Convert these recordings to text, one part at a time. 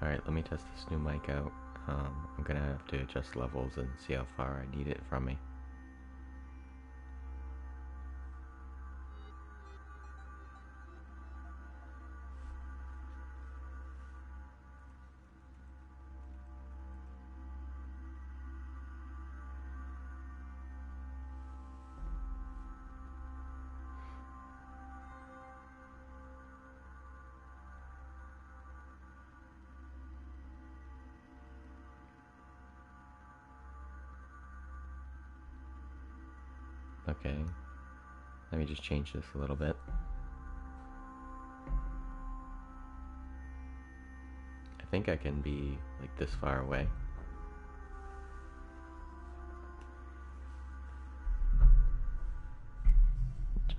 Alright, let me test this new mic out. I'm gonna have to adjust levels and see how far I need it from me. Okay, let me just change this a little bit. I think I can be like this far away.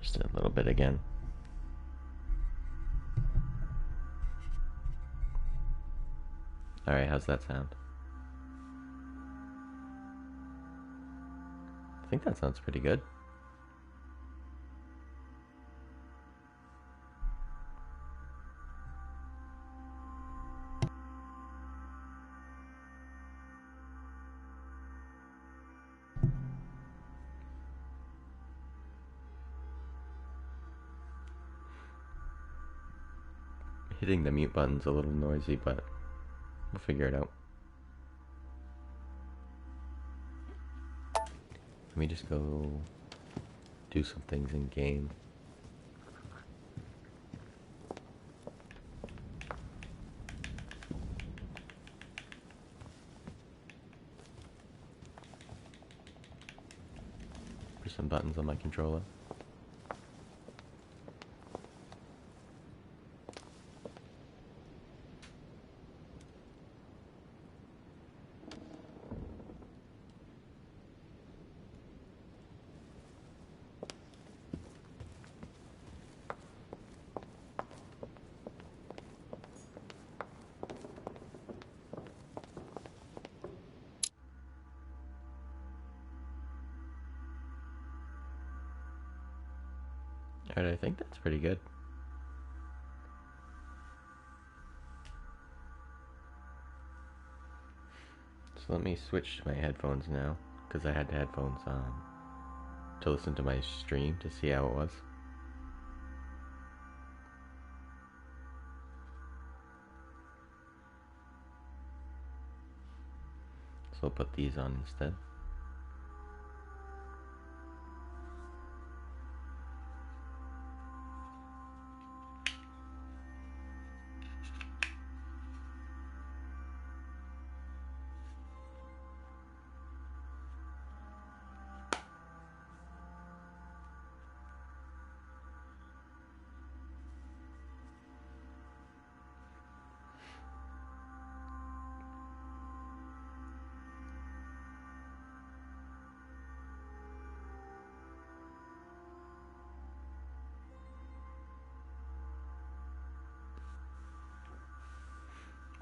Just a little bit again. Alright, how's that sound? I think that sounds pretty good. Hitting the mute button's a little noisy, but we'll figure it out. Let me just go do some things in game. Press some buttons on my controller. Alright, I think that's pretty good. So let me switch to my headphones now, because I had the headphones on to listen to my stream to see how it was. So I'll put these on instead.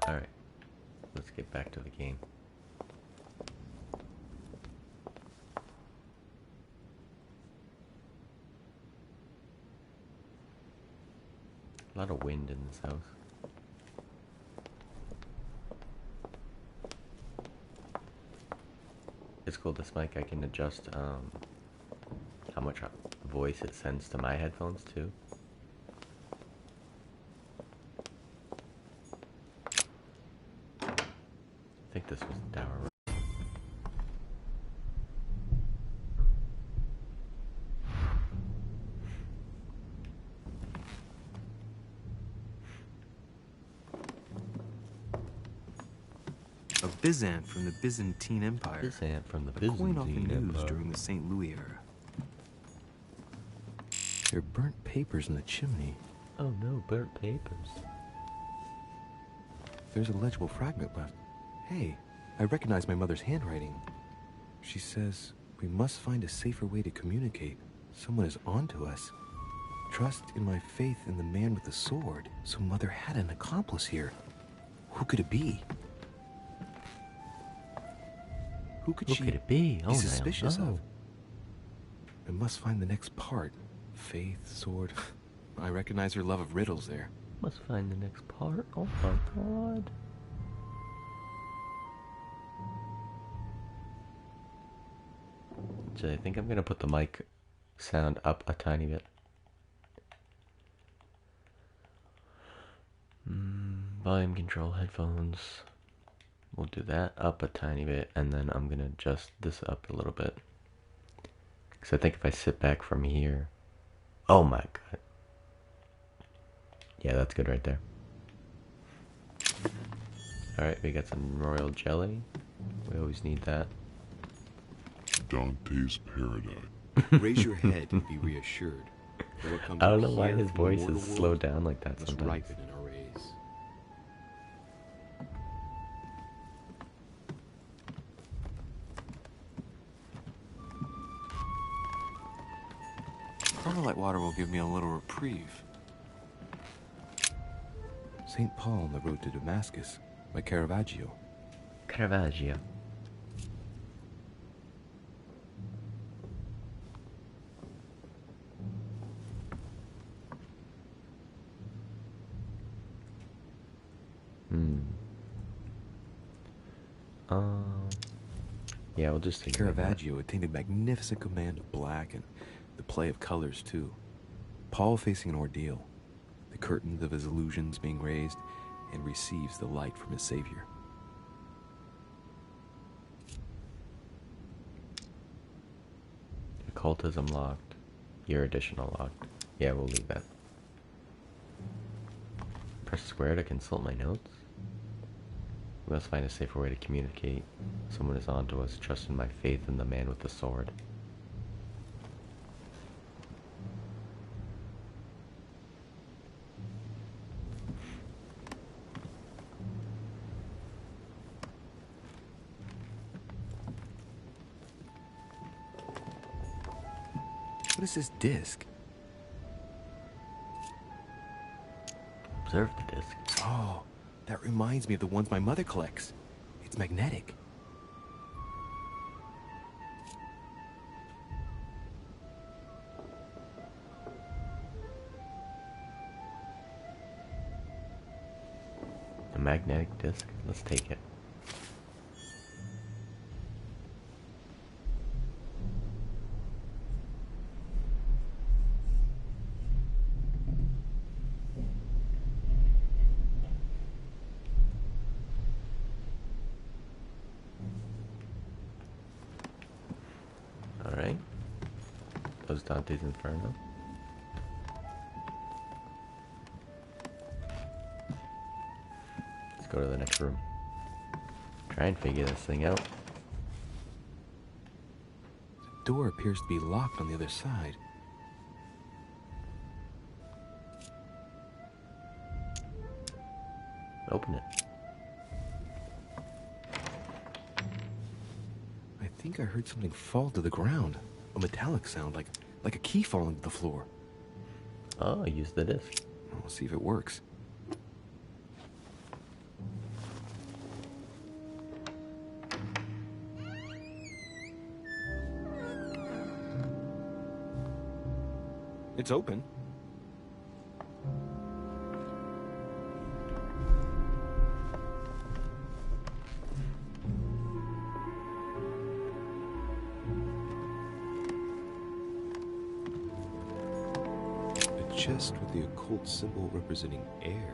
Alright, let's get back to the game. A lot of wind in this house. It's cool, this mic I can adjust how much voice it sends to my headphones too. I think this was the tower. A Byzant from the Byzantine Empire. Byzant from the A Byzantine coin often Empire. used during the St. Louis era. There are burnt papers in the chimney. Oh no, burnt papers. There's a legible fragment left. Hey, I recognize my mother's handwriting. She says, we must find a safer way to communicate. Someone is onto us. Trust in my faith in the man with the sword. So Mother had an accomplice here. Who could it be? Who could it be? Oh, be suspicious no. of? I must find the next part. Faith, sword. I recognize her love of riddles there. Must find the next part. Oh my god. Actually, I think I'm gonna put the mic sound up a tiny bit. Volume control headphones. We'll do that up a tiny bit, and then I'm gonna adjust this up a little bit. Because I think if I sit back from here... Oh my god. Yeah, that's good right there. Alright, we got some royal jelly. We always need that. Dante's Paradise. Raise your head and be reassured. I don't know why his voice is slowed down like that sometimes. Ripen in our rays. Carmelite water will give me a little reprieve. St. Paul on the road to Damascus by Caravaggio. Caravaggio. Yeah, we'll just take Caravaggio attained a magnificent command of black and the play of colors too. Paul facing an ordeal, the curtains of his illusions being raised, and receives the light from his Savior. Occultism locked. Erudition locked. Yeah, we'll leave that. Press square to consult my notes. We must find a safer way to communicate. Someone is on to us. Trust in my faith in the man with the sword. What is this disc? Observe the disc. Oh, that reminds me of the ones my mother collects. It's magnetic. A magnetic disc? Let's take it. Alright. That was Dante's Inferno. Let's go to the next room. Try and figure this thing out. The door appears to be locked on the other side. Open it. I think I heard something fall to the ground. A metallic sound, like a key falling to the floor. Oh, use the disc. We'll see if it works. It's open. A chest with the occult symbol representing air.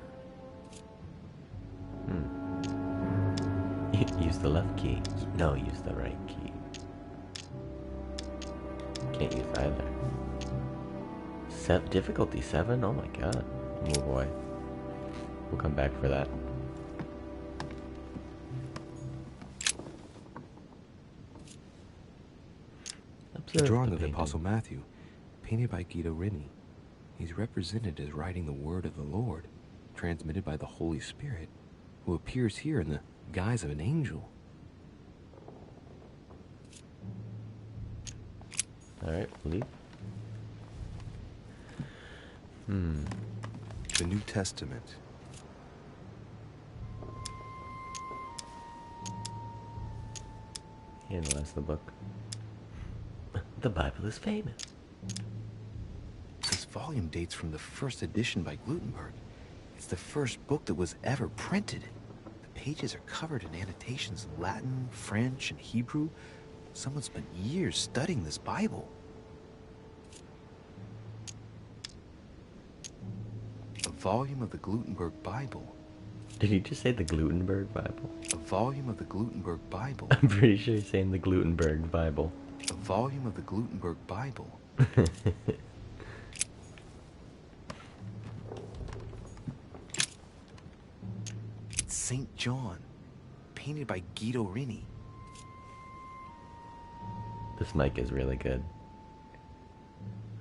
Use the left key. No, use the right key. Can't use either. Difficulty 7? Oh my god. Oh boy. We'll come back for that. A drawing of the Apostle Matthew, painted by Guido Reni. He's represented as writing the word of the Lord, transmitted by the Holy Spirit, who appears here in the guise of an angel. Alright, leave. The New Testament. Analyze the book. The Bible is famous. This volume dates from the first edition by Gutenberg. It's the first book that was ever printed. The pages are covered in annotations in Latin, French, and Hebrew. Someone spent years studying this Bible. A volume of the Gutenberg Bible. Did he just say the Gutenberg Bible? A volume of the Gutenberg Bible. I'm pretty sure he's saying the Gutenberg Bible. A volume of the Gutenberg Bible. It's St. John, painted by Guido Rini. This mic is really good.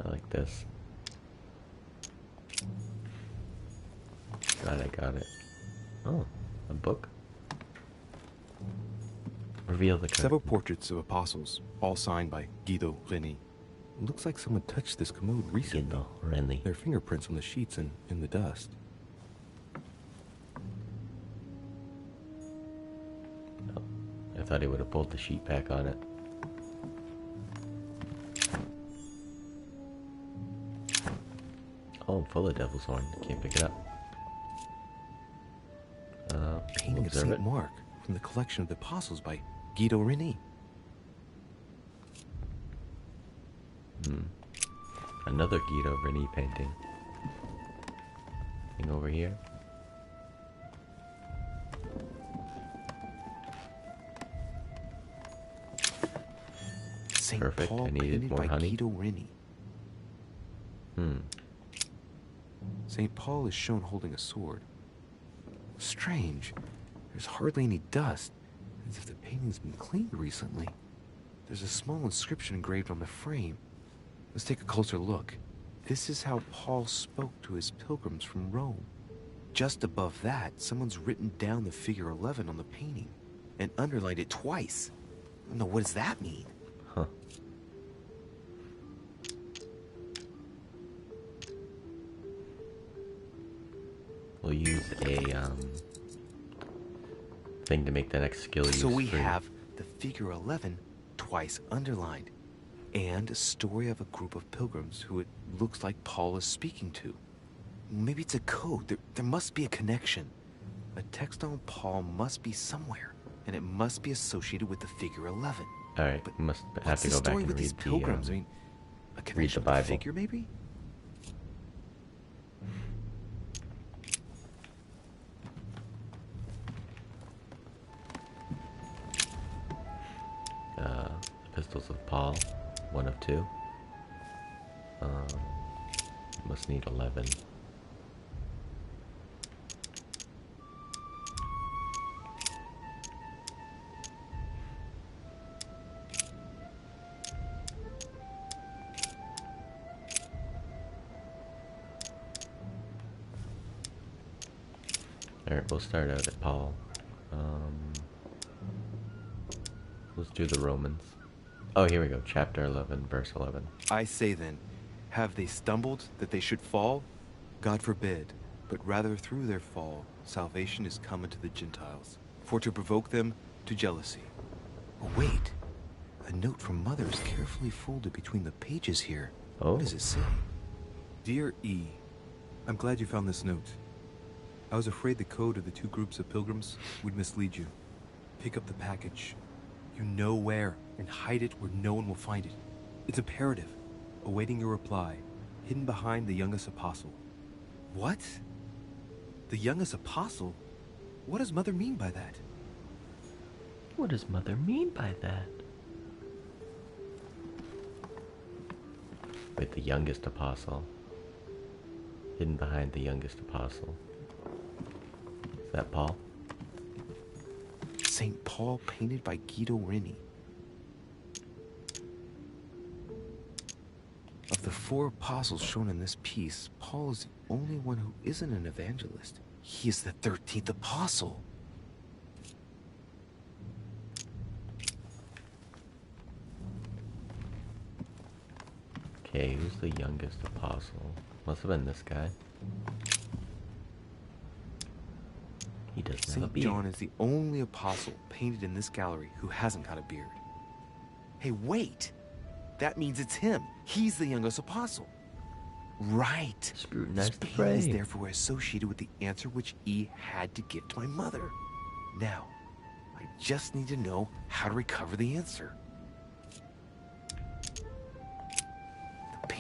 I like this. Glad I got it. Oh, a book? Reveal the Several portraits of apostles, all signed by Guido Rini. Looks like someone touched this commode recently. Guido Rini. There are fingerprints on the sheets and in the dust. Oh, I thought he would have pulled the sheet back on it. Oh, full of devil's horn. Can't pick it up. Painting of St. Mark from the collection of the apostles by Guido Rini. Another Guido Rini painting. Thing over here. St. Perfect. Paul I needed painted more by honey. Guido Rini. St. Paul is shown holding a sword. Strange. There's hardly any dust, as if the painting's been cleaned recently. There's a small inscription engraved on the frame. Let's take a closer look. This is how Paul spoke to his pilgrims from Rome. Just above that, someone's written down the figure 11 on the painting and underlined it twice. No, what does that mean? Huh. We'll use a thing to make the next skill use So we free. have the figure 11 twice underlined, and a story of a group of pilgrims who it looks like Paul is speaking to. Maybe it's a code. There must be a connection. A text on Paul must be somewhere, and it must be associated with the figure 11. All right, But must have what's to the go back story and with read these the pilgrims? I mean, a connection read the with Bible. figure, maybe? Epistles of Paul, 1 of 2. Must need 11. Alright, we'll start out at Paul. Let's do the Romans. Oh, here we go. Chapter 11, verse 11. I say then, have they stumbled that they should fall? God forbid, but rather through their fall, salvation is come unto the Gentiles, for to provoke them to jealousy. Oh, wait. A note from Mother is carefully folded between the pages here. Oh. What does it say? Dear E, I'm glad you found this note. I was afraid the code of the two groups of pilgrims would mislead you. Pick up the package. You know where, and hide it where no one will find it. It's imperative. Awaiting your reply, hidden behind the youngest apostle. What? The youngest apostle? What does Mother mean by that? What does Mother mean by that? Wait, the youngest apostle. Hidden behind the youngest apostle. Is that Paul? St. Paul painted by Guido Rini. Of the four apostles shown in this piece, Paul is the only one who isn't an evangelist. He is the 13th apostle. Okay, who's the youngest apostle? Must have been this guy. He doesn't have a St. beard. John is the only apostle painted in this gallery who hasn't got a beard. Hey, wait! That means it's him. He's the youngest apostle. Right. Scrutinize This the painting is frame. therefore associated with the answer which E had to give to my mother. Now, I just need to know how to recover the answer.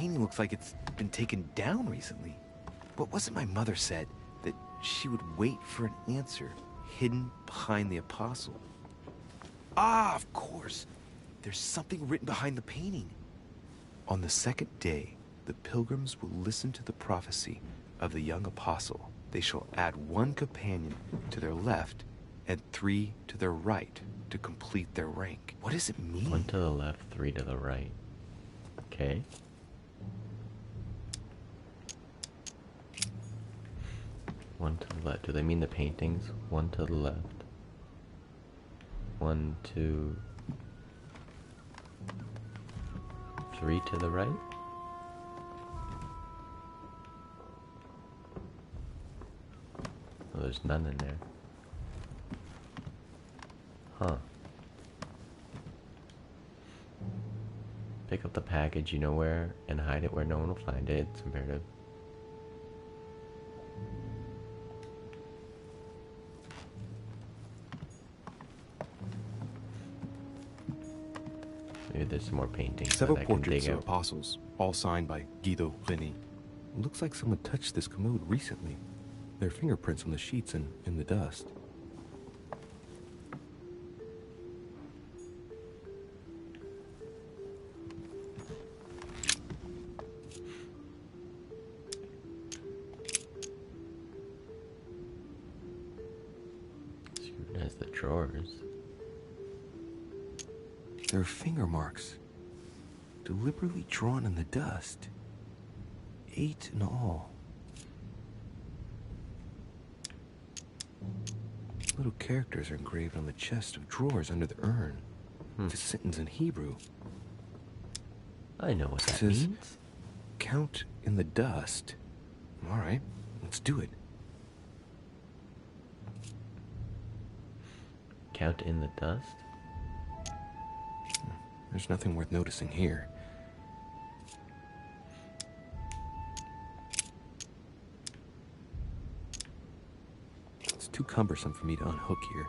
painting looks like it's been taken down recently. But wasn't my mother said that she would wait for an answer hidden behind the apostle? Ah, of course. There's something written behind the painting. On the second day, the pilgrims will listen to the prophecy of the young apostle. They shall add 1 companion to their left and 3 to their right to complete their rank. What does it mean? 1 to the left, 3 to the right. Okay. One to the left. Do they mean the paintings? 1 to the left. 1, 2, 3 to the right? Oh, there's none in there. Huh. Pick up the package you know where and hide it where no one will find it. It's imperative. Maybe there's some more paintings. Several that I can portraits dig of out. apostles, all signed by Guido Reni. Looks like someone touched this commode recently. Their fingerprints on the sheets and in the dust. Scrutinize the drawers. There are finger marks, deliberately drawn in the dust. 8 in all. Little characters are engraved on the chest of drawers under the urn. It's a sentence in Hebrew. I know what It that says, means. "Count in the dust." All right, let's do it. Count in the dust? There's nothing worth noticing here. It's too cumbersome for me to unhook here,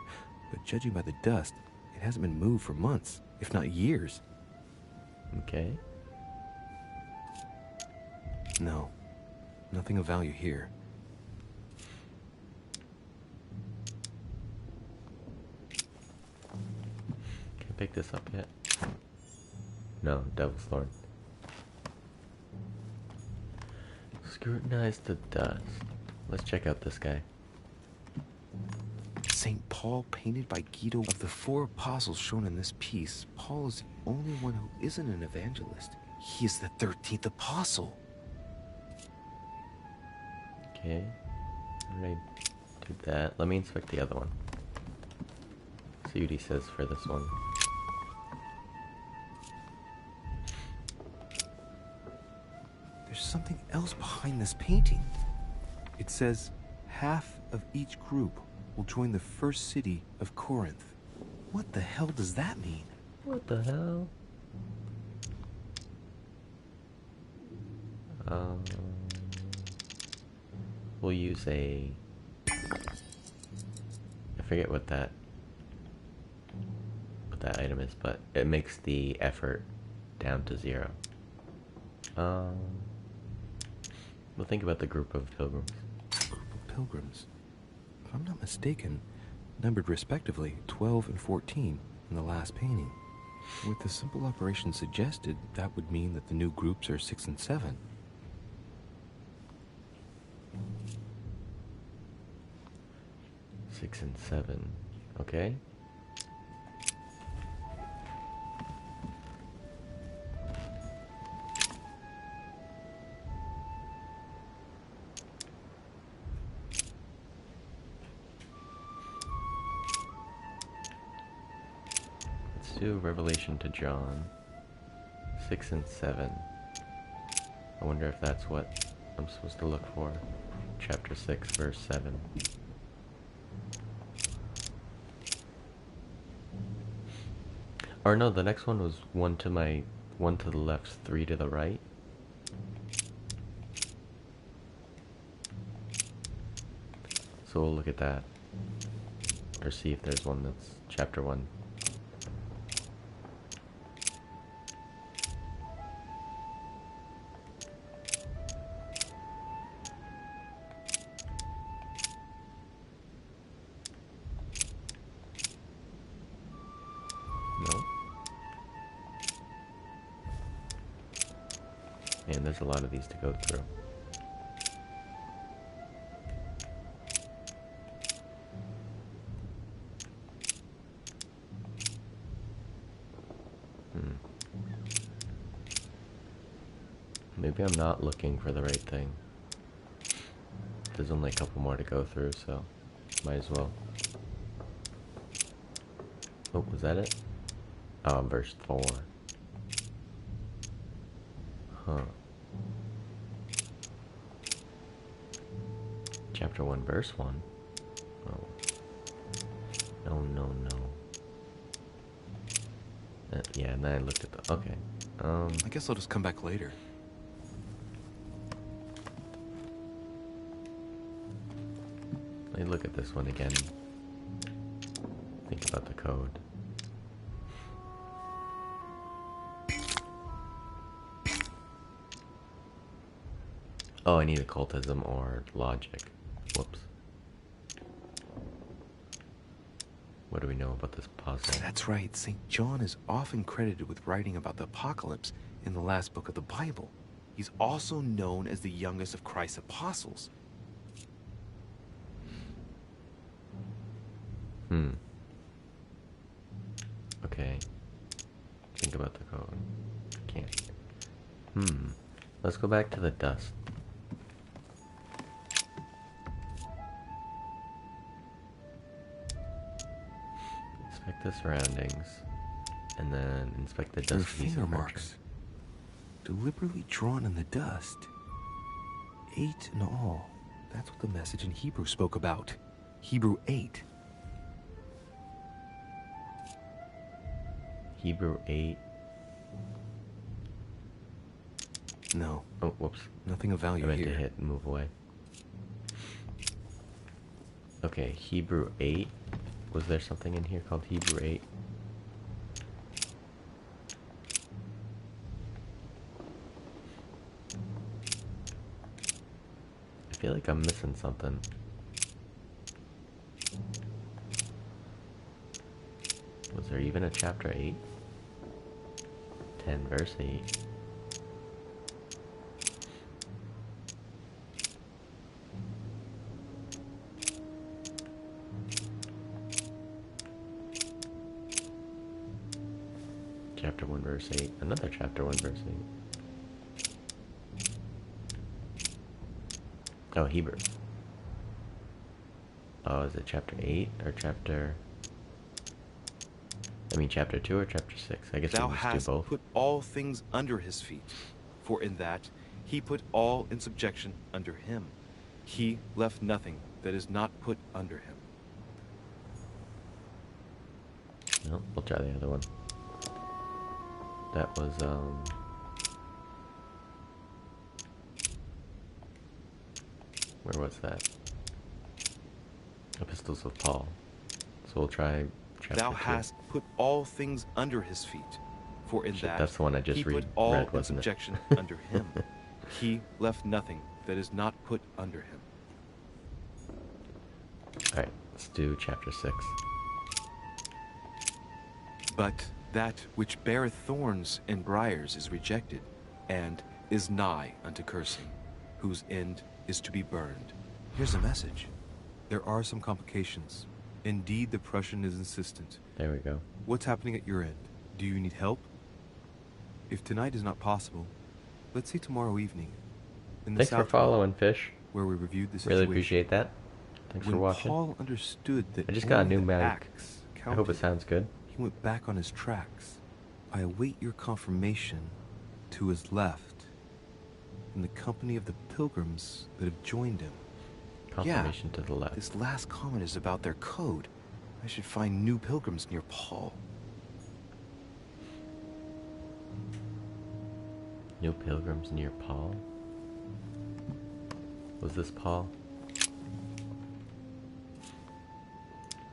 but judging by the dust, it hasn't been moved for months, if not years. Okay. No, nothing of value here. Can I pick this up yet? No, Devil's Thorn. Scrutinize the dust. Let's check out this guy. St. Paul, painted by Guido. Of the 4 apostles shown in this piece, Paul is the only one who isn't an evangelist. He is the 13th apostle. Okay. Alright, do that. Let me inspect the other one. See what he says for this one. There's something else behind this painting. It says, half of each group will join the first city of Corinth. What the hell does that mean? What the hell? We'll use a... I forget what that item is, but it makes the effort down to 0. We'll think about the group of pilgrims. Group of pilgrims. If I'm not mistaken, numbered respectively 12 and 14 in the last painting. With the simple operation suggested, that would mean that the new groups are 6 and 7. Six and 7. Okay. Let's do Revelation to John. 6 and 7. I wonder if that's what I'm supposed to look for. Chapter 6, verse 7. Or no, the next one was 1 to the left, 3 to the right. So we'll look at that. Or see if there's one that's chapter 1. No. Man, there's a lot of these to go through. Maybe I'm not looking for the right thing. There's only a couple more to go through, so might as well. Oh, was that it? Oh, verse 4. Huh. Chapter 1, verse 1. Oh. No, no, no. Yeah, and then I looked at the... Okay. I guess I'll just come back later. Let me look at this one again. Think about the code. Oh, I need occultism or logic. Whoops. What do we know about this puzzle? That's right. St. John is often credited with writing about the apocalypse in the last book of the Bible. He's also known as the youngest of Christ's apostles. Okay. Think about the code. Can't. Let's go back to the dust. Inspect the surroundings. And then inspect the There are dust. finger marks, deliberately drawn in the dust. 8 in all. That's what the message in Hebrew spoke about. Hebrew 8. Hebrew 8. No. Oh, whoops. Nothing of value I meant here. to hit and move away. Okay, Hebrew 8. Was there something in here called Hebrew 8? I feel like I'm missing something. Was there even a chapter 8? 10 verse 8. Chapter 1 verse 8. Another chapter 1 verse 8. Oh, Hebrew. Oh, is it chapter 8 or chapter... I mean chapter 2 or chapter 6? I guess Thou we just hast do both. put all things under his feet, for in that he put all in subjection under him. He left nothing that is not put under him. No, we'll try the other one. That was, where was that? Epistles of Paul. So we'll try chapter 2. Thou hast put all things under his feet, for in Shit, that that's the one I just he put read, all in wasn't it? subjection under him. He left nothing that is not put under him. Alright, let's do chapter 6. But that which beareth thorns and briars is rejected, and is nigh unto cursing, whose end is to be burned. Here's a message. There are some complications. Indeed, the Prussian is insistent. There we go. What's happening at your end? Do you need help? If tonight is not possible, let's see tomorrow evening. In the Thanks for South following, Fish. where we reviewed the situation. Really appreciate that. Thanks When for watching. Paul understood that I just got a only new the mic. axe I hope it counted, sounds good. he went back on his tracks. I await your confirmation to his left, in the company of the pilgrims that have joined him. Confirmation to the left. This last comment is about their code. I should find new pilgrims near Paul. New pilgrims near Paul? Was this Paul?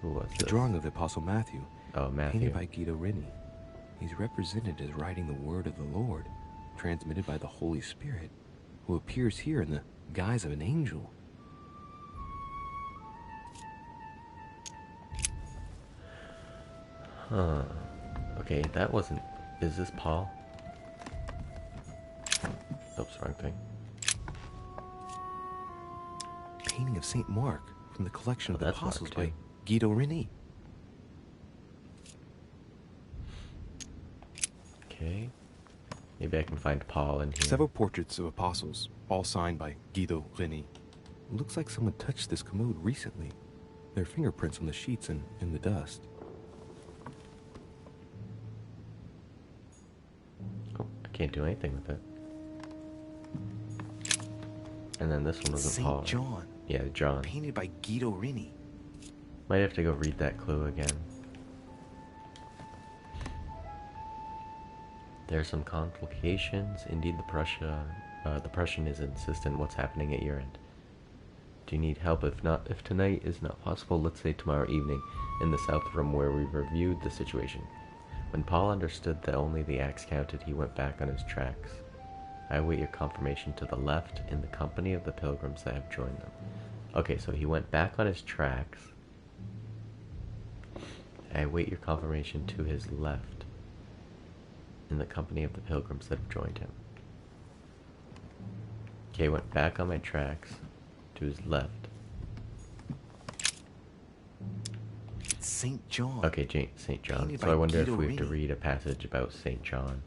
Who was The this? drawing of the Apostle Matthew, Oh, Matthew. painted by Guido Reni. He's represented as writing the word of the Lord, transmitted by the Holy Spirit, who appears here in the guise of an angel. Huh. Okay, that wasn't... Is this Paul? Oops, wrong thing. Painting of Saint Mark from the collection Oh, of the that's Apostles Mark, by too. Guido Reni. Okay. Maybe I can find Paul in here. Several portraits of apostles, all signed by Guido Reni. Looks like someone touched this commode recently. There are fingerprints on the sheets and in the dust. Oh, I can't do anything with it. And then this one wasn't Saint Paul. Right? John. Yeah, John. Painted by Guido Reni. Might have to go read that clue again. There are some complications. Indeed, the Prussian is insistent what's happening at your end. Do you need help? If tonight is not possible, let's say tomorrow evening, in the south room where we reviewed the situation. When Paul understood that only the axe counted, he went back on his tracks. I await your confirmation to the left in the company of the pilgrims that have joined them. Okay, so he went back on his tracks. I await your confirmation to his left in the company of the pilgrims that have joined him. Okay, went back on my tracks to his left. Saint John. Okay, St. John. Painted So by I wonder if Guido we have to Reni. read a passage about St. John.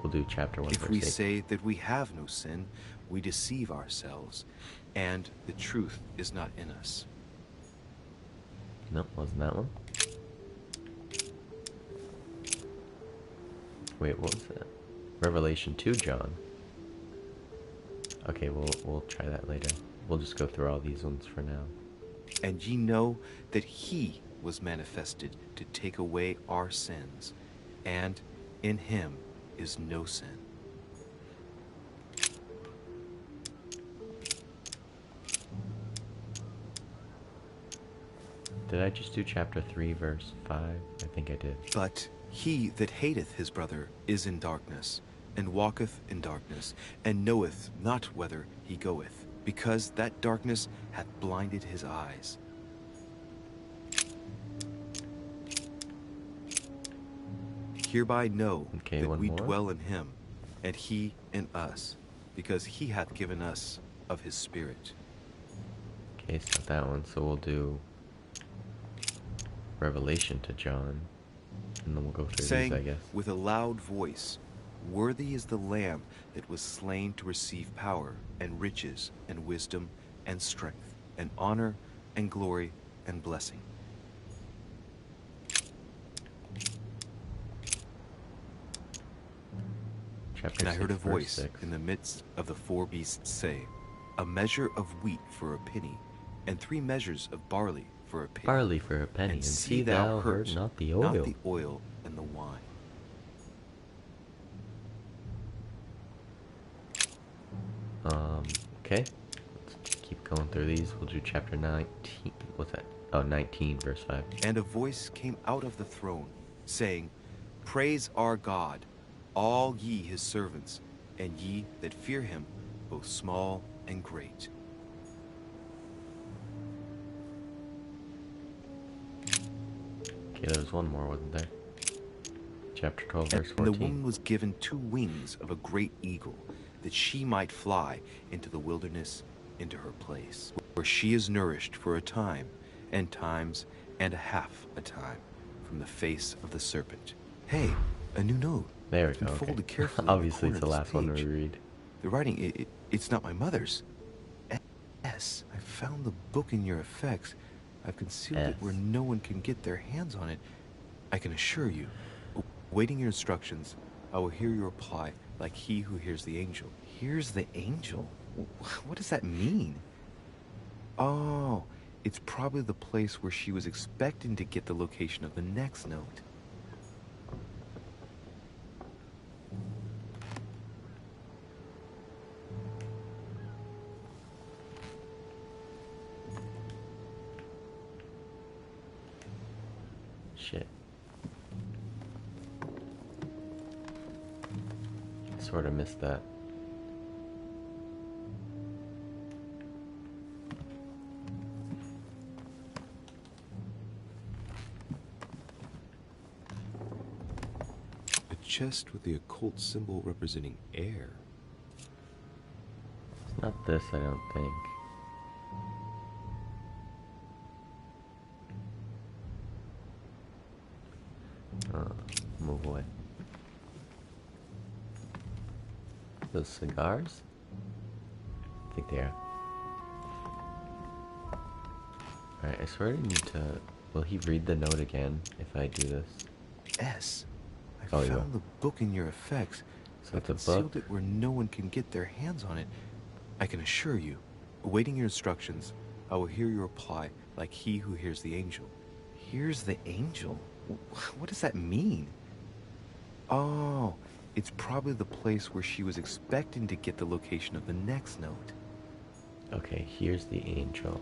We'll do chapter 1 If verse we 8. say that we have no sin, we deceive ourselves, and the truth is not in us. Nope, wasn't that one. Wait, what was that? Revelation 2, John. Okay, we'll try that later. We'll just go through all these ones for now. And ye know that he was manifested to take away our sins, and in him is no sin. Did I just do chapter 3, verse 5? I think I did. But he that hateth his brother is in darkness, and walketh in darkness, and knoweth not whither he goeth, because that darkness hath blinded his eyes. Hereby know Okay, that one we more. dwell in him, and he in us, because he hath given us of his Spirit. Okay, it's not that one, so we'll do Revelation to John. And then we'll go through Saying these, I guess. with a loud voice, Worthy is the Lamb that was slain to receive power, and riches, and wisdom, and strength, and honor, and glory, and blessing. Chapter And I 6, heard a verse voice 6. in the midst of the four beasts say, A measure of wheat for a penny, and 3 measures of barley for a penny. Barley for a penny, and see thou hurt not the oil. Not the oil and the wine. Okay. Let's keep going through these. We'll do chapter 19. What's that? Oh, 19, verse 5. And a voice came out of the throne, saying, Praise our God, all ye his servants, and ye that fear him, both small and great. Okay, there was one more, wasn't there? Chapter 12, verse And the 14. woman was given 2 wings of a great eagle, that she might fly into the wilderness, into her place, where she is nourished for a time, and times, and a half a time, from the face of the serpent. Hey, a new note. There we It's been go. folded Okay. carefully in the Obviously, corner it's the of this last one we page. read. The writing, it's not my mother's. S. I found the book in your effects. I've concealed it where S. no one can get their hands on it. I can assure you, awaiting your instructions, I will hear your reply like he who hears the angel. Hears the angel? What does that mean? Oh, it's probably the place where she was expecting to get the location of the next note. Shit. sort of missed that. A chest with the occult symbol representing air. It's not this, I don't think. Move away. Those cigars? I think they are. Alright, I swear I need to... Will he read the note again if I do this? S. I Oh, yeah. found the book in your effects. So I it's a concealed book? it where no one can get their hands on it. I can assure you, awaiting your instructions, I will hear your reply like he who hears the angel. Hears the angel? What does that mean? Oh, it's probably the place where she was expecting to get the location of the next note. Okay, here's the angel.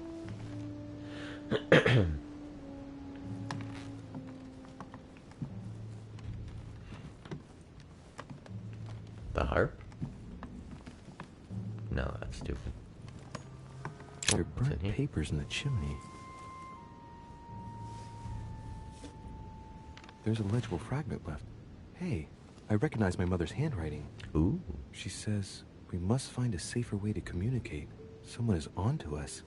The harp? No, that's stupid. There are What's burnt in here? papers in the chimney. There's a legible fragment left. Hey, I recognize my mother's handwriting. Ooh. She says, we must find a safer way to communicate. Someone is onto us.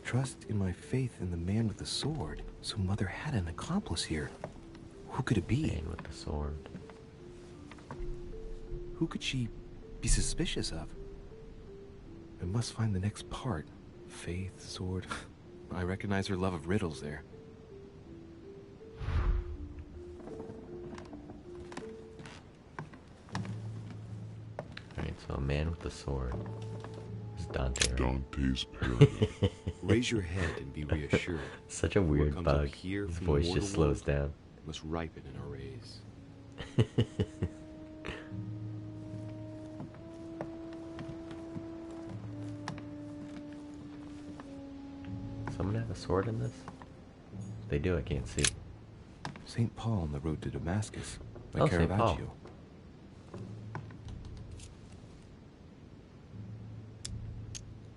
Trust in my faith in the man with the sword. So Mother had an accomplice here. Who could it be? Man with the sword. Who could she be suspicious of? I must find the next part. Faith, sword. I recognize her love of riddles there. Alright, so a man with the sword. Is Dante, right? Dante's Pyramid. Raise your head and be reassured. Such a What weird comes up bug. here His from voice mortal just slows world down. must ripen in our rays. Someone have a sword in this? If they do, I can't see. St. Paul on the road to Damascus by Oh, St. Paul. Caravaggio.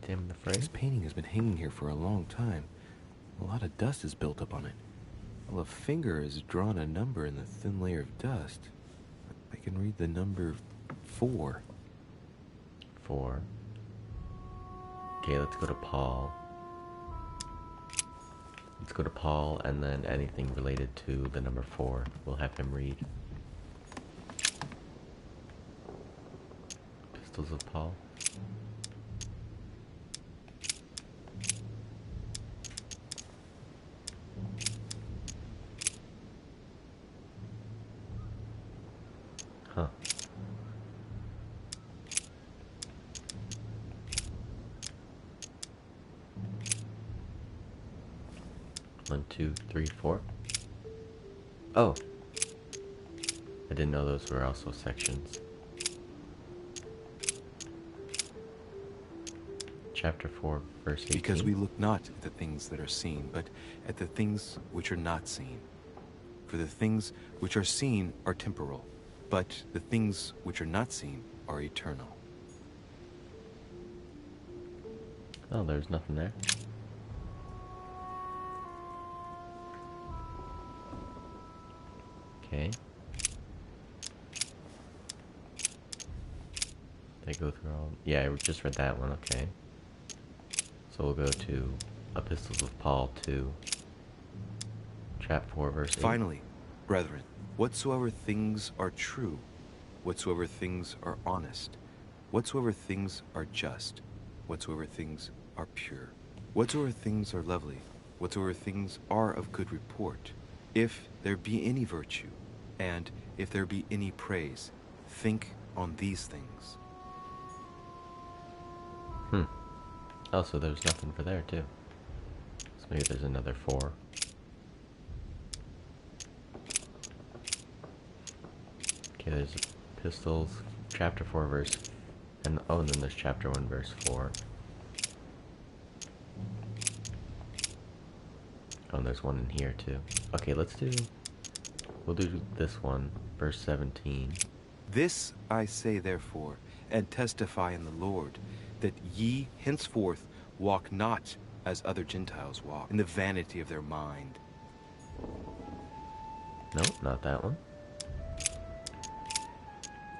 Damn the This phrase. painting has been hanging here for a long time. A lot of dust is built up on it. Well, a finger has drawn a number in the thin layer of dust. I can read the number 4. 4. Okay, let's go to Paul. Let's go to Paul, and then anything related to the number 4, we'll have him read. Pistols of Paul. Huh. One, two, three, 4. Oh. I didn't know those were also sections. Chapter 4, verse 18. Because we look not at the things that are seen, but at the things which are not seen. For the things which are seen are temporal, but the things which are not seen are eternal. Oh, there's nothing there. Okay. They go through all... Yeah, I just read that one, okay. So we'll go to Epistles of Paul 2. Chapter 4, verse 8. Finally, brethren, whatsoever things are true, whatsoever things are honest, whatsoever things are just, whatsoever things are pure, whatsoever things are lovely, whatsoever things are of good report, if there be any virtue, and if there be any praise, think on these things. Oh, so there's nothing for there, too. So maybe there's another 4. Okay, there's Epistles, chapter 4, verse... And then there's chapter 1, verse 4. Oh, and there's one in here, too. Okay, we'll do this one, verse 17. This I say therefore, and testify in the Lord, that ye henceforth walk not as other Gentiles walk, in the vanity of their mind. Nope, not that one.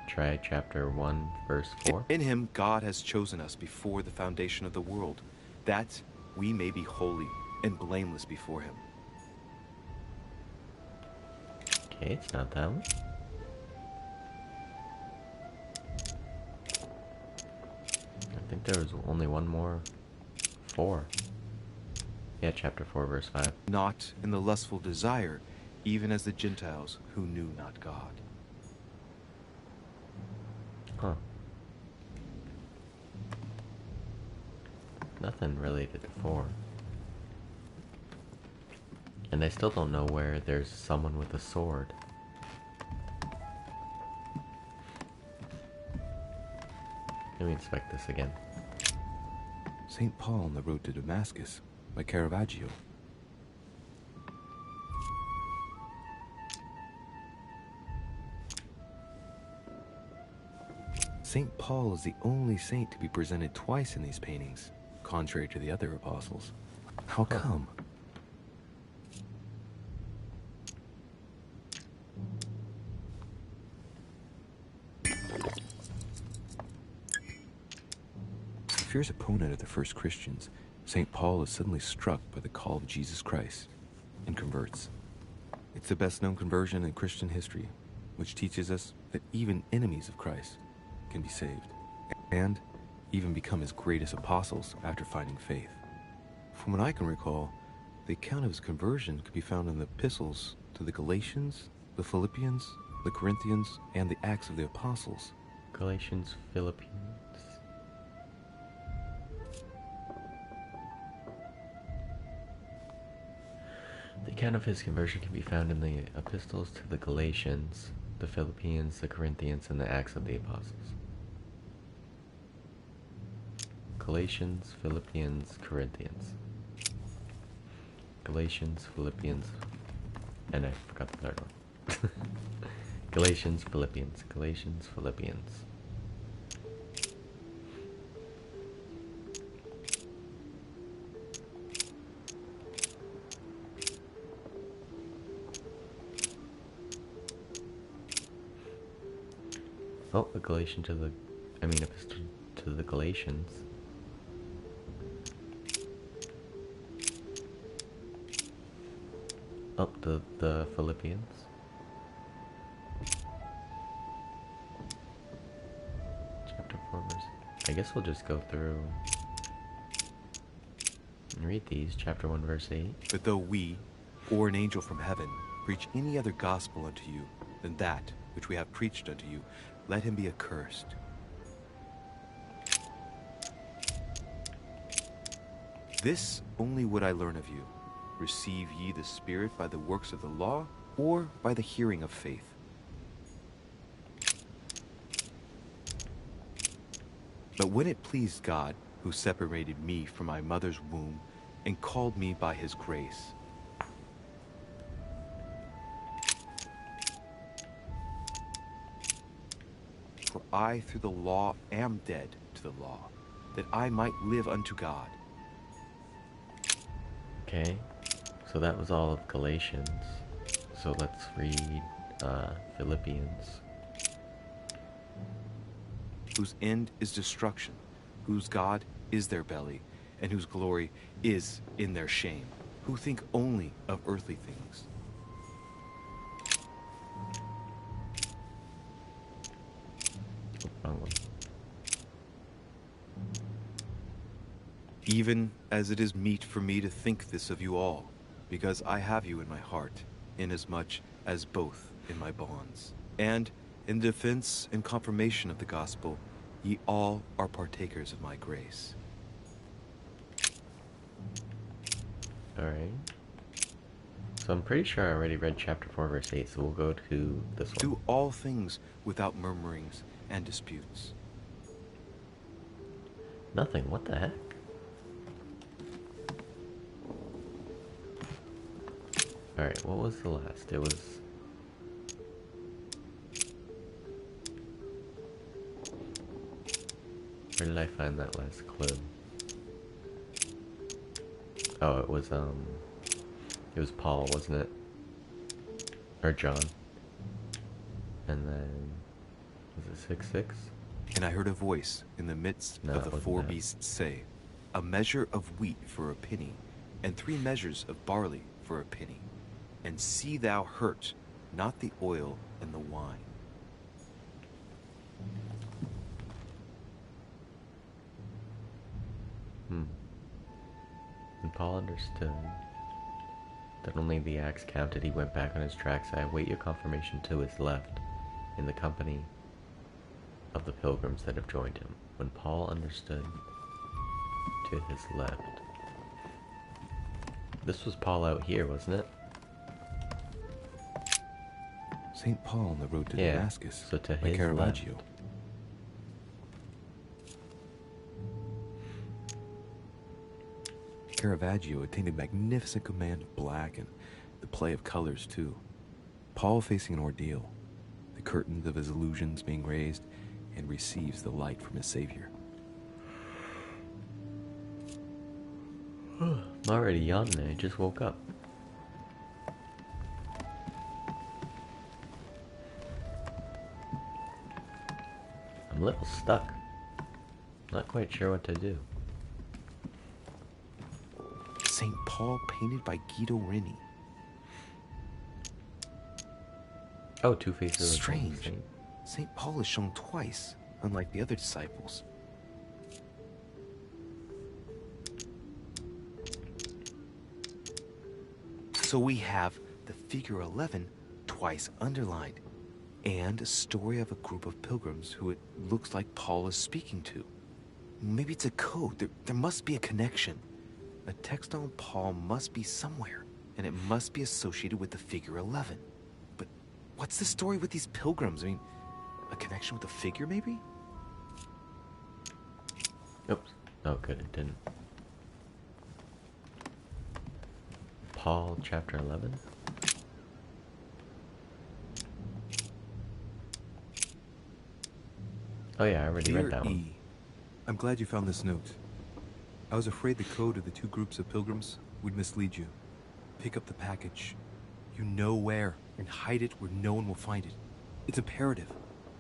Try chapter 1, verse 4. In him God has chosen us before the foundation of the world, that we may be holy and blameless before him. Okay, it's not that one. I think there was only one more. 4. Yeah, chapter 4, verse 5. Not in the lustful desire, even as the Gentiles who knew not God. Huh. Nothing related to 4. And I still don't know where there's someone with a sword. Let me inspect this again. St. Paul on the road to Damascus by Caravaggio. St. Paul is the only saint to be presented twice in these paintings, contrary to the other apostles. How come? A fierce opponent of the first Christians, St. Paul is suddenly struck by the call of Jesus Christ and converts. It's the best known conversion in Christian history, which teaches us that even enemies of Christ can be saved and even become his greatest apostles after finding faith. From what I can recall, the account of his conversion could be found in the epistles to the Galatians, the Philippians, the Corinthians, and the Acts of the Apostles. Galatians, Philippines. The account of his conversion can be found in the epistles to the Galatians, the Philippians, the Corinthians, and the Acts of the Apostles. Galatians, Philippians, Corinthians. Galatians, Philippians, and I forgot the third one. Galatians, Philippians, Galatians, Philippians. Oh, a Galatian to the, epistle to the Galatians. Oh, the Philippians. Chapter 4, verse. I guess we'll just go through and read these. Chapter 1, verse 8. But though we, or an angel from heaven, preach any other gospel unto you than that which we have preached unto you, let him be accursed. This only would I learn of you. Receive ye the Spirit by the works of the law, or by the hearing of faith? But when it pleased God, who separated me from my mother's womb, and called me by his grace, for I through the law am dead to the law, that I might live unto God. Okay, so that was all of Galatians. So let's read Philippians. Whose end is destruction, whose God is their belly, and whose glory is in their shame, who think only of earthly things. Wrong one. Even as it is meet for me to think this of you all, because I have you in my heart, inasmuch as both in my bonds, and in defense and confirmation of the gospel, ye all are partakers of my grace. Alright. So I'm pretty sure I already read chapter 4, verse 8, so we'll go to this one. Do all things without murmurings and disputes. Nothing, what the heck? Alright, what was the last? It was Where did I find that last clue? Oh, it was Paul, wasn't it? Or John. And then was it 6-6? And I heard a voice in the midst No, of it the wasn't four that. beasts say, "A measure of wheat for a penny, and 3 measures of barley for a penny. And see thou hurt not the oil and the wine." When Paul understood that only the axe counted, he went back on his tracks. I await your confirmation to his left, in the company of the pilgrims that have joined him. When Paul understood to his left. This was Paul out here, wasn't it? St. Paul on the road to Damascus so to by his Caravaggio. left. Caravaggio attained a magnificent command of black and the play of colors too. Paul facing an ordeal, the curtains of his illusions being raised, and receives the light from his Savior. I'm already yawning. I just woke up. I'm a little stuck. Not quite sure what to do. St. Paul painted by Guido Reni. Oh, Two Faces of the Strange. Saint. St. Paul is shown twice, unlike the other disciples. So we have the figure 11 twice underlined, and a story of a group of pilgrims who it looks like Paul is speaking to. Maybe it's a code. There must be a connection. A text on Paul must be somewhere, and it must be associated with the figure 11. But what's the story with these pilgrims? I mean, a connection with the figure, maybe? Oops. Oh, good, it didn't. Paul, chapter 11? Oh yeah, I already read that one. E, I'm glad you found this note. I was afraid the code of the 2 groups of pilgrims would mislead you. Pick up the package. You know where, and hide it where no one will find it. It's imperative.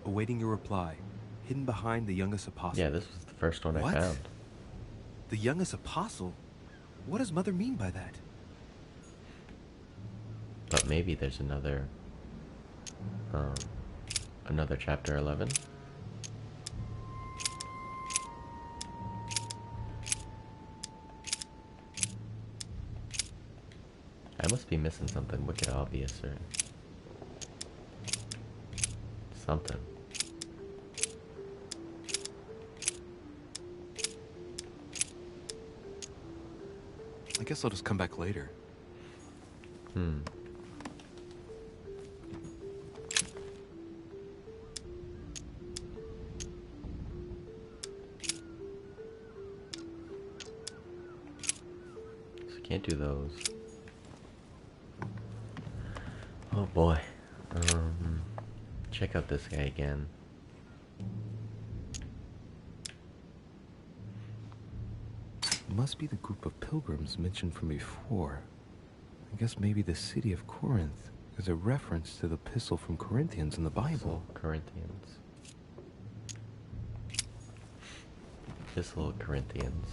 Awaiting your reply, hidden behind the youngest apostle. Yeah, this was the first one What? I found. The youngest apostle? What does Mother mean by that? But maybe there's another chapter 11. I must be missing something wicked obvious or something. I guess I'll just come back later. So can't do those. Oh boy. Check out this guy again. Must be the group of pilgrims mentioned from before. I guess maybe the city of Corinth is a reference to the epistle from Corinthians in the Bible. Corinthians. Epistle of Corinthians.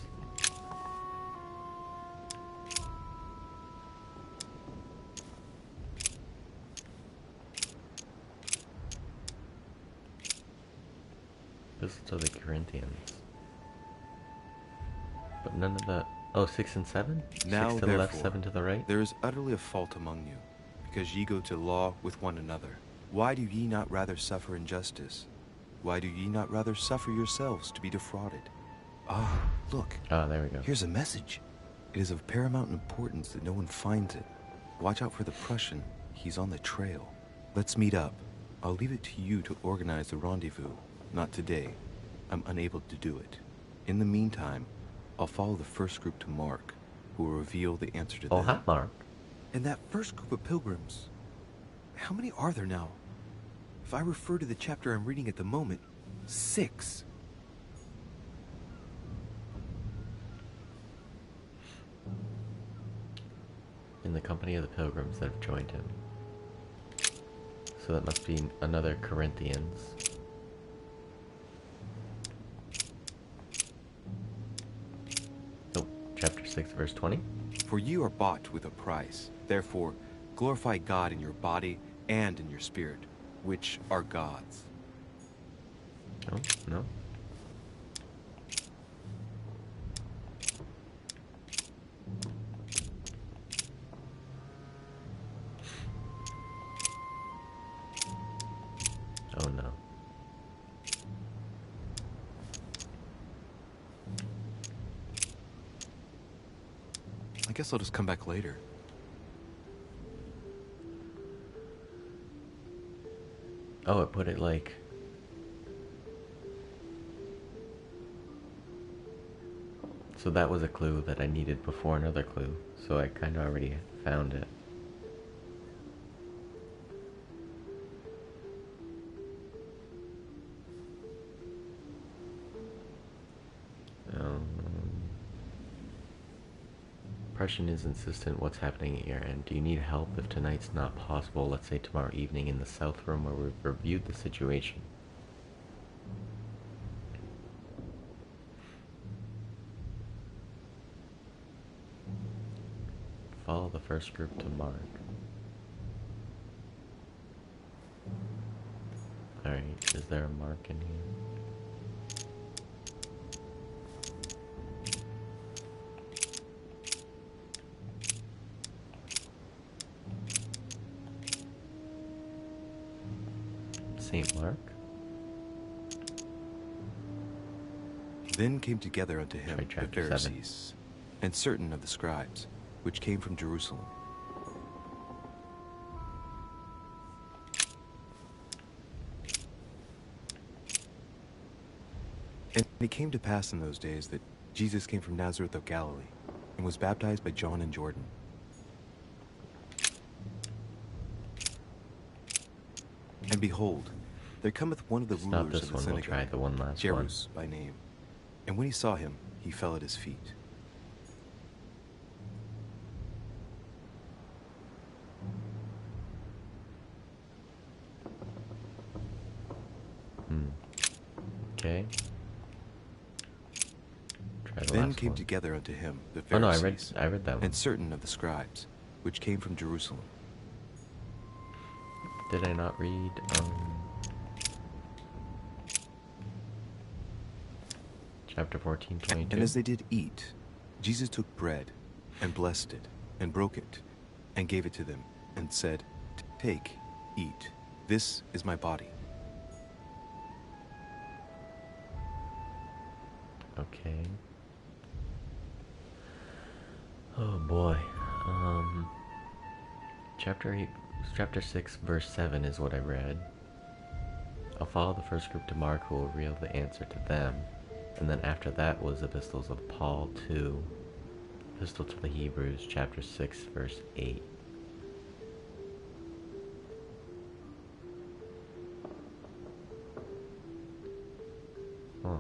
Epistle to the Corinthians. But none of the... Oh, 6 and 7? Now, 6 to the left, therefore, 7 to the right? There is utterly a fault among you, because ye go to law with one another. Why do ye not rather suffer injustice? Why do ye not rather suffer yourselves to be defrauded? Ah, look. Ah, there we go. Here's a message. It is of paramount importance that no one finds it. Watch out for the Prussian. He's on the trail. Let's meet up. I'll leave it to you to organize the rendezvous. Not today. I'm unable to do it. In the meantime, I'll follow the first group to Mark, who will reveal the answer to Oh, them. hi, Mark. And that first group of pilgrims, how many are there now? If I refer to the chapter I'm reading at the moment, 6. in the company of the pilgrims that have joined him. So that must be another Corinthians. Oh, chapter 6, verse 20. For you are bought with a price. Therefore, glorify God in your body and in your spirit, which are God's. Oh, no. Oh, no. I guess I'll just come back later. Oh, it put it like... So that was a clue that I needed before another clue. So I kind of already found it. Impression is insistent. What's happening at your end? Do you need help if tonight's not possible? Let's say tomorrow evening in the south room where we've reviewed the situation. Follow the first group to Mark. Alright, is there a Mark in here? St. Mark? Then came together unto him the chapter Pharisees, and certain of the scribes, which came from Jerusalem. And it came to pass in those days that Jesus came from Nazareth of Galilee, and was baptized by John in Jordan. And behold, there cometh one of the It's not rulers this of the one, we'll try synagogue, the one last one. Jairus by name. And when he saw him, he fell at his feet. Okay. Try the Then last came one. together unto him the Oh no, Pharisees, I read that one. and certain of the scribes, which came from Jerusalem. Did I not read, chapter 14, 22? And as they did eat, Jesus took bread, and blessed it, and broke it, and gave it to them, and said, Take, eat, this is my body. Okay. Oh boy. Chapter 6, verse 7 is what I read. I'll follow the first group to Mark, who will reveal the answer to them. And then after that was epistles of Paul 2, epistle to the Hebrews, chapter 6, verse 8. Oh.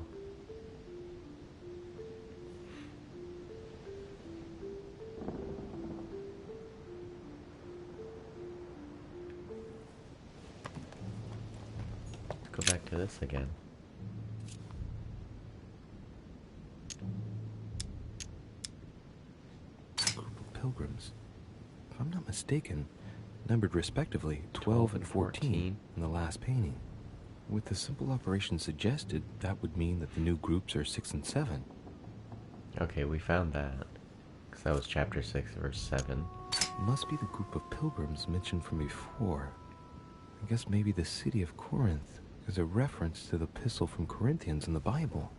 Go back to this again. A group of pilgrims, if I'm not mistaken, numbered respectively 12 and 14 in the last painting. With the simple operation suggested, that would mean that the new groups are 6 and 7. Okay, we found that. Because that was chapter 6, verse 7. Must be the group of pilgrims mentioned from before. I guess maybe the city of Corinth is a reference to the epistle from Corinthians in the Bible.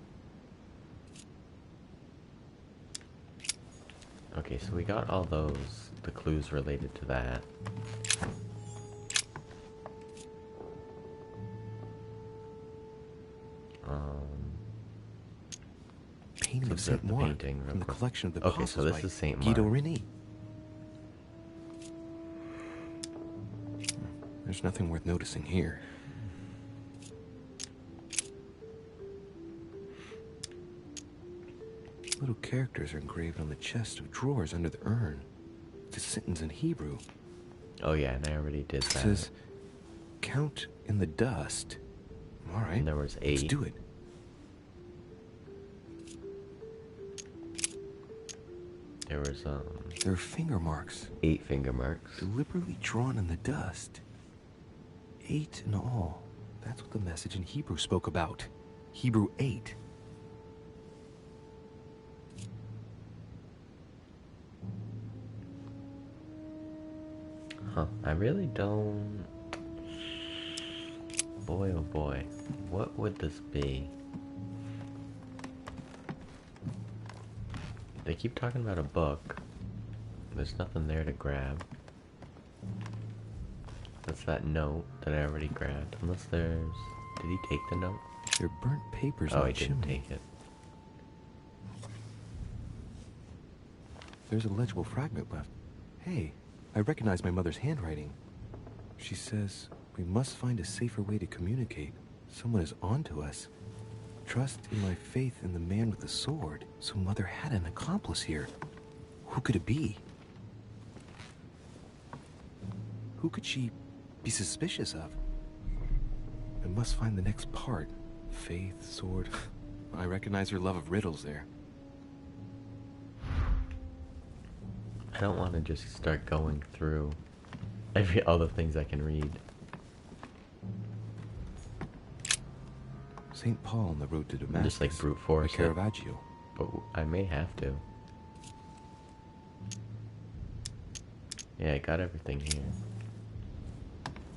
Okay, so we got all those, the clues related to that. Painting of Let's St. observe the Mark painting real from the quick. collection of the Okay, apostles so this by is St. Guido Mark. Reni. There's nothing worth noticing here. Little characters are engraved on the chest of drawers under the urn. a sentence in Hebrew. Oh yeah, and I already did It that. says, count in the dust. All right, And there was 8. let's do it. There was There are finger marks, 8 finger marks. deliberately drawn in the dust. 8 in all. That's what the message in Hebrew spoke about. Hebrew 8. Huh, I really don't... Boy oh boy, what would this be? They keep talking about a book. There's nothing there to grab. That's that note that I already grabbed. Unless there's... Did he take the note? There are burnt papers Oh, in he the didn't chimney. take it. There's a legible fragment left. Hey, I recognize my mother's handwriting. She says, we must find a safer way to communicate. Someone is on to us. Trust in my faith in the man with the sword. So Mother had an accomplice here. Who could it be? Who could she be suspicious of? I must find the next part. Faith, sword. I recognize her love of riddles there. I don't want to just start going through all the things I can read. St. Paul on the road to Damascus. Just like brute force by it. Caravaggio. But I may have to. Yeah, I got everything here.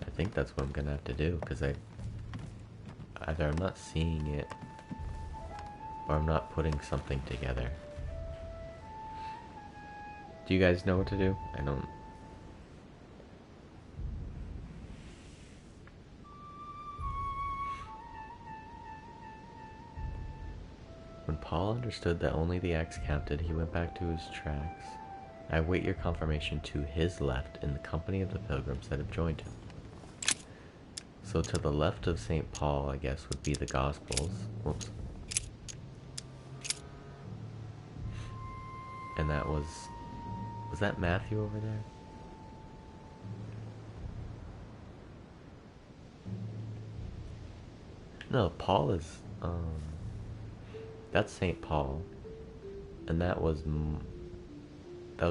I think that's what I'm gonna have to do, because either I'm not seeing it, or I'm not putting something together. Do you guys know what to do? I don't. When Paul understood that only the axe counted, he went back to his tracks. I await your confirmation to his left in the company of the pilgrims that have joined him. So to the left of St. Paul, I guess, would be the Gospels. Whoops. And that was that Matthew over there? No, Paul is, that's St. Paul. And that was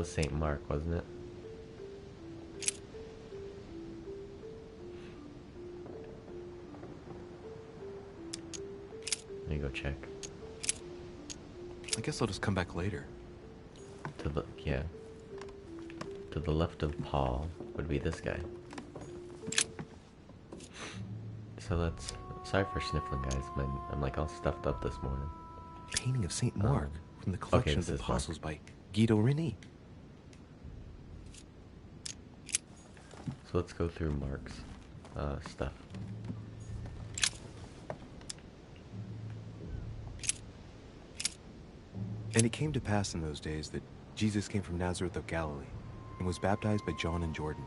St. Mark, wasn't it? Let me go check. I guess I'll just come back later. Yeah. To the left of Paul would be this guy. So let's... Sorry for sniffling, guys. I'm like all stuffed up this morning. Painting of St. Mark from the collection this of is Apostles by Guido Reni. So let's go through Mark's stuff. And it came to pass in those days that Jesus came from Nazareth of Galilee and was baptized by John in Jordan.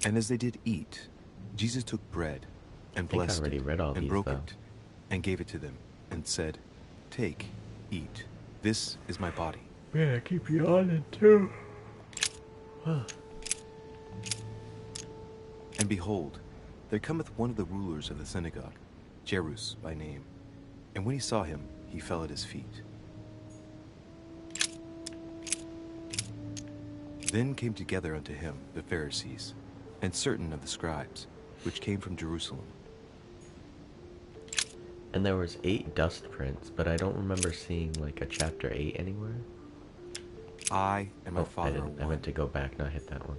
And as they did eat, Jesus took bread and blessed I already it read all and these, broke though. it and gave it to them and said, "Take, eat. This is my body." Man, I keep yawning too. And behold, there cometh one of the rulers of the synagogue, Jairus by name. And when he saw him, he fell at his feet. Then came together unto him the Pharisees, and certain of the scribes, which came from Jerusalem. And there was 8 dust prints, but I don't remember seeing like a chapter 8 anywhere. I and my Father are I one. meant to go back, not hit that one.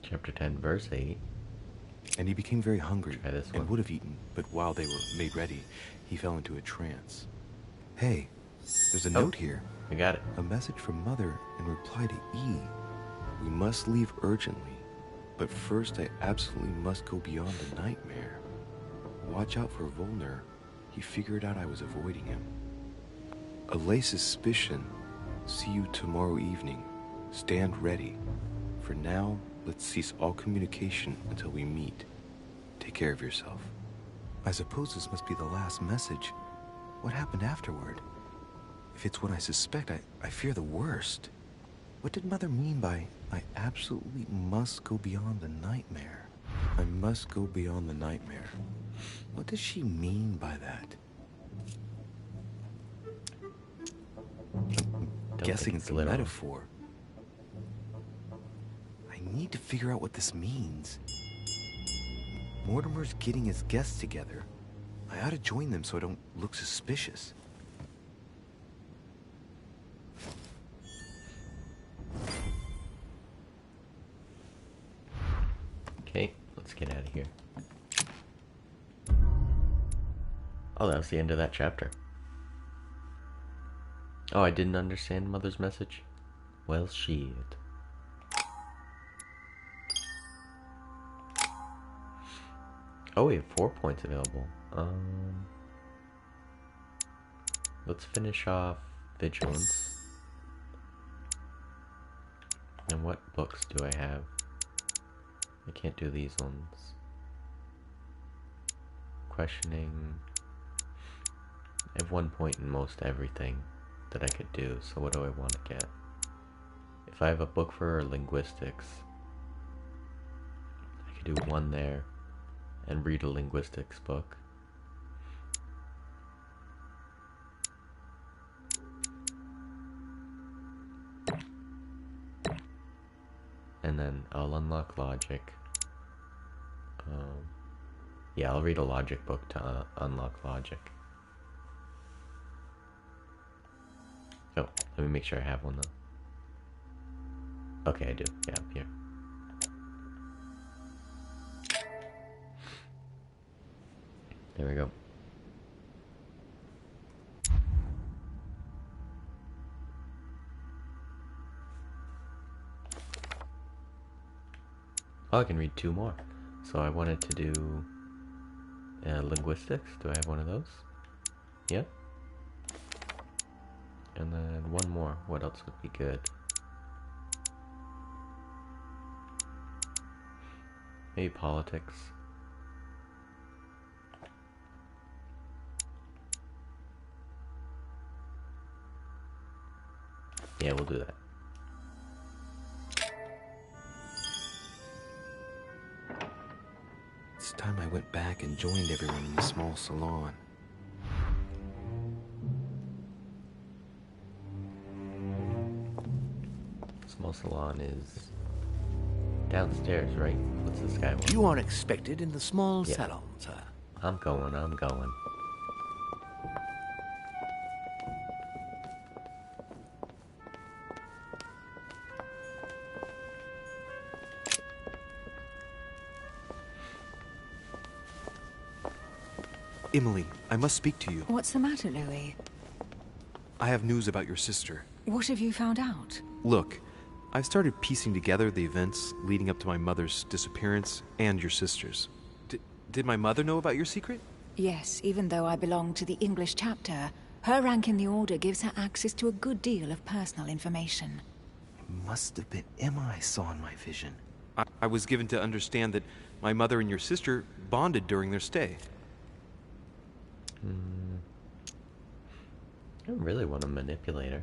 Chapter 10, verse 8. And he became very hungry Try this and one. would have eaten, but while they were made ready, he fell into a trance. Hey, there's a note here. I got it. A message from Mother in reply to E. We must leave urgently, but first I absolutely must go beyond the nightmare. Watch out for Volner. He figured out I was avoiding him. Allay suspicion, See you tomorrow evening. Stand ready. For now, let's cease all communication until we meet. Take care of yourself. I suppose this must be the last message. What happened afterward? If it's what I suspect, I fear the worst. What did Mother mean by, I absolutely must go beyond the nightmare? I must go beyond the nightmare. What does she mean by that? I'm guessing it's a metaphor. I need to figure out what this means. Mortimer's getting his guests together. I ought to join them so I don't look suspicious. Okay, let's get out of here. Oh, that was the end of that chapter. Oh, I didn't understand Mother's message? Well, shit. Oh, we have 4 points available. Let's finish off Vigilance. And what books do I have? I can't do these ones. Questioning. I have 1 point in most everything that I could do, so what do I want to get? If I have a book for linguistics, I could do 1 there and read a linguistics book. And then I'll unlock logic. Yeah, I'll read a logic book to unlock logic. Oh, let me make sure I have one though. Okay, I do. Yeah, up here. There we go. Oh, I can read 2 more. So I wanted to do linguistics. Do I have one of those? Yep. And then 1 more. What else would be good? Maybe politics. Yeah, we'll do that. It's time I went back and joined everyone in the small salon. Small salon is downstairs, right? What's this guy want? You are expected in the small Yeah. salon, sir. I'm going. Emily, I must speak to you. What's the matter, Louis? I have news about your sister. What have you found out? Look, I've started piecing together the events leading up to my mother's disappearance and your sister's. Did my mother know about your secret? Yes, even though I belong to the English chapter, her rank in the Order gives her access to a good deal of personal information. It must have been Emma I saw in my vision. I was given to understand that my mother and your sister bonded during their stay. I don't really want to manipulate her.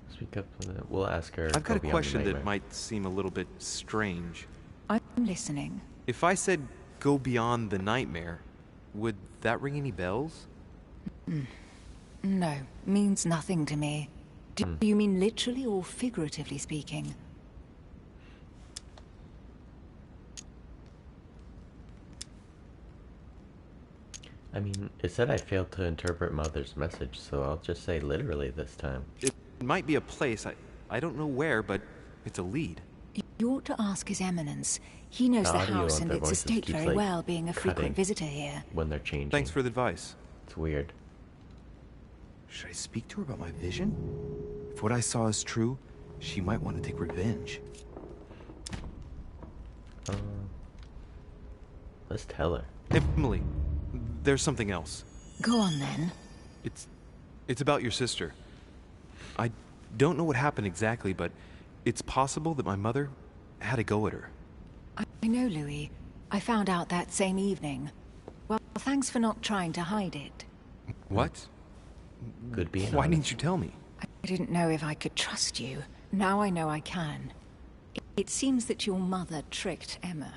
Speak up. We'll ask her. I've got a go beyond the question that nightmare. might seem a little bit strange. I'm listening. If I said go beyond the nightmare, would that ring any bells? No, means nothing to me. Do you mean literally or figuratively speaking? I mean, it said I failed to interpret Mother's message, so I'll just say literally this time. It might be a place. I don't know where, but it's a lead. You ought to ask His Eminence. He knows the audio house of and their its voices estate keeps, very like, well, being a cutting. frequent visitor here. When they're changing. Thanks for the advice. It's weird. Should I speak to her about my vision? If what I saw is true, she might want to take revenge. Let's tell her. Emily, there's something else. Go on then. It's about your sister. I don't know what happened exactly, but it's possible that my mother had a go at her. I know, Louis. I found out that same evening. Well, thanks for not trying to hide it. What? Good being Why honest. didn't you tell me? I didn't know if I could trust you. Now I know I can. It seems that your mother tricked Emma.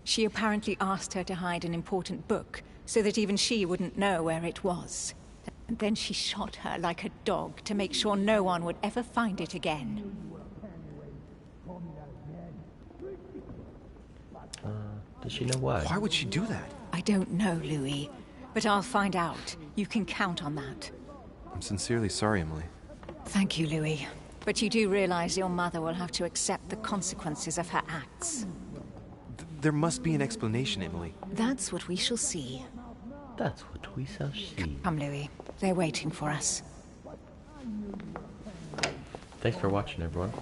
She apparently asked her to hide an important book, so that even she wouldn't know where it was. And then she shot her like a dog to make sure no one would ever find it again. Does she know why? Why would she do that? I don't know, Louis, but I'll find out. You can count on that. I'm sincerely sorry, Emily. Thank you, Louis. But you do realize your mother will have to accept the consequences of her acts. There must be an explanation, Emily. That's what we shall see. That's what we shall see. Come, Louis. They're waiting for us. Thanks for watching, everyone.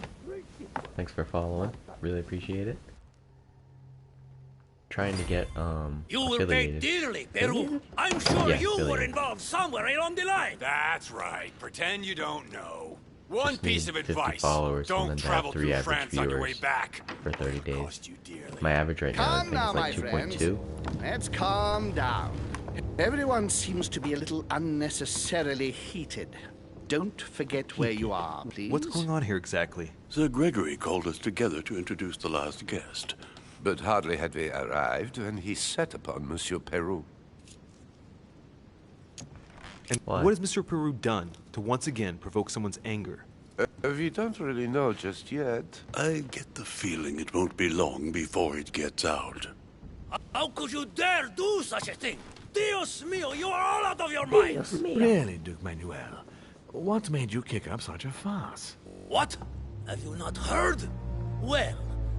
Thanks for following. Really appreciate it. Trying to get You will pay affiliated. dearly, Peru. I'm sure Yeah, you were affiliated. involved somewhere along the line. That's right. Pretend you don't know. One Just piece need of 50 advice. followers and Don't then to have travel 3 through average France on your way viewers back. for 30 It'll days. cost you dearly. My average right now, I Calm think, now, is my like friends. 2.2. Let's calm down. Everyone seems to be a little unnecessarily heated. Don't forget where you are, please. What's going on here exactly? Sir Gregory called us together to introduce the last guest. But hardly had we arrived when he set upon Monsieur Peru. And Why? what has Mr. Peru done to once again provoke someone's anger? We don't really know just yet. I get the feeling it won't be long before it gets out. How could you dare do such a thing? Dios mío, you are all out of your minds. Really, Duke Manuel? What made you kick up such a fuss? What? Have you not heard? Well,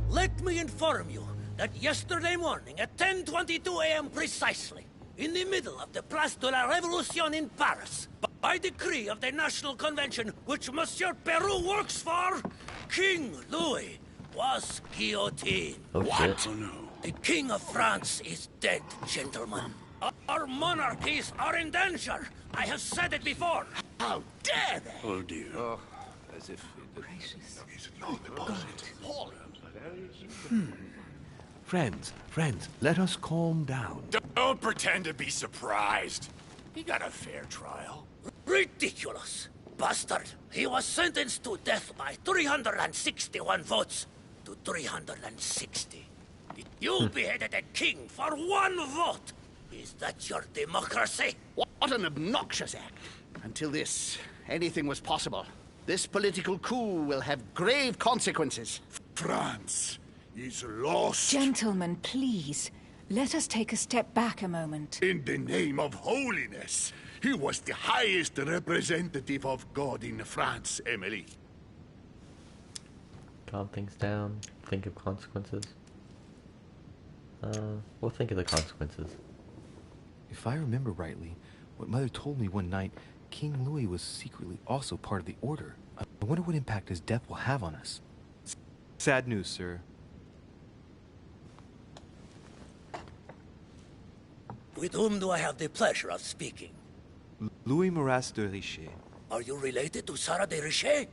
let me inform you that yesterday morning at 10:22 a.m. precisely, in the middle of the Place de la Révolution in Paris, by decree of the National Convention which Monsieur Peru works for, King Louis was guillotined. Oh shit. Oh no. The King of France is dead, gentlemen. Our monarchies are in danger. I have said it before. How dare they? Oh dear. Oh, as if it... Friends, let us calm down. Don't pretend to be surprised. He got a fair trial. Ridiculous. Bastard. He was sentenced to death by 361 votes to 360. You beheaded a king for 1 vote. Is that your democracy? What an obnoxious act. Until anything was possible. This political coup will have grave consequences. France is lost. Gentlemen, please. Let us take a step back a moment. In the name of holiness. He was the highest representative of God in France, Emily. Calm things down. Think of consequences. We'll think of the consequences. If I remember rightly, what Mother told me one night, King Louis was secretly also part of the Order. I wonder what impact his death will have on us. Sad news, sir. With whom do I have the pleasure of speaking? Louis Maras de Richet. Are you related to Sarah de Richet?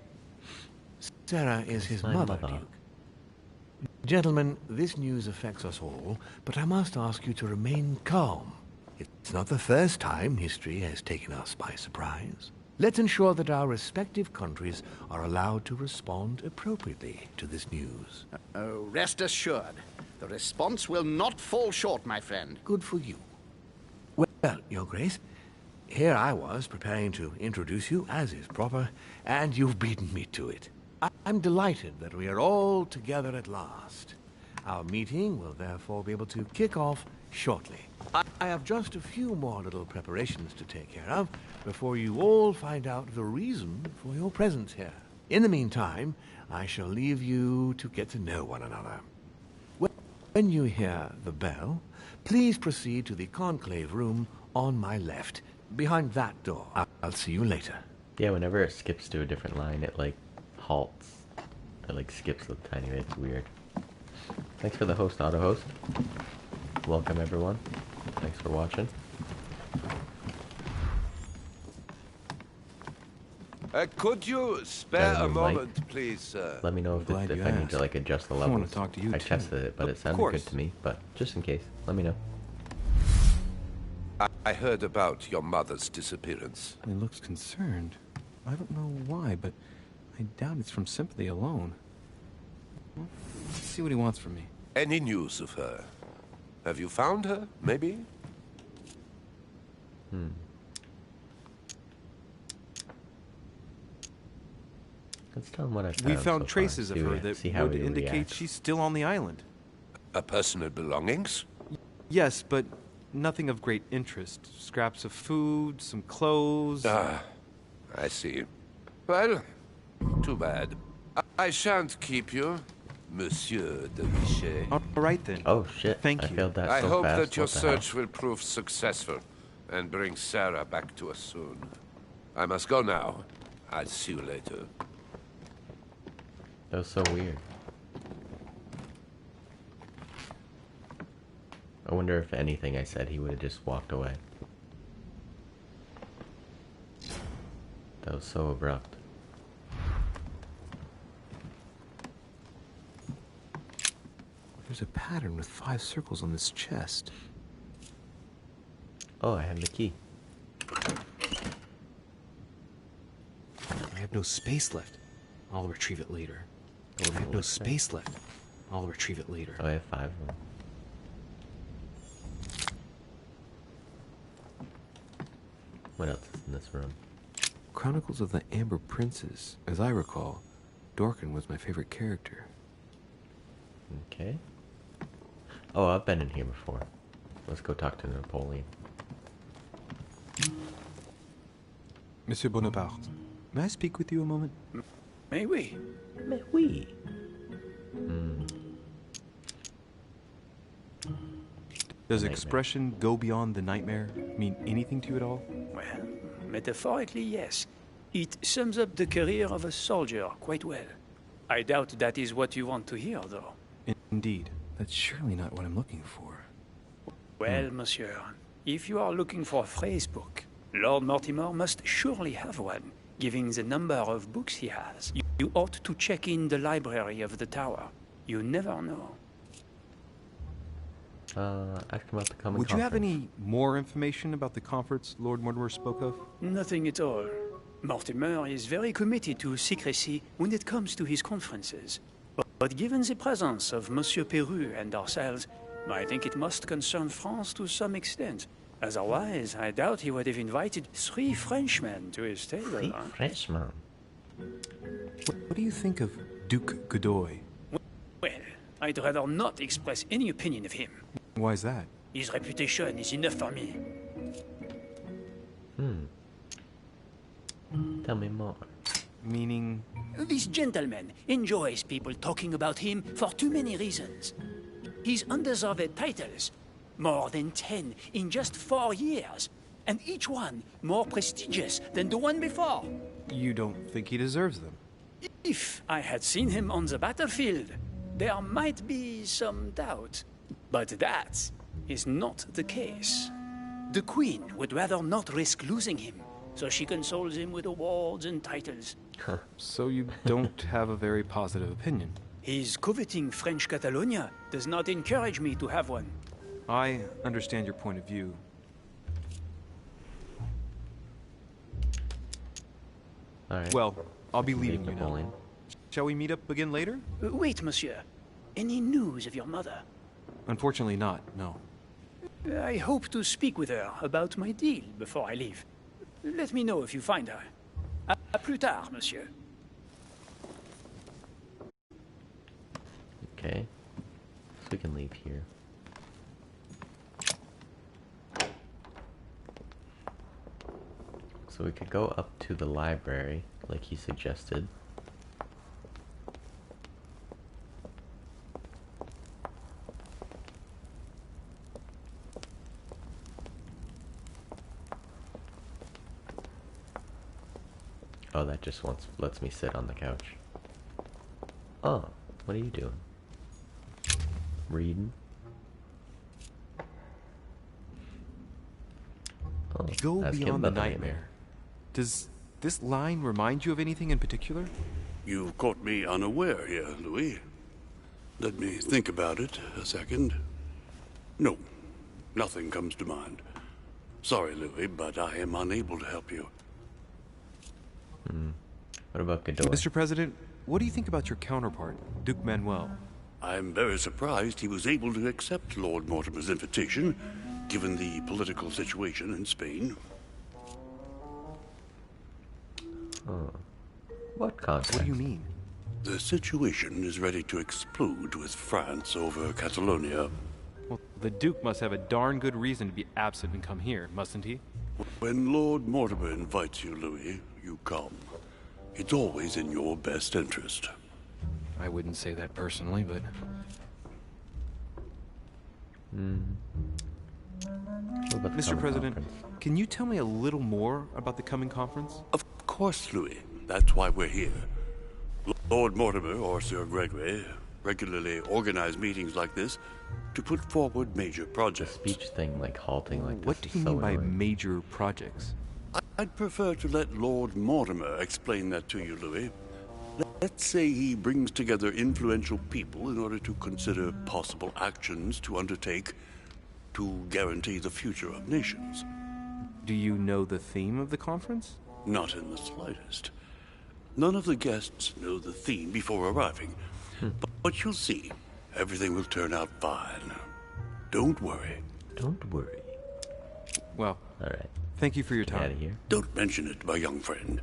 Sarah is his My mother, mother. Duke. Gentlemen, this news affects us all, but I must ask you to remain calm. It's not the first time history has taken us by surprise. Let's ensure that our respective countries are allowed to respond appropriately to this news. Oh, rest assured. The response will not fall short, my friend. Good for you. Well, Your Grace, here I was preparing to introduce you, as is proper, and you've beaten me to it. I'm delighted that we are all together at last. Our meeting will therefore be able to kick off shortly. I have just a few more little preparations to take care of before you all find out the reason for your presence here. In the meantime, I shall leave you to get to know one another. When you hear the bell, please proceed to the conclave room on my left, behind that door. I'll see you later. Yeah, whenever it skips to a different line, it like halts. It like skips a tiny bit. It's weird. Thanks for the host, auto host. Welcome everyone. Thanks for watching. Could you spare Better a than light. moment, please, sir? Let me know if, glad if you I need to asked. like adjust the I levels. wanna talk to you, I too. tested it, but it Of sounded course. good to me. But just in case, let me know. I heard about your mother's disappearance. He looks concerned. I don't know why, but I doubt it's from sympathy alone. Well, let's see what he wants from me. Any news of her? Have you found her, maybe? Let's tell him what I found. We so found far. traces of See her what- that see how would he indicate reacts. she's still on the island. Her personal belongings? Yes, but nothing of great interest. Scraps of food, some clothes. Ah, I see. Well, too bad. I shan't keep you, Monsieur de Vichet. All right then. Oh shit! Thank I you. failed that I so hope fast. that your What the hell? search will prove successful and bring Sarah back to us soon. I must go now. I'll see you later. That was so weird. I wonder if anything I said he would have just walked away. That was so abrupt. There's a pattern with 5 circles on this chest. Oh, I have the key. I have no space left. I'll retrieve it later. I have no space left. I'll retrieve it later. Oh, I have 5 of them. What else is in this room? Chronicles of the Amber Princes. As I recall, Dorkin was my favorite character. Okay. Oh, I've been in here before. Let's go talk to Napoleon. Monsieur Bonaparte, may I speak with you a moment? May we? Mais oui. Does Nightmare. expression "go beyond the nightmare" mean anything to you at all? Well, metaphorically, yes. It sums up the career of a soldier quite well. I doubt that is what you want to hear, though. Indeed. That's surely not what I'm looking for. Well, monsieur, if you are looking for a phrase book, Lord Mortimer must surely have one, given the number of books he has. You ought to check in the library of the tower. You never know. Ask him about the coming Would you have conference. any more information about the conference Lord Mortimer spoke of? Nothing at all. Mortimer is very committed to secrecy when it comes to his conferences. But given the presence of Monsieur Peru and ourselves, I think it must concern France to some extent. Otherwise, I doubt he would have invited 3 Frenchmen to his table. 3 Frenchmen. What do you think of Duke Godoy? Well, I'd rather not express any opinion of him. Why is that? His reputation is enough for me. Tell me more. Meaning... This gentleman enjoys people talking about him for too many reasons. His undeserved titles, more than 10 in just 4 years, and each one more prestigious than the one before. You don't think he deserves them? If I had seen him on the battlefield, there might be some doubt. But that is not the case. The Queen would rather not risk losing him, so she consoles him with awards and titles. So you don't have a very positive opinion? His coveting French Catalonia does not encourage me to have one. I understand your point of view. Alright. Well, I'll be leaving Leave you now. Napoleon. Shall we meet up again later? Wait, monsieur. Any news of your mother? Unfortunately not, no. I hope to speak with her about my deal before I leave. Let me know if you find her. À plus tard, monsieur. Okay. So we can leave here. So we could go up to the library, like he suggested. Oh, that just lets me sit on the couch. Oh, what are you doing? Reading? Oh, Go ask him beyond the about nightmare. Does this line remind you of anything in particular? You've caught me unaware here, Louis. Let me think about it a second. No, nothing comes to mind. Sorry, Louis, but I am unable to help you. What about Godot? Mr. President, what do you think about your counterpart, Duke Manuel? I'm very surprised he was able to accept Lord Mortimer's invitation, given the political situation in Spain. What context? What do you mean? The situation is ready to explode with France over Catalonia. Well, the Duke must have a darn good reason to be absent and come here, mustn't he? When Lord Mortimer invites you, Louis, you come. It's always in your best interest. I wouldn't say that personally, but... What about the Mr. coming President, conference? can you tell me a little more about the coming conference? Of course, Louis. That's why we're here. Lord Mortimer or Sir Gregory regularly organize meetings like this to put forward major The projects. speech thing, like halting like this. What do is you so mean by annoying. major projects? I'd prefer to let Lord Mortimer explain that to you, Louis. Let's say he brings together influential people in order to consider possible actions to undertake to guarantee the future of nations. Do you know the theme of the conference? Not in the slightest. None of the guests know the theme before arriving. But you'll see. Everything will turn out fine. Don't worry. Don't worry. Well, Alright, thank you for your get out time. of here. Don't mention it, my young friend.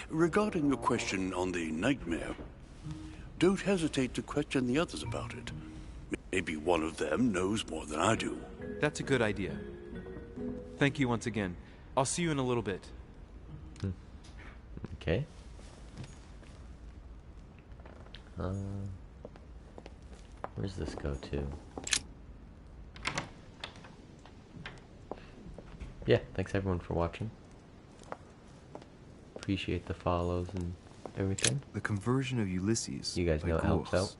Regarding your question on the nightmare, don't hesitate to question the others about it. Maybe one of them knows more than I do. That's a good idea. Thank you once again. I'll see you in a little bit. Okay. Where's this go to? Yeah, thanks everyone for watching. Appreciate the follows and everything. The conversion of Ulysses. You guys by know it helps Gauls. out.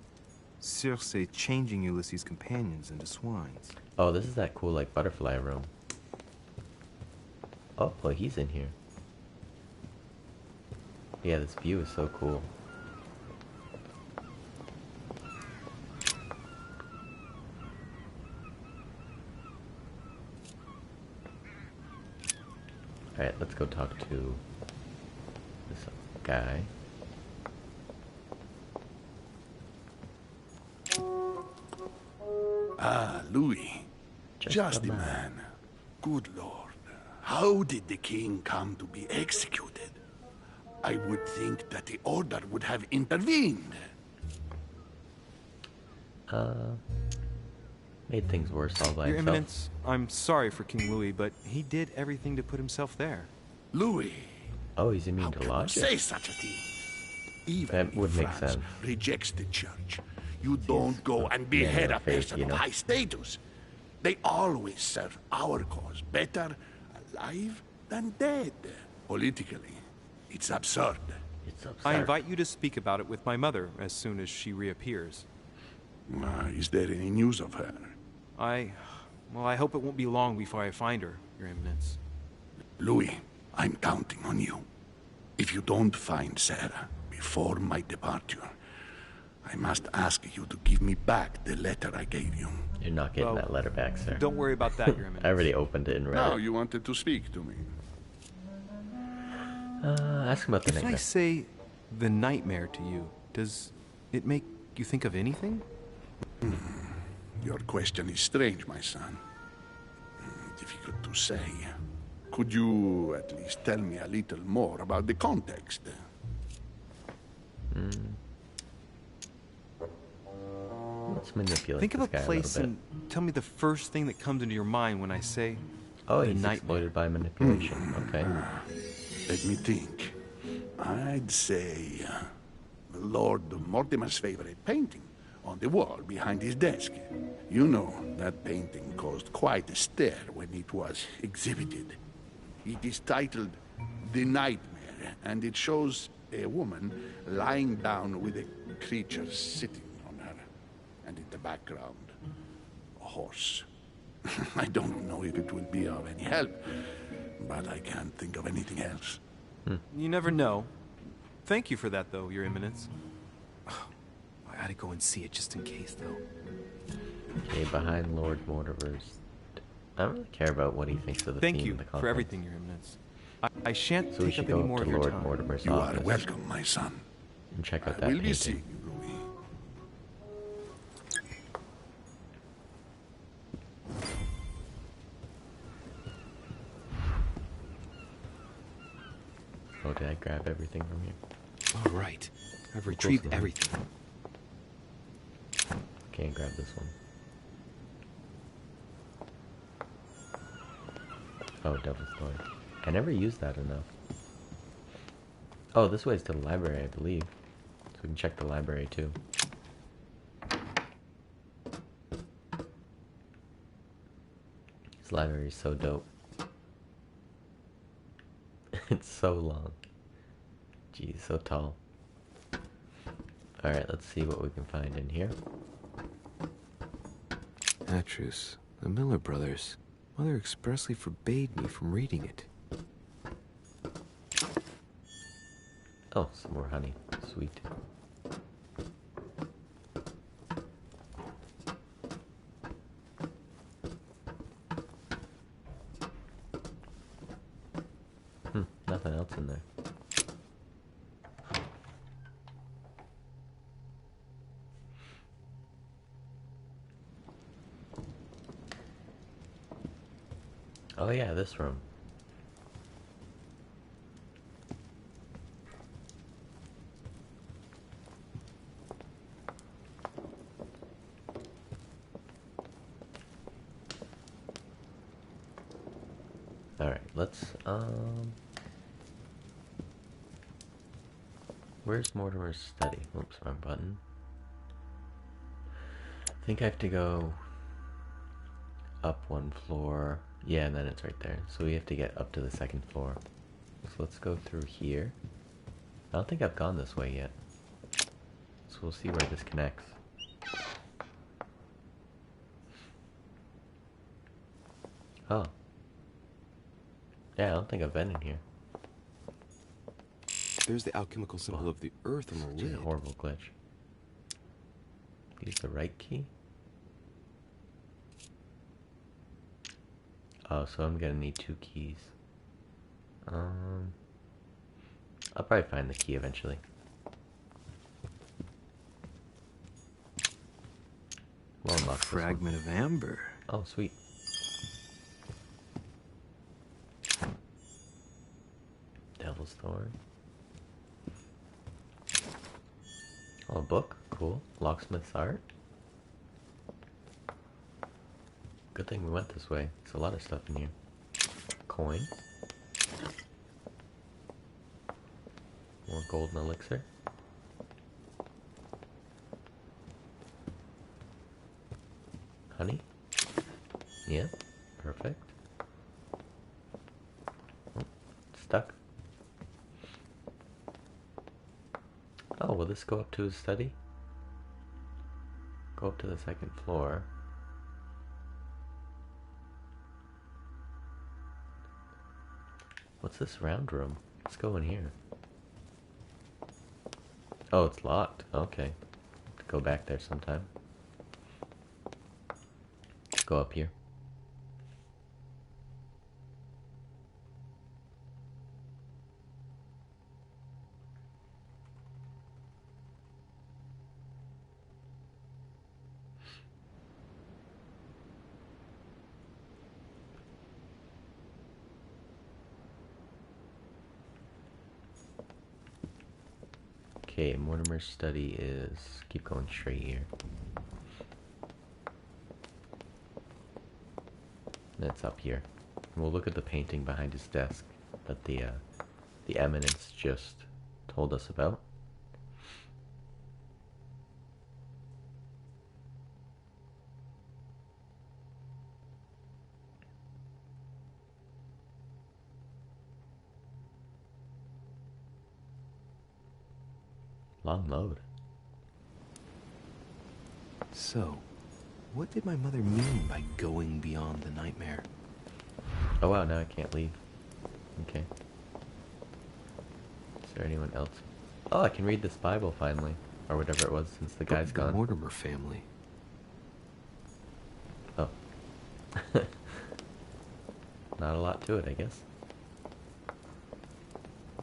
Circe changing Ulysses' companions into swines. Oh, this is that cool like butterfly room. Oh, well, he's in here. Yeah, this view is so cool. Alright, let's go talk to this guy. Ah, Louis. Just the the man. Good Lord. How did the king come to be executed? I would think that the order would have intervened. Made things worse all by Your himself. Eminence, I'm sorry for King Louis, but he did everything to put himself there. Louis, Oh, he's immune how to can you logic. say such a thing? Even That would if make France sense. rejects the church, you don't go and behead a faith, person you know. of high status. They always serve our cause better alive than dead. Politically, it's absurd. It's absurd. I invite you to speak about it with my mother as soon as she reappears. Is there any news of her? Well, I hope it won't be long before I find her, Your Eminence. Louis, I'm counting on you. If you don't find Sarah before my departure, I must ask you to give me back the letter I gave you. You're not getting Well, that letter back, sir. Don't worry about that, Your Eminence. I already opened it and read Now it. you wanted to speak to me. Ask him about the If I nightmare. say the nightmare to you, does it make you think of anything? Your question is strange, my son. Difficult to say. Could you at least tell me a little more about the context? Let's manipulate Think of a this guy place a little and bit. tell me the first thing that comes into your mind when I say Oh, the he's nightmare. exploited by manipulation. Okay. Let me think. I'd say Lord Mortimer's favorite painting on the wall behind his desk. You know, that painting caused quite a stir when it was exhibited. It is titled The Nightmare, and it shows a woman lying down with a creature sitting on her, and in the background, a horse. I don't know if it will be of any help, but I can't think of anything else. You never know. Thank you for that, though, Your Eminence. I ought to go and see it just in case, though. Okay, behind Lord Mortimer's... I don't really care about what he thinks of the Thank theme you of the conference. for everything, Your Eminence. I shan't So we take should up go any up more to of your Lord time. Mortimer's You office are welcome, my son. and check out I that will be painting. seeing you, Louis. Oh, did I grab everything from here? All right. I've retrieved everything. Can't grab this one. Oh, Devil's Story. I never used that enough. Oh, this way is to the library, I believe. So we can check the library too. This library is so dope. It's so long. Geez, so tall. Alright, let's see what we can find in here. Atrus, the Miller brothers. Mother expressly forbade me from reading it. Oh, some more honey. Sweet. Nothing else in there. Oh yeah, this room. Alright, let's, where's Mortimer's study? Oops, wrong button. I think I have to go up one floor. Yeah, and then it's right there. So we have to get up to the second floor. So let's go through here. I don't think I've gone this way yet. So we'll see where this connects. Oh. Yeah, I don't think I've been in here. There's the alchemical symbol of the earth on the Such a lid. horrible glitch. Use the right key? Oh, so I'm gonna need 2 keys. I'll probably find the key eventually. We'll unlock this one. Fragment of amber. Oh, sweet. Devil's Thorn. Oh, a book. Cool. Locksmith's Art. Good thing we went this way. There's a lot of stuff in here. Coin. More golden elixir. Honey. Yeah. Perfect. Oh, stuck. Oh, will this go up to his study? Go up to the second floor. What's this round room? Let's go in here. Oh, it's locked. Okay. Go back there sometime. Go up here. Okay, Mortimer's study is... keep going straight here. And it's up here. And we'll look at the painting behind his desk that the Eminence just told us about. Long load. So, what did my mother mean by going beyond the nightmare? Oh wow, now I can't leave. Okay. Is there anyone else? Oh, I can read this Bible finally. Or whatever it was since the guy's The gone. Mortimer family. Oh. Not a lot to it, I guess.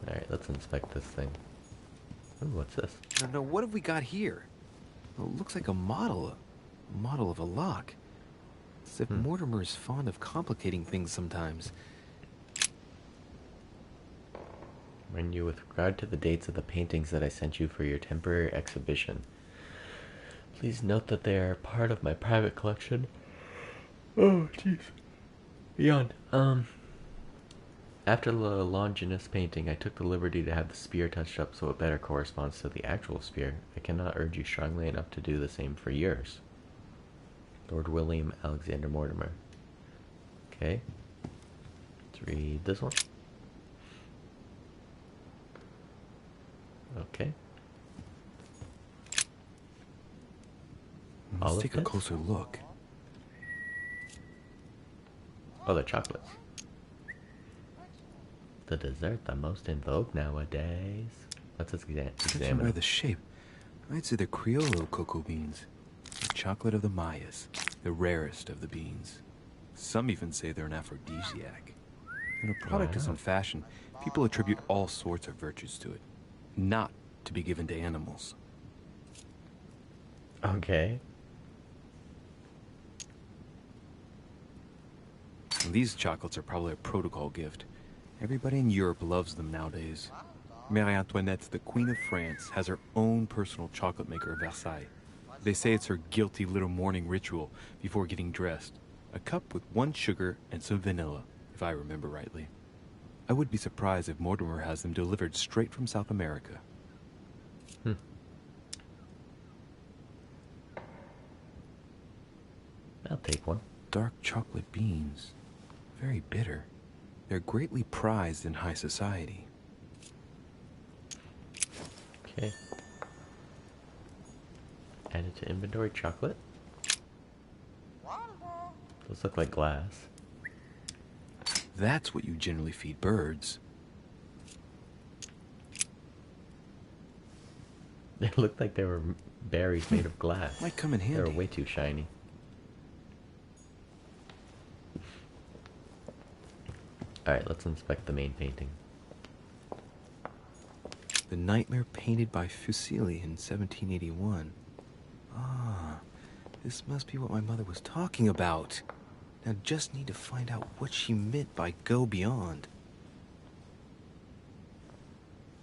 Alright, let's inspect this thing. Ooh, what's this? No, what have we got here? Oh, it looks like a model of a lock. As if Mortimer is fond of complicating things sometimes. Remind you with regard to the dates of the paintings that I sent you for your temporary exhibition. Please note that they are part of my private collection. Oh, jeez. Beyond. After the Longinus painting, I took the liberty to have the spear touched up so it better corresponds to the actual spear. I cannot urge you strongly enough to do the same for yours. Lord William Alexander Mortimer. Okay. Let's read this one. Okay. Let's take a closer look. Oh, they're chocolates. The dessert the most in vogue nowadays. Let's examine Judging by them. the shape, I'd say they're Criollo cocoa beans. The chocolate of the Mayas, the rarest of the beans. Some even say they're an aphrodisiac. When a product is in fashion, people attribute all sorts of virtues to it, not to be given to animals. Okay. These chocolates are probably a protocol gift. Everybody in Europe loves them nowadays. Marie Antoinette, the Queen of France, has her own personal chocolate maker at Versailles. They say it's her guilty little morning ritual before getting dressed. A cup with 1 sugar and some vanilla, if I remember rightly. I would be surprised if Mortimer has them delivered straight from South America. I'll take one. Dark chocolate beans. Very bitter. They're greatly prized in high society. Okay. Added to inventory chocolate. Those look like glass. That's what you generally feed birds. They looked like they were berries made of glass. Might come in They were handy. way too shiny. Alright, let's inspect the main painting. The Nightmare painted by Fuseli in 1781. Ah, this must be what my mother was talking about. Now just need to find out what she meant by go beyond.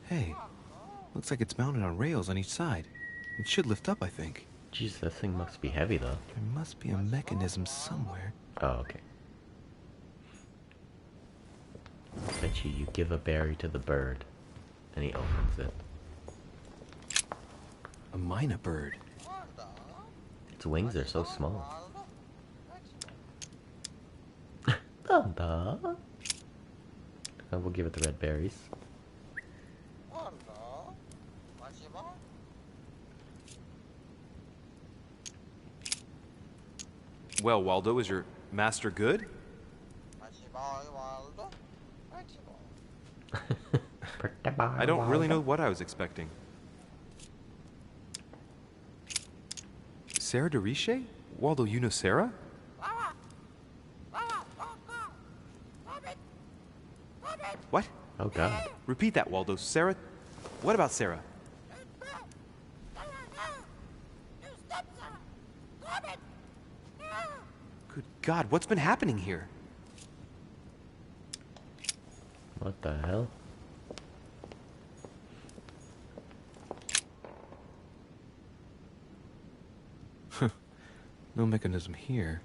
Hey, looks like it's mounted on rails on each side. It should lift up, I think. Jeez, this thing must be heavy though. There must be a mechanism somewhere. Oh, okay. Bet you give a berry to the bird, and he opens it. A mina bird. Its wings are so small. Dada. We'll give it the red berries. Well, Waldo, is your master good? I don't really know what I was expecting. Sarah de Riche? Waldo, you know Sarah? What? Oh god. Repeat that, Waldo. Sarah? What about Sarah? Good God, what's been happening here? What the hell? No mechanism here.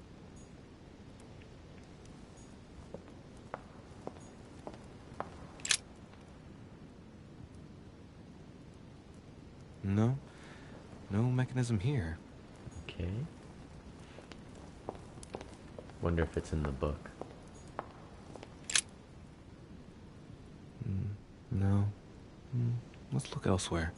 No mechanism here. Okay. Wonder if it's in the book. No. Let's look elsewhere.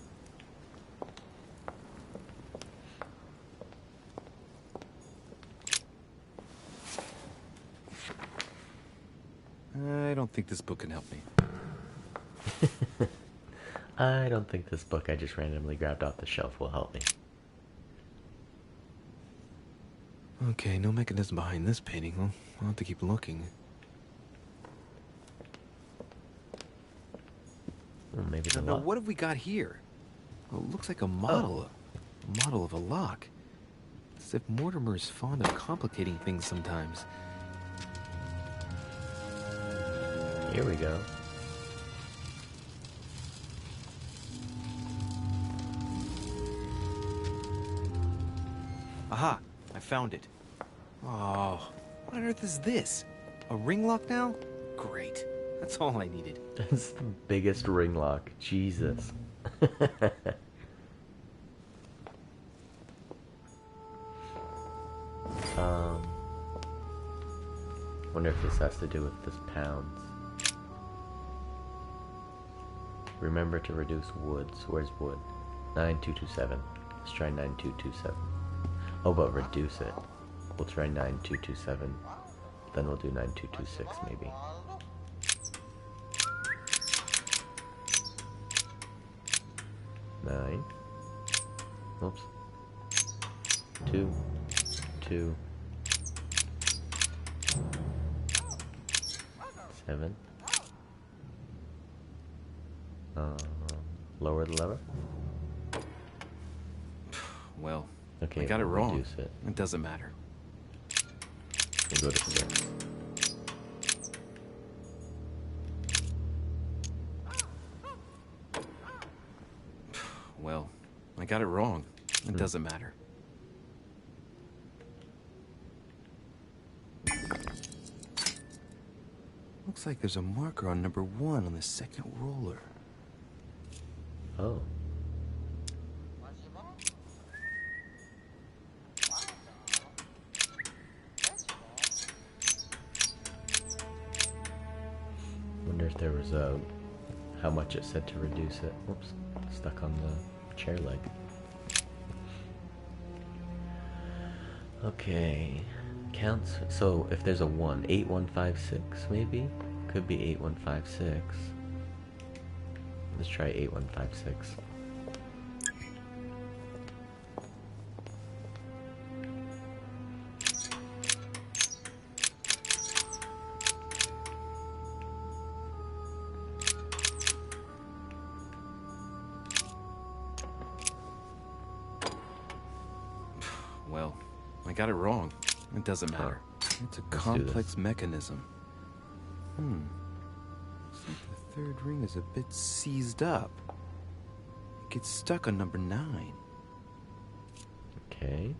I don't think this book can help me. I don't think this book I just randomly grabbed off the shelf will help me. Okay, no mechanism behind this painting. Well, I'll have to keep looking. Well, maybe the Now, lock. what have we got here? Oh, it looks like a model. A model of a lock. As if Mortimer's fond of complicating things sometimes. Here we go. Aha! I found it. Oh, what on earth is this? A ring lock now? Great. That's all I needed. That's the biggest ring lock. Jesus. Wonder if this has to do with this pounds. Remember to reduce woods. Where's wood? 9227. Let's try 9227. Oh, but reduce it. We'll try 9227. Then we'll do 9226 maybe. Nine. Oops. 2. 2. 7. Lower the lever. Well, okay, I got it we'll wrong. reduce it. It doesn't matter. We'll go to 6. Well, I got it wrong. It doesn't matter. Looks like there's a marker on number 1 on the second roller. Oh. Wonder if there was a how much it said to reduce it. Whoops, stuck on the chair leg. Okay, counts. So if there's a 1, 8156 maybe? Could be 8156. Let's try 8156. Well, I got it wrong. It doesn't matter. It's a complex mechanism. Looks like the third ring is a bit seized up. It gets stuck on number 9. Okay.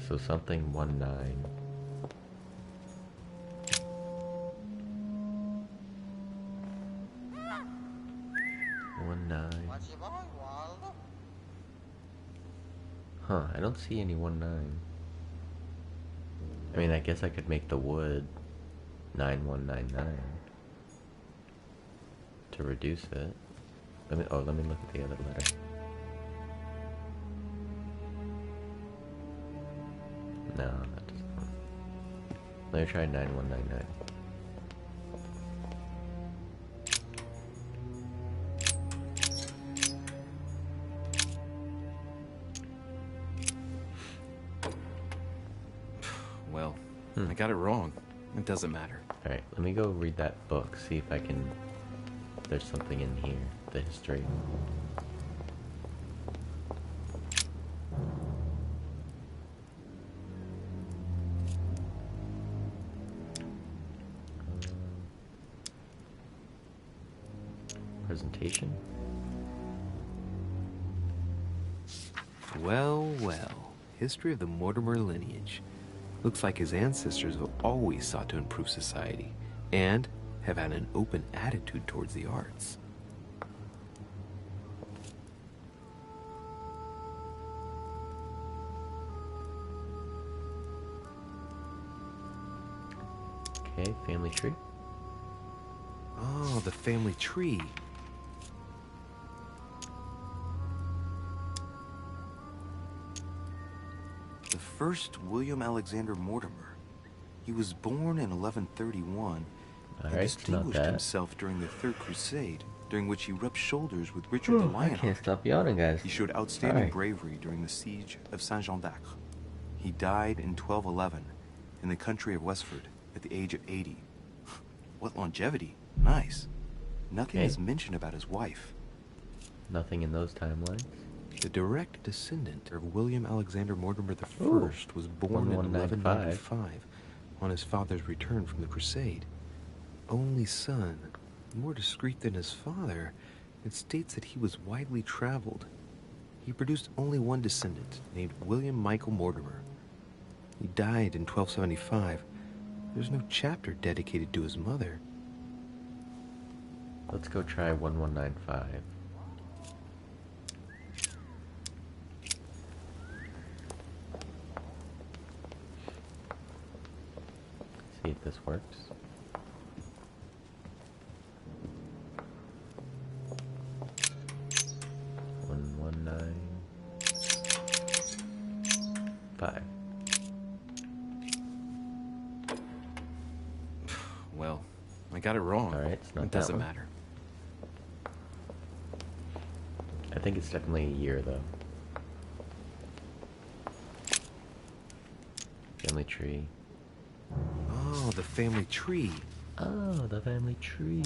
So something 19. 19. Huh, I don't see any 19. I mean, I guess I could make the wood 9199 to reduce it. Let me look at the other letter. No, that doesn't work. Let me try 9199. Well, I got it wrong. It doesn't matter. Alright, let me go read that book, see if I can... There's something in here, the history. Presentation? Well, well. History of the Mortimer lineage. Looks like his ancestors have always sought to improve society, and have had an open attitude towards the arts. Okay, family tree. Oh, the family tree. The first William Alexander Mortimer. He was born in 1131 and distinguished himself during the Third Crusade, during which he rubbed shoulders with Richard the Lionheart. I can't stop yawning, guys. He showed outstanding bravery during the siege of Saint-Jean d'Acre. He died in 1211 in the country of Westford at the age of 80. What longevity. Nice. Nothing is mentioned about his wife. Nothing in those timelines. The direct descendant of William Alexander Mortimer I was born in 1195 on his father's return from the crusade. Only son, more discreet than his father, it states that he was widely traveled. He produced only one descendant, named William Michael Mortimer. He died in 1275. There's no chapter dedicated to his mother. Let's go try 1195. See if this works. Well, I got it wrong. Alright, it's not it that doesn't one. matter. I think it's definitely a year, though. Family tree. Oh, the family tree. Oh, the family tree.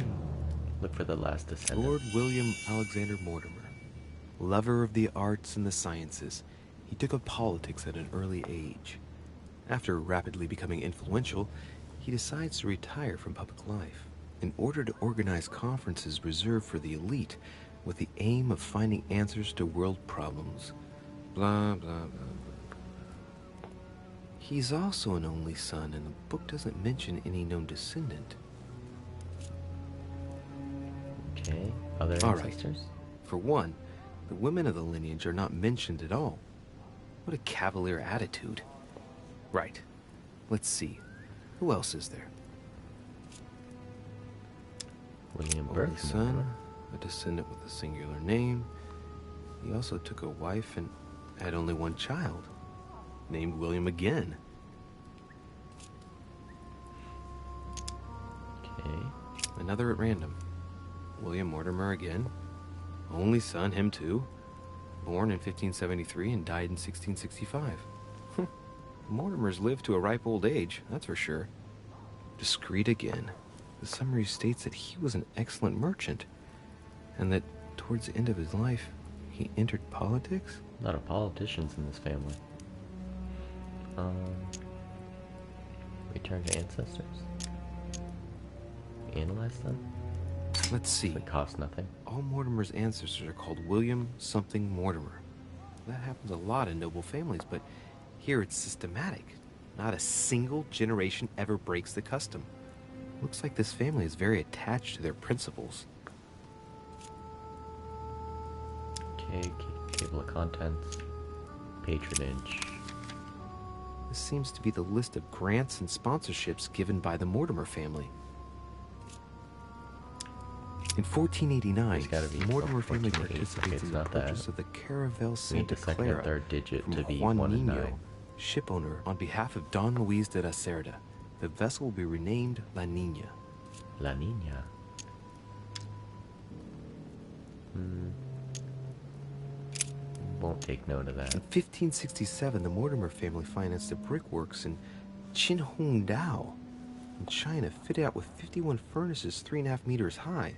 Look for the last descendant. Lord William Alexander Mortimer. Lover of the arts and the sciences, he took up politics at an early age. After rapidly becoming influential, he decides to retire from public life in order to organize conferences reserved for the elite with the aim of finding answers to world problems. Blah, blah, blah, blah. He's also an only son, and the book doesn't mention any known descendant. Okay, other All ancestors? right. For one, the women of the lineage are not mentioned at all. What a cavalier attitude. Right. Let's see. Who else is there? William Only Burke. son, a descendant with a singular name. He also took a wife and had only one child, named William again. Okay. Another at random. William Mortimer again. Only son, him too. Born in 1573 and died in 1665. Mortimers lived to a ripe old age, that's for sure. Discreet again. The summary states that he was an excellent merchant, and that towards the end of his life, he entered politics? A lot of politicians in this family. Return to ancestors. Analyze them. Let's see. It costs nothing. All Mortimer's ancestors are called William something Mortimer. That happens a lot in noble families, but here it's systematic. Not a single generation ever breaks the custom. Looks like this family is very attached to their principles. Okay, table of contents. Patronage. This seems to be the list of grants and sponsorships given by the Mortimer family. In 1489, the Mortimer family participates in the purchase of the Caravel Santa Clara third digit from to be Juan 1 and Niño, 9. shipowner on behalf of Don Luis de la Cerda. The vessel will be renamed La Niña. La Niña. Won't take note of that. In 1567, the Mortimer family financed the brickworks in Qinhongdao in China, fitted out with 51 furnaces 3.5 meters high,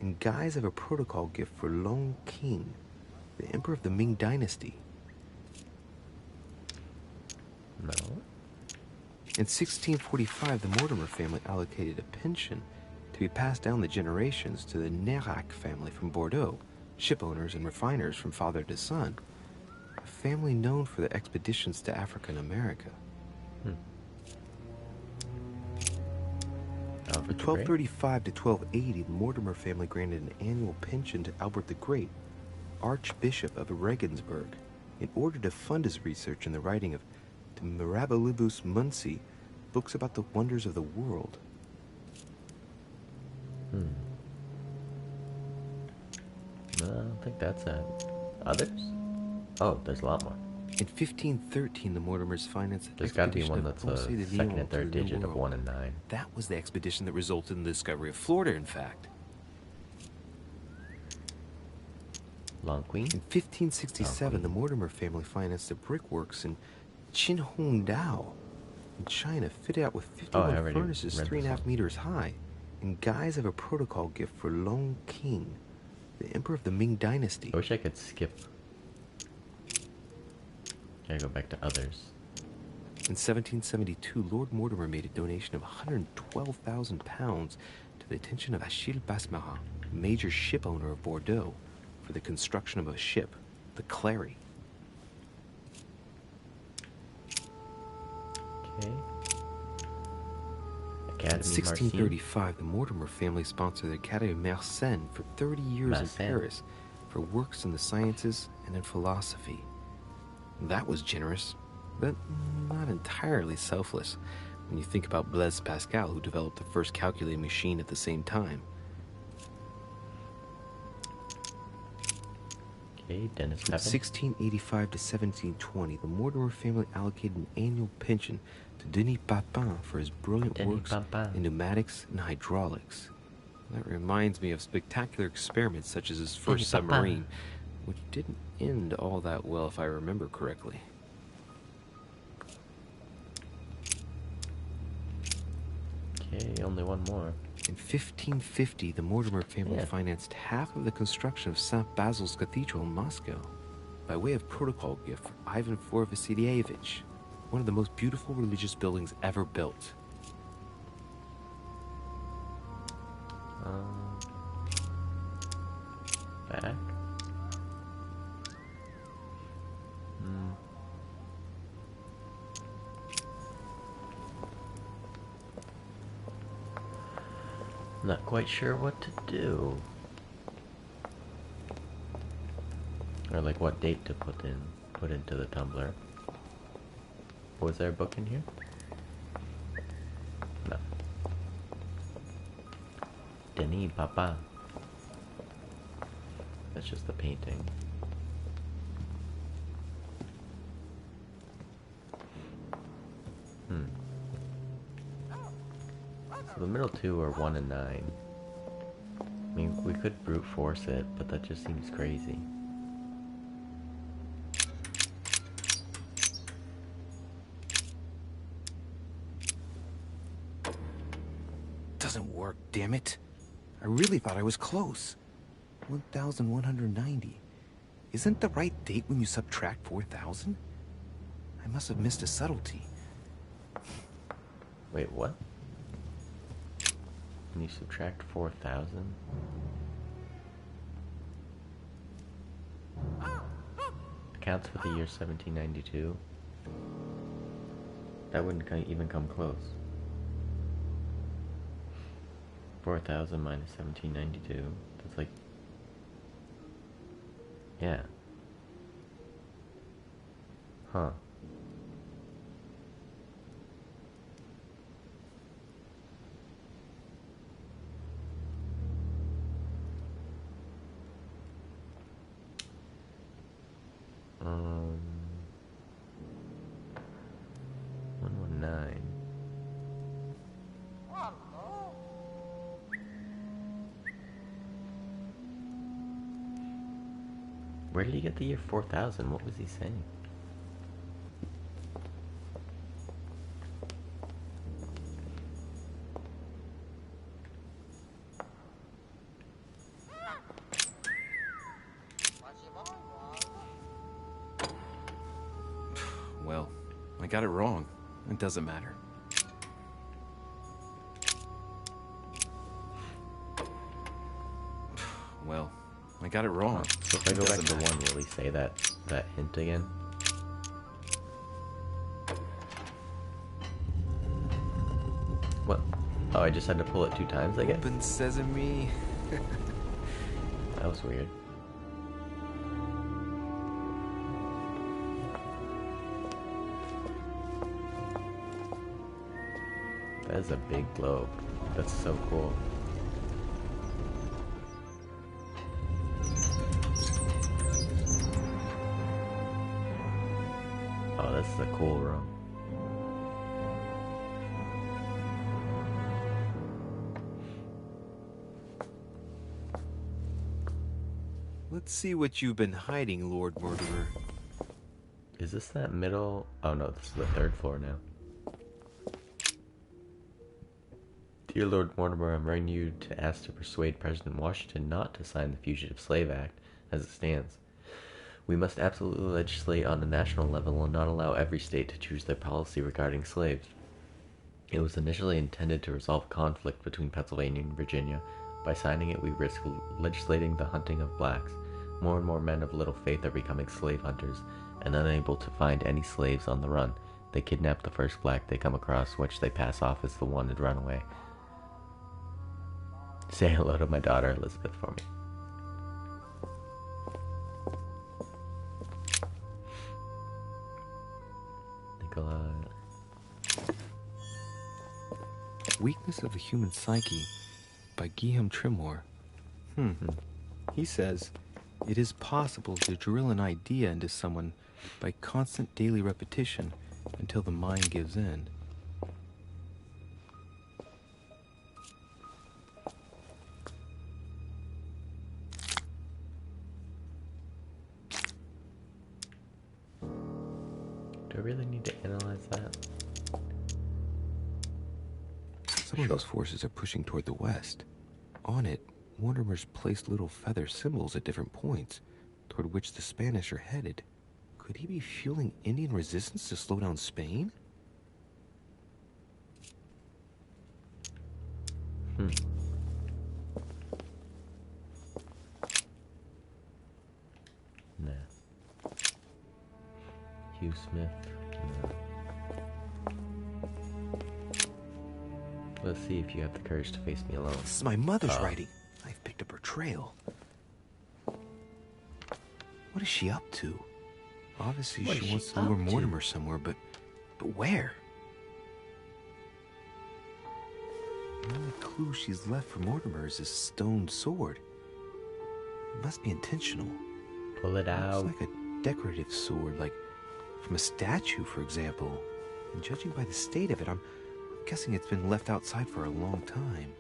in guise of a protocol gift for Long King, the emperor of the Ming Dynasty. No. In 1645, the Mortimer family allocated a pension to be passed down the generations to the Nérac family from Bordeaux, shipowners and refiners from father to son, a family known for their expeditions to Africa and America. From 1235 to 1280, the Mortimer family granted an annual pension to Albert the Great, Archbishop of Regensburg, in order to fund his research in the writing of De Mirabilibus Munci, books about the wonders of the world. No, I don't think that's it. Others? Oh, there's a lot more. In 1513, the Mortimers financed an There's gotta be expedition one of that's a Ponce de second Leon and to third the New digit of World. 1 and 9. That was the expedition that resulted in the discovery of Florida, in fact. Long Queen? In 1567, the Mortimer family financed the brickworks in Qinhongdao in China, fitted out with 51 furnaces 3.5 meters high, in guise of a protocol gift for Long King, the emperor of the Ming Dynasty. I wish I could skip. Gotta go back to others. In 1772, Lord Mortimer made a donation of £112,000 to the attention of Achille Basmarin, major ship owner of Bordeaux, for the construction of a ship, the Clary. Okay. In 1635, the Mortimer family sponsored the Academy of Mersenne for 30 years in Paris for works in the sciences and in philosophy. That was generous, but not entirely selfless when you think about Blaise Pascal, who developed the first calculating machine at the same time. Okay, Dennis From 1685 to 1720, the Mortimer family allocated an annual pension to Denis Papin for his brilliant works in pneumatics and hydraulics. That reminds me of spectacular experiments such as his first submarine, which didn't end all that well if I remember correctly. Okay, only one more. In 1550, the Mortimer family financed half of the construction of St. Basil's Cathedral in Moscow by way of protocol gift for Ivan IV Vasilievich, one of the most beautiful religious buildings ever built. Back. Not quite sure what to do. Or like what date to put into the tumbler. Was there a book in here? No. Denis Papa. That's just the painting. So the middle two are 1 and 9. I mean, we could brute force it, but that just seems crazy. Doesn't work, damn it. I really thought I was close. 1,190. Isn't the right date when you subtract 4,000? I must have missed a subtlety. Wait, what? When you subtract 4,000? Accounts for the year 1792? That wouldn't even come close. 4,000 minus 1792. That's like... Yeah. Huh. Um... 119. Where did he get the year 4,000? What was he saying? Well, I got it wrong. It doesn't matter. Well, I got it wrong. So if I go back to 1, will he say that hint again? What? Oh, I just had to pull it 2 times, I guess? Open sesame. That was weird. That is a big globe. That's so cool. Oh, this is a cool room. Let's see what you've been hiding, Lord Murderer. Is this that middle? Oh no, this is the third floor now. Dear Lord Mortimer, I'm writing you to ask to persuade President Washington not to sign the Fugitive Slave Act as it stands. We must absolutely legislate on a national level and not allow every state to choose their policy regarding slaves. It was initially intended to resolve a conflict between Pennsylvania and Virginia. By signing it, we risk legislating the hunting of blacks. More and more men of little faith are becoming slave hunters, and unable to find any slaves on the run. They kidnap the first black they come across, which they pass off as the wanted runaway. Say hello to my daughter Elizabeth for me. Nicola. Weakness of the Human Psyche by Guillaume Trimore. He says, it is possible to drill an idea into someone by constant daily repetition until the mind gives in. Do I really need to analyze that? Some of those forces are pushing toward the west. On it, Mortimer's placed little feather symbols at different points, toward which the Spanish are headed. Could he be fueling Indian resistance to slow down Spain? Nah. Hugh Smith. No. Let's see if you have the courage to face me alone. This is my mother's writing. I've picked up her trail. What is she up to? Obviously, she wants to lure Mortimer somewhere, but where? The only clue she's left for Mortimer is this stone sword. It must be intentional. Pull it out. It's like a decorative sword, like from a statue, for example. And judging by the state of it, I'm guessing it's been left outside for a long time.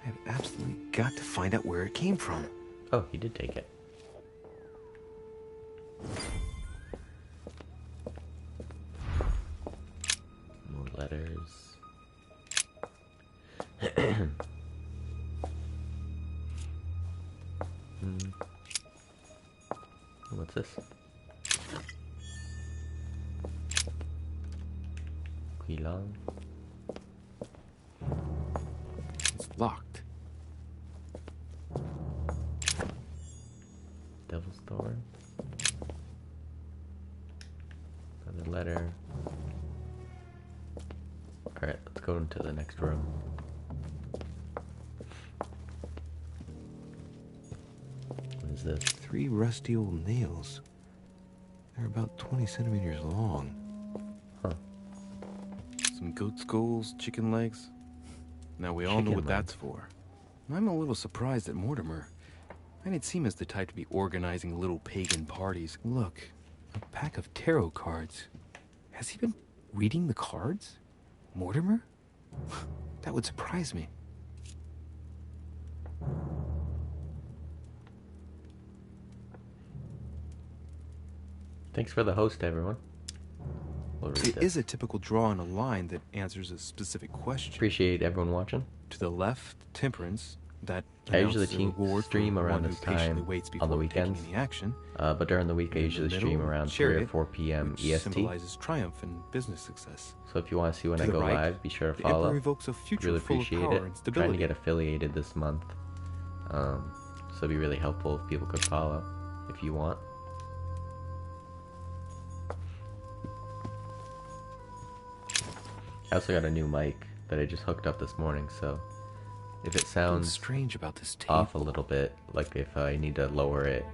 I have absolutely got to find out where it came from. Oh, he did take it. More letters. What's this? Quilong. It's locked. Devil's Thorn. Another letter. Alright, let's go into the next room. What is this? 3 rusty old nails. They're about 20 centimeters long. Huh. Some goat skulls, chicken legs. Now we all know what that's for. I'm a little surprised at Mortimer. I didn't seem as the type to be organizing little pagan parties. Look, a pack of tarot cards. Has he been reading the cards? Mortimer? That would surprise me. Thanks for the host, everyone. We'll read It this. is a typical draw on a line that answers a specific question. Appreciate everyone watching. To the left, temperance. That I usually announces a reward stream for around one this who patiently time waits on the before weekends. taking any action. But during the week, I In the usually middle, stream around 3 chariot, or 4 p.m. which EST. symbolizes triumph and business success. So if you want to see when To I the go right, live, be sure to the follow. Emperor evokes a future Really full of appreciate power it. and Trying stability. to get affiliated this month. So it'd be really helpful if people could follow if you want. I also got a new mic that I just hooked up this morning, so if it sounds strange about this table. off a little bit, like if I need to lower it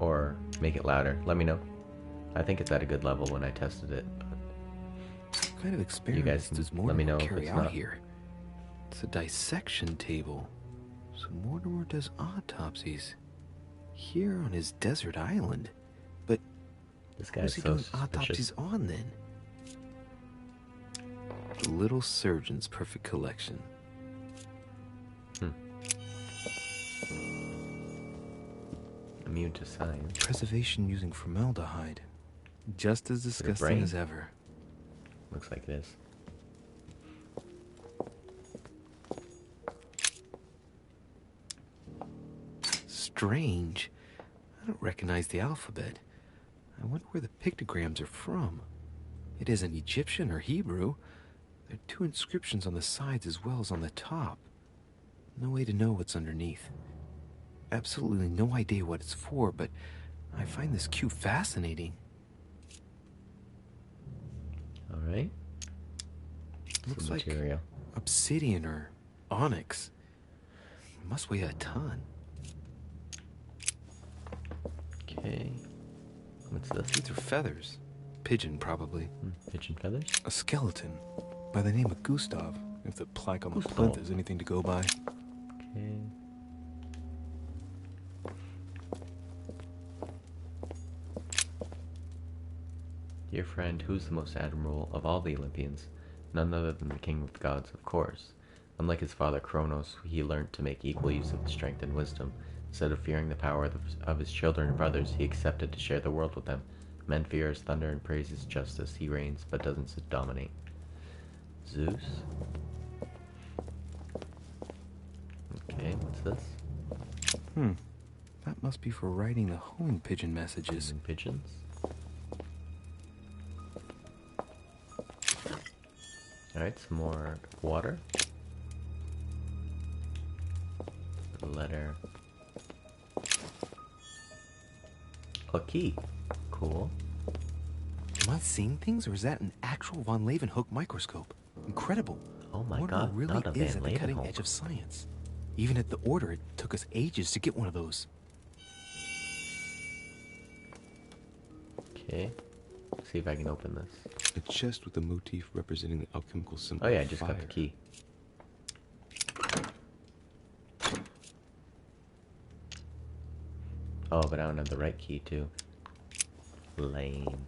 or make it louder, let me know. I think it's at a good level when I tested it. What kind of You experiments guys does let me Mortimer know if carry it's out not. here? It's a dissection table. So Mortimer does autopsies here on his desert island. But This guy's Who's he so doing suspicious. autopsies on then? The little surgeon's perfect collection. Immune to science. Preservation using formaldehyde. Just as disgusting as ever. Looks like it is. Strange. I don't recognize the alphabet. I wonder where the pictograms are from. It isn't Egyptian or Hebrew. There are 2 inscriptions on the sides as well as on the top. No way to know what's underneath. Absolutely no idea what it's for, but I find this cube fascinating. Alright. Looks Some like material. obsidian or onyx. Must weigh a ton. Okay. What's this? These are feathers. Pigeon, probably. Pigeon feathers? A skeleton by the name of Gustav, if the plaque on the Gustav. plinth is anything to go by. Okay. Dear friend, who's the most admirable of all the Olympians? None other than the king of the gods, of course. Unlike his father Kronos, he learned to make equal use of his strength and wisdom. Instead of fearing the power of his children and brothers, he accepted to share the world with them. Men fear his thunder and praise his justice. He reigns, but doesn't dominate. Zeus? Okay, what's this? That must be for writing the homing pigeon messages. Homing pigeons? Alright, some more water. A letter. A key. Cool. Am I seeing things, or is that an actual von Leeuwenhoek microscope? Incredible. Oh my Mortimer god, really not a is Van at the cutting Leeuwenhoek. edge of science. Even at the Order, it took us ages to get one of those. Okay. See if I can open this. A chest with a motif representing the alchemical symbol. Oh yeah, I of just got the fire. key. Oh, but I don't have the right key too. Lame.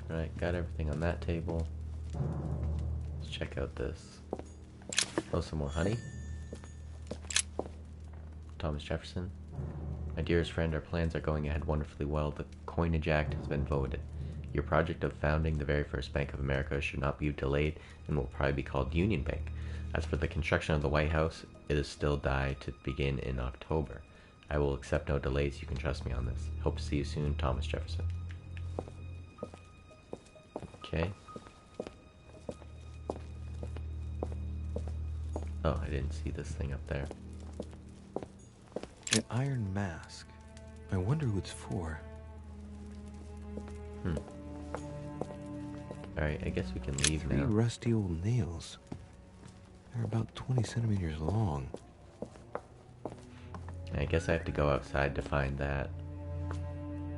Alright, got everything on that table. Let's check out this. Oh, some more honey. Thomas Jefferson. My dearest friend, our plans are going ahead wonderfully well. The Coinage Act has been voted. Your project of founding the very first Bank of America should not be delayed and will probably be called Union Bank. As for the construction of the White House, it is still to begin in October. I will accept no delays. You can trust me on this. Hope to see you soon, Thomas Jefferson. Okay. Oh, I didn't see this thing up there. An iron mask. I wonder who it's for. Alright, I guess we can leave 3 now. rusty old nails. They're about 20 centimeters long. I guess I have to go outside to find that.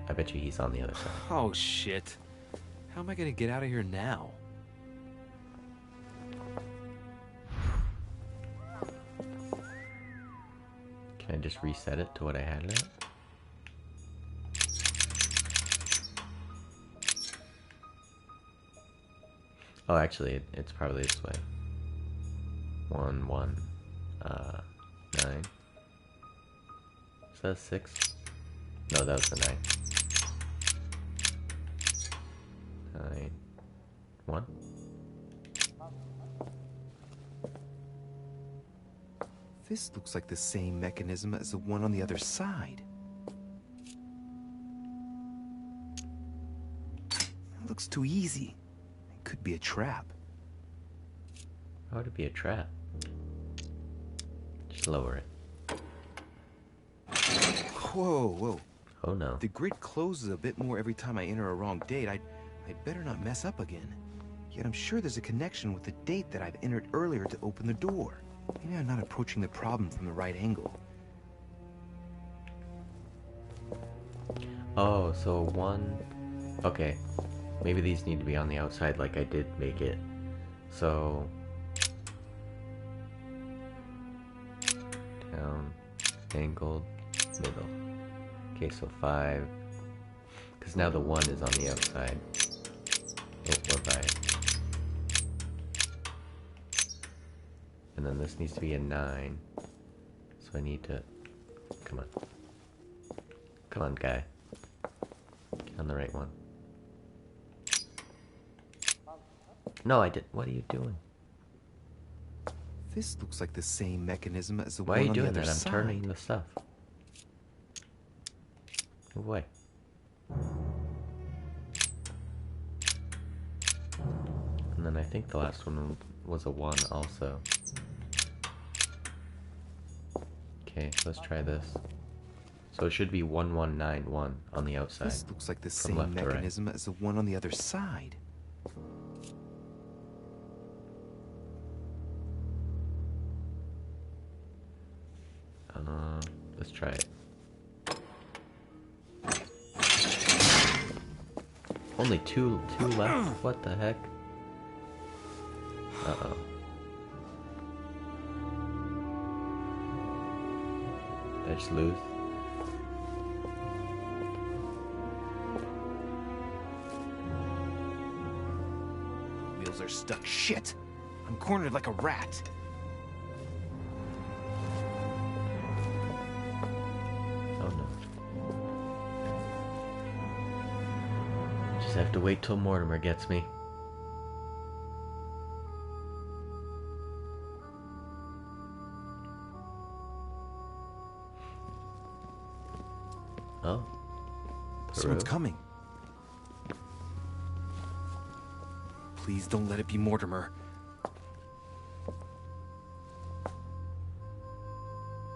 I bet you he's on the other side. Oh, shit. How am I gonna get out of here now? Can I just reset it to what I had it at? Oh, actually, it's probably this way. 1, 1, 9. Is that a 6? No, that was a 9. 9, 1. This looks like the same mechanism as the one on the other side. It looks too easy. It could be a trap. How would it be a trap? Just lower it. Whoa, whoa. Oh no. The grid closes a bit more every time I enter a wrong date. I'd better not mess up again. Yet I'm sure there's a connection with the date that I've entered earlier to open the door. Maybe I'm not approaching the problem from the right angle. Oh, so 1... Okay. Maybe these need to be on the outside like I did make it. So... Down. Angled. middle. Okay, so 5. Because now the 1 is on the outside. Oh, or by it. And then this needs to be a 9. So I need to... Come on. Come on, guy. Get on the right one. No, I didn't. What are you doing? This looks like the same mechanism as the Why are one you on the doing other that? I'm side. turning the stuff. Move away. And then I think the last one was a 1 also. Okay, let's try this. So it should be 1191 on the outside. This looks like the from same left to right. mechanism as the one on the other side. Let's try it. Only two left? What the heck? Uh-oh. Did I just lose? Wheels are stuck. Shit! I'm cornered like a rat. Oh no. Just have to wait till Mortimer gets me. Oh. Someone's Peru? coming. Please don't let it be Mortimer.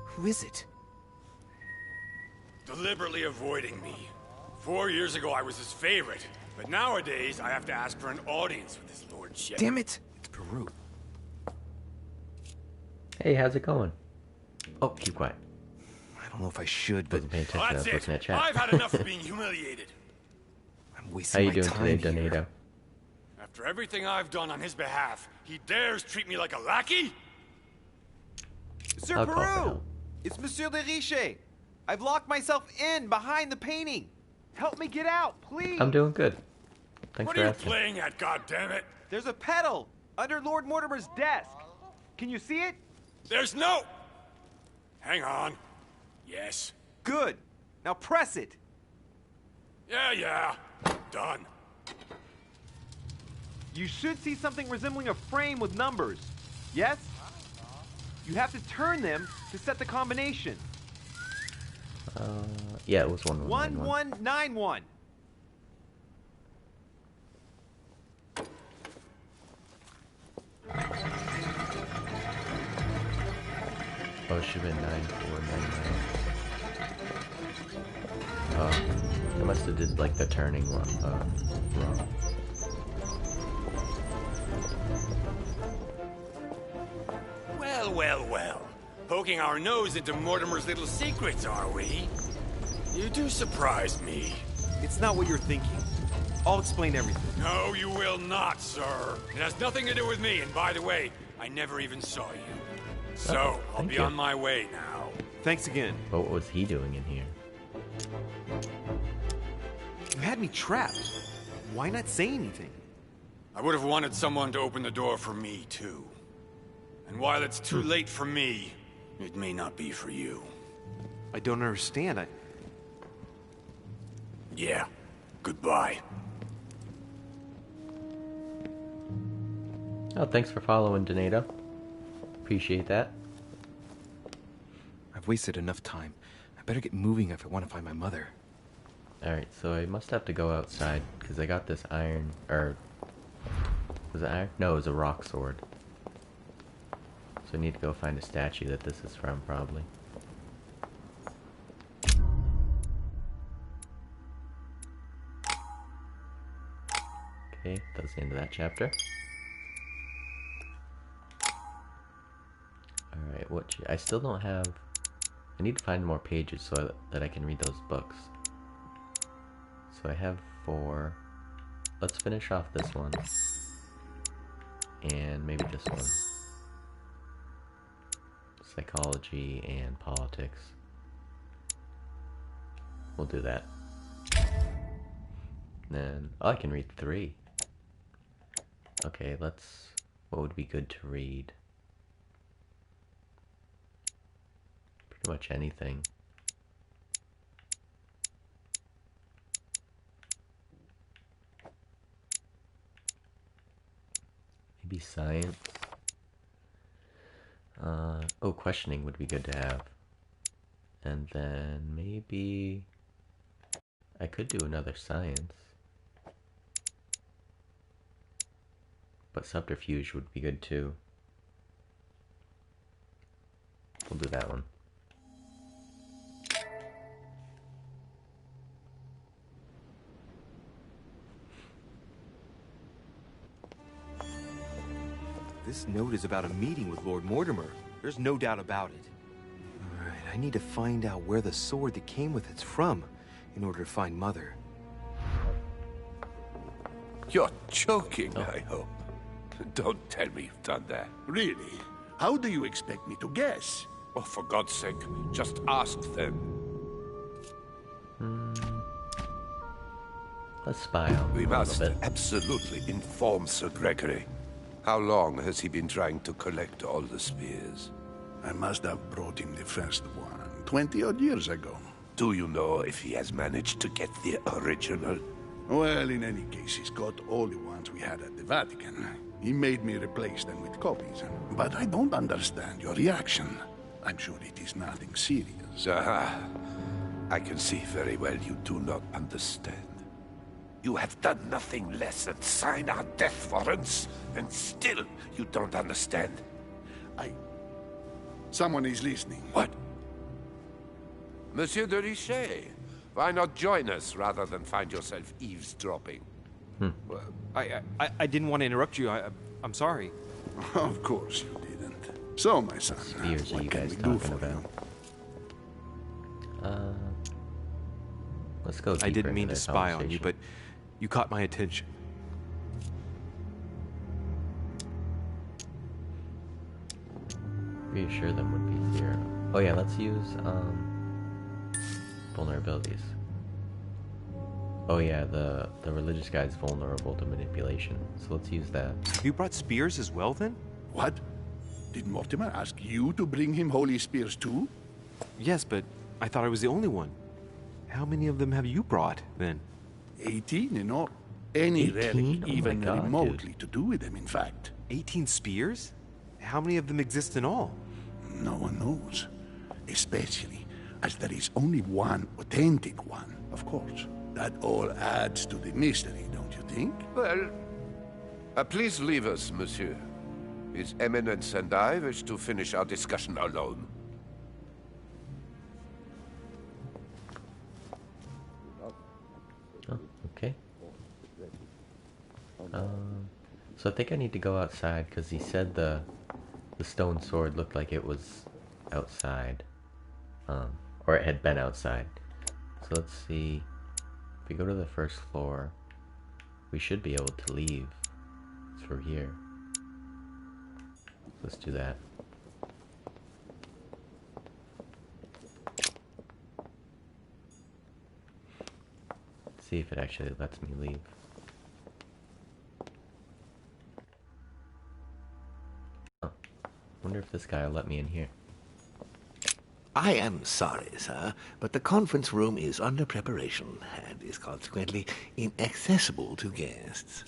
Who is it? Deliberately avoiding me. 4 years ago, I was his favorite. But nowadays, I have to ask for an audience with his lordship. Damn it! It's Peru. Hey, how's it going? Oh, keep quiet. I don't know if I should, but Wasn't paying attention. Well, I that's was it. looking at chat. I've had enough of being humiliated. I'm How wasting you my doing time today, here. Donato? After everything I've done on his behalf, he dares treat me like a lackey? Sir I'll call for Peru! help. It's Monsieur de Riche. I've locked myself in behind the painting. Help me get out, please. I'm doing good. Thanks What for are you asking. playing at, goddammit? There's a pedal under Lord Mortimer's desk. Can you see it? There's no... Hang on. Yes. Good. Now press it. Yeah. Done. You should see something resembling a frame with numbers. Yes? You have to turn them to set the combination. Yeah, it was 1191. 1191. Oh, it should have been 9499. Oh, I must have did like the turning one wrong. Well. Poking our nose into Mortimer's little secrets, are we? You do surprise me. It's not what you're thinking. I'll explain everything. No, you will not, sir. It has nothing to do with me, and by the way, I never even saw you. So, I'll thank be you. on my way now. Thanks again. But what was he doing in here? You had me trapped. Why not say anything? I would have wanted someone to open the door for me, too. And while it's too late for me, it may not be for you. I don't understand. Yeah. Goodbye. Oh, thanks for following, Donato. Appreciate that. I've wasted enough time. I better get moving if I want to find my mother. Alright, so I must have to go outside, because I got this iron, or... Was it iron? No, it was a rock sword. So I need to go find a statue that this is from, probably. Okay, that's the end of that chapter. Alright, I still don't have... I need to find more pages so that I can read those books. So I have 4. Let's finish off this one. And maybe this one. Psychology and politics. We'll do that. Then, oh, I can read 3. Okay, let's... What would be good to read? Pretty much anything. Maybe science. Oh, questioning would be good to have. And then maybe I could do another science. But subterfuge would be good too. We'll do that one. This note is about a meeting with Lord Mortimer. There's no doubt about it. All right, I need to find out where the sword that came with it's from in order to find Mother. You're joking, I hope. Don't tell me you've done that. Really? How do you expect me to guess? Oh, for God's sake, just ask them. Let's spy on We him a must little bit. absolutely inform Sir Gregory. How long has he been trying to collect all the spears? I must have brought him the first one 20-odd years ago. Do you know if he has managed to get the original? Well, in any case, he's got all the ones we had at the Vatican. He made me replace them with copies. But I don't understand your reaction. I'm sure it is nothing serious. Aha. I can see very well you do not understand. You have done nothing less than sign our death warrants, and still you don't understand. Someone is listening. What? Monsieur de Richet, why not join us rather than find yourself eavesdropping? Well, I didn't want to interrupt you. I'm sorry. Of course you didn't. So, my son, Spears are what you can guys we do talking for about? you? Let's go deeper I didn't mean into to their spy on you, conversation. but you caught my attention. Reassure them would be 0. Oh yeah, let's use vulnerabilities. Oh yeah, the religious guy is vulnerable to manipulation, so let's use that. You brought spears as well, then? What? Did Mortimer ask you to bring him holy spears too? Yes, but I thought I was the only one. How many of them have you brought, then? 18 in all. Any 18? relic Oh my even God, remotely to do with them, in fact. 18 spears? How many of them exist in all? No one knows. Especially as there is only one authentic one, of course. That all adds to the mystery, don't you think? Well, please leave us, monsieur. His Eminence and I wish to finish our discussion alone. Oh, okay. So I think I need to go outside because he said the stone sword looked like it was outside, or it had been outside. So let's see. If we go to the first floor, we should be able to leave through here. Let's do that. See if it actually lets me leave. Oh, wonder if this guy will let me in here. I am sorry, sir, but the conference room is under preparation and is consequently inaccessible to guests.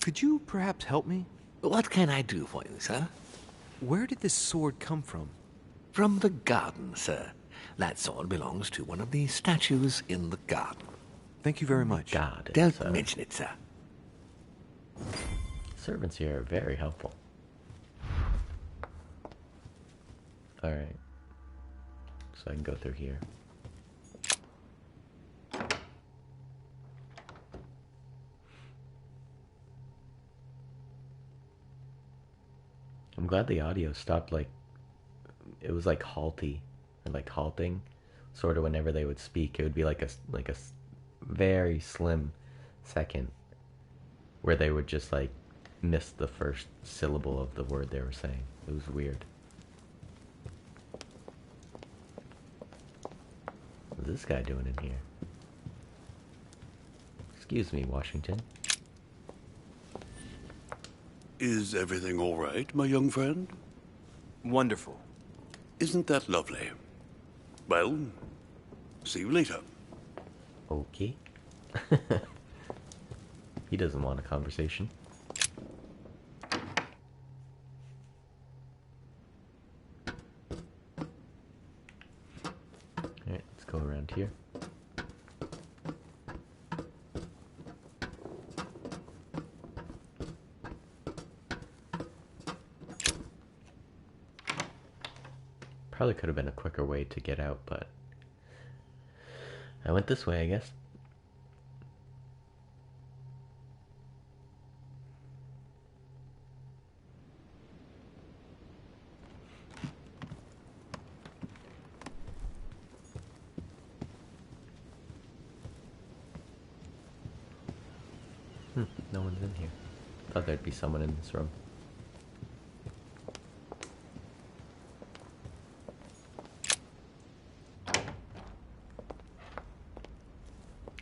Could you perhaps help me? What can I do for you, sir? Where did this sword come from? From the garden, sir. That sword belongs to one of the statues in the garden. Thank you very much. God, Don't mention it, sir. servants here are very helpful. Alright. So I can go through here. I'm glad the audio stopped, like, it was like halty, or like halting, sort of whenever they would speak. It would be like a very slim second where they would just like miss the first syllable of the word they were saying. It was weird. this guy doing in here? Excuse me, Washington. Is everything all right, my young friend? Wonderful. Isn't that lovely? Well, see you later. Okay. He doesn't want a conversation. Alright, let's go around here. Probably could have been a quicker way to get out, but I went this way, I guess. No one's in here. Thought there'd be someone in this room.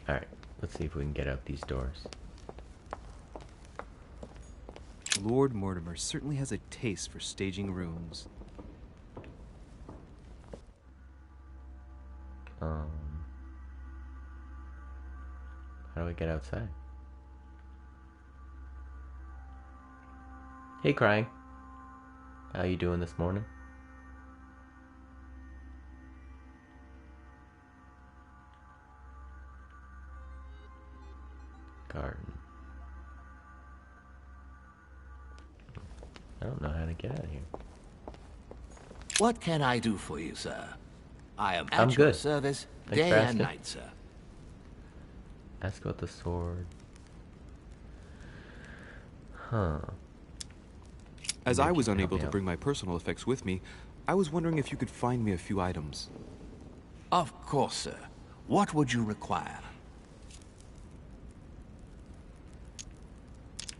Alright, let's see if we can get out these doors. Lord Mortimer certainly has a taste for staging rooms. How do I get outside? Hey, crying. How you doing this morning? Garden. I don't know how to get out of here. What can I do for you, sir? I am I'm at your good. service Thanks day for and asking. night, sir. Ask about the sword. Huh. As Maybe I you was can help unable me to out. bring my personal effects with me, I was wondering if you could find me a few items. Of course, sir. What would you require?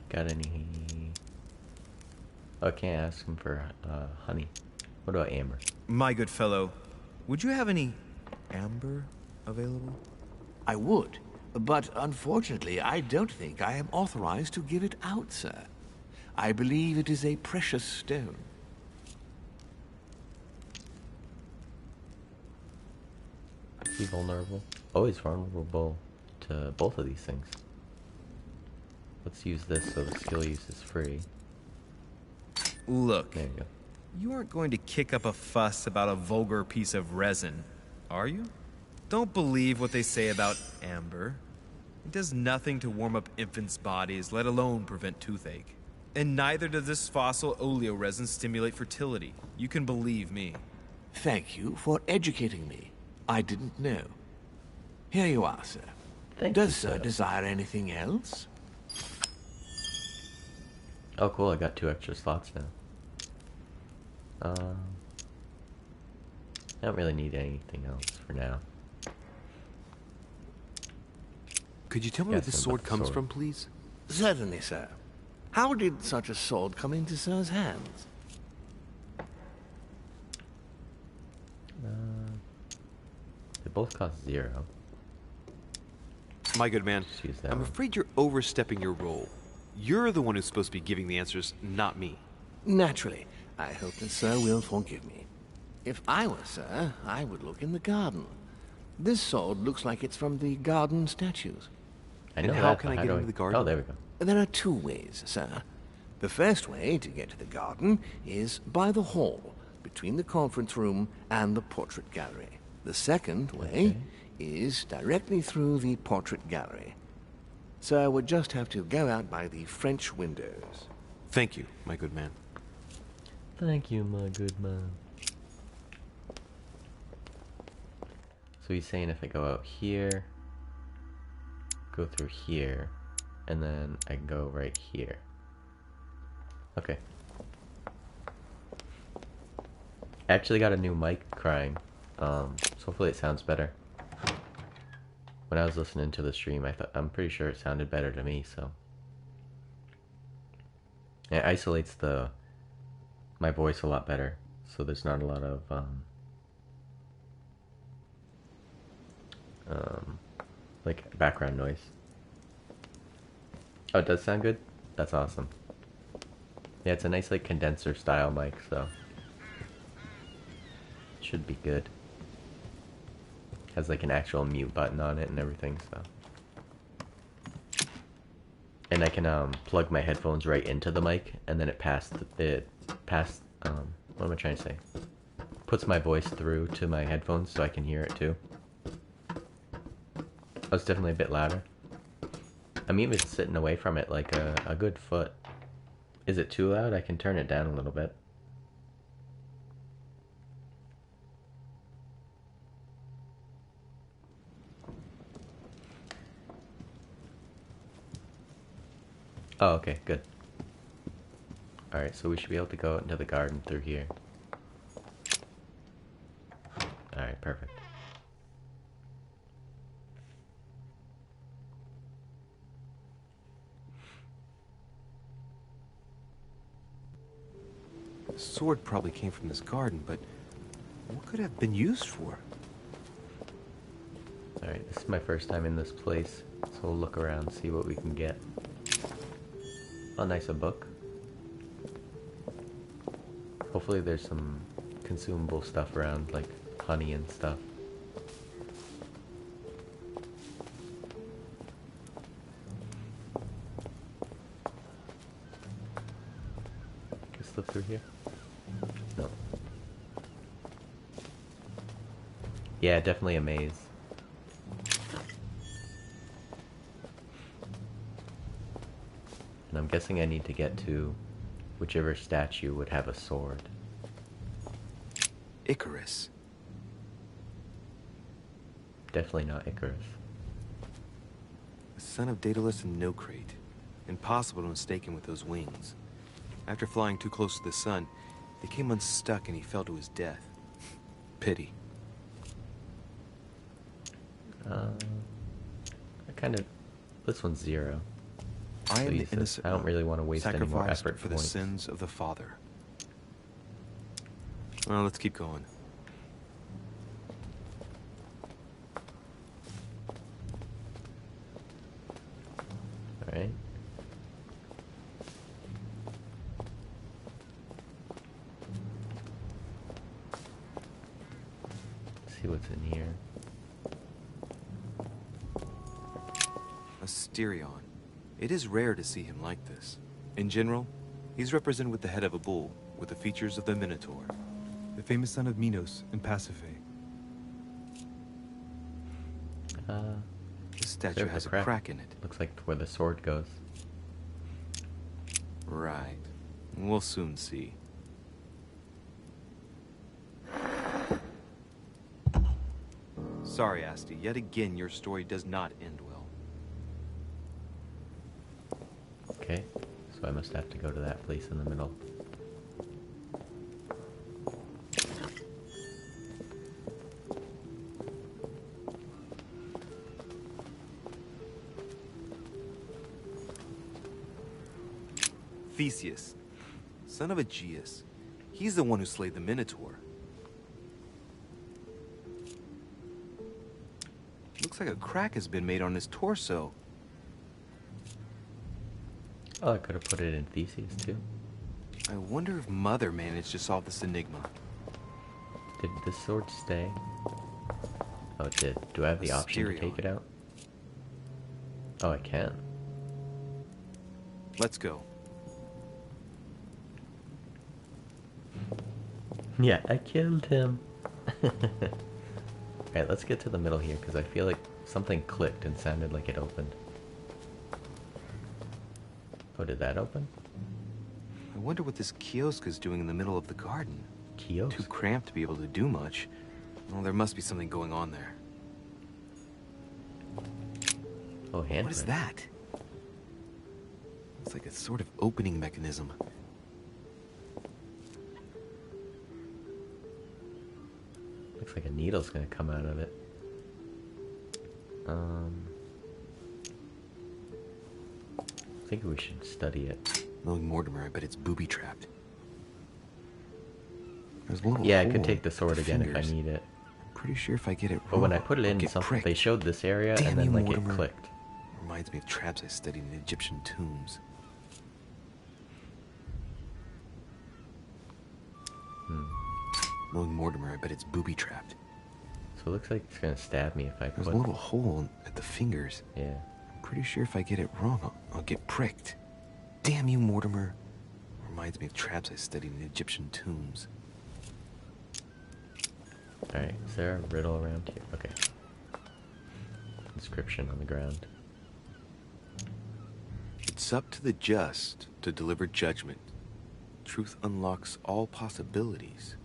Got any... Oh, I can't ask him for honey. What about amber? My good fellow, would you have any amber available? I would, but unfortunately, I don't think I am authorized to give it out, sir. I believe it is a precious stone. Is he vulnerable? Oh, he's vulnerable to both of these things. Let's use this so the skill use is free. Look, There you go. you aren't going to kick up a fuss about a vulgar piece of resin, are you? Don't believe what they say about amber. It does nothing to warm up infants' bodies, let alone prevent toothache. And neither does this fossil oleoresin stimulate fertility. You can believe me. Thank you for educating me. I didn't know. Here you are, sir. Thank you, Does sir sir. desire anything else? Oh, cool, I got 2 extra slots now. I don't really need anything else for now. Could you tell me where Yes, this about sword the comes sword. from, please? Certainly, sir. How did such a sword come into sir's hands? They both cost 0. My good man, Just use that I'm one. afraid you're overstepping your role. You're the one who's supposed to be giving the answers, not me. Naturally. I hope that sir will forgive me. If I were sir, I would look in the garden. This sword looks like it's from the garden statues. I know And how that, can but I get do into the garden? Oh, there we go. There are 2 ways, sir. The first way to get to the garden is by the hall, between the conference room and the portrait gallery. The second way is directly through the portrait gallery. Sir would just have to go out by the French windows. Thank you, my good man. Thank you, my good man. So he's saying if I go out here, go through here, and then I can go right here. Okay. I actually got a new mic, crying. So hopefully it sounds better. When I was listening to the stream, I'm pretty sure it sounded better to me, so. It isolates my voice a lot better, so there's not a lot of like background noise. Oh, it does sound good? That's awesome. Yeah, it's a nice like condenser style mic, so it should be good. Has like an actual mute button on it and everything, so. And I can plug my headphones right into the mic, and then it what am I trying to say? Puts my voice through to my headphones so I can hear it too. Oh, it's definitely a bit louder. I'm even sitting away from it like a good foot. Is it too loud? I can turn it down a little bit. Oh, okay, good. Alright, so we should be able to go into the garden through here. Alright, perfect. The sword probably came from this garden, but what could it have been used for? Alright, this is my first time in this place, so we'll look around, see what we can get. Oh, nice, a book. Hopefully there's some consumable stuff around, like honey and stuff. Can I slip through here? No. Yeah, definitely a maze. And I'm guessing I need to get to whichever statue would have a sword. Icarus. Definitely not Icarus. The son of Daedalus and Nocrate. Impossible to mistake him with those wings. After flying too close to the sun, they came unstuck and he fell to his death. Pity. This one's 0. I am the Jesus, innocent I don't really want to waste any more sacrificed effort for the points. sins of the father. Well, let's keep going. Alright. See what's in here. Asterion. It is rare to see him like this. In general, he's represented with the head of a bull, with the features of the Minotaur. The famous son of Minos and Pasiphae. This statue has a crack in it. Looks like where the sword goes. Right. We'll soon see. Sorry, Asti. Yet again, your story does not end well. Okay, so I must have to go to that place in the middle. Theseus, son of Aegeus. He's the one who slayed the Minotaur. Looks like a crack has been made on his torso. Oh, I could have put it in Theseus too. I wonder if Mother managed to solve this enigma. Did the sword stay? Oh, it did. Do I have the option to take it out? Oh, I can. Let's go. Yeah, I killed him. Alright, let's get to the middle here, because I feel like something clicked and sounded like it opened. Oh, did that open? I wonder what this kiosk is doing in the middle of the garden. Kiosk? Too cramped to be able to do much. Well, there must be something going on there. Oh, handprint. What is that? It's like a sort of opening mechanism. Looks like a needle's gonna come out of it. I think we should study it. Knowing Mortimer, I bet it's booby-trapped. There's a little Yeah, I hole could take the sword with again if I fingers. need it. pretty sure if I get it wrong, But when I put it I'll in, get they showed this area Damn and then you, like Mortimer. it clicked. Reminds me of traps I studied in Egyptian tombs. Knowing Mortimer, I bet it's booby-trapped. So it looks like it's gonna stab me if I There's put... a little hole at the fingers. Yeah. I'm pretty sure if I get it wrong, I'll get pricked. Damn you, Mortimer. Reminds me of traps I studied in Egyptian tombs. Alright, is there a riddle around here? Okay. Inscription on the ground. It's up to the just to deliver judgment. Truth unlocks all possibilities.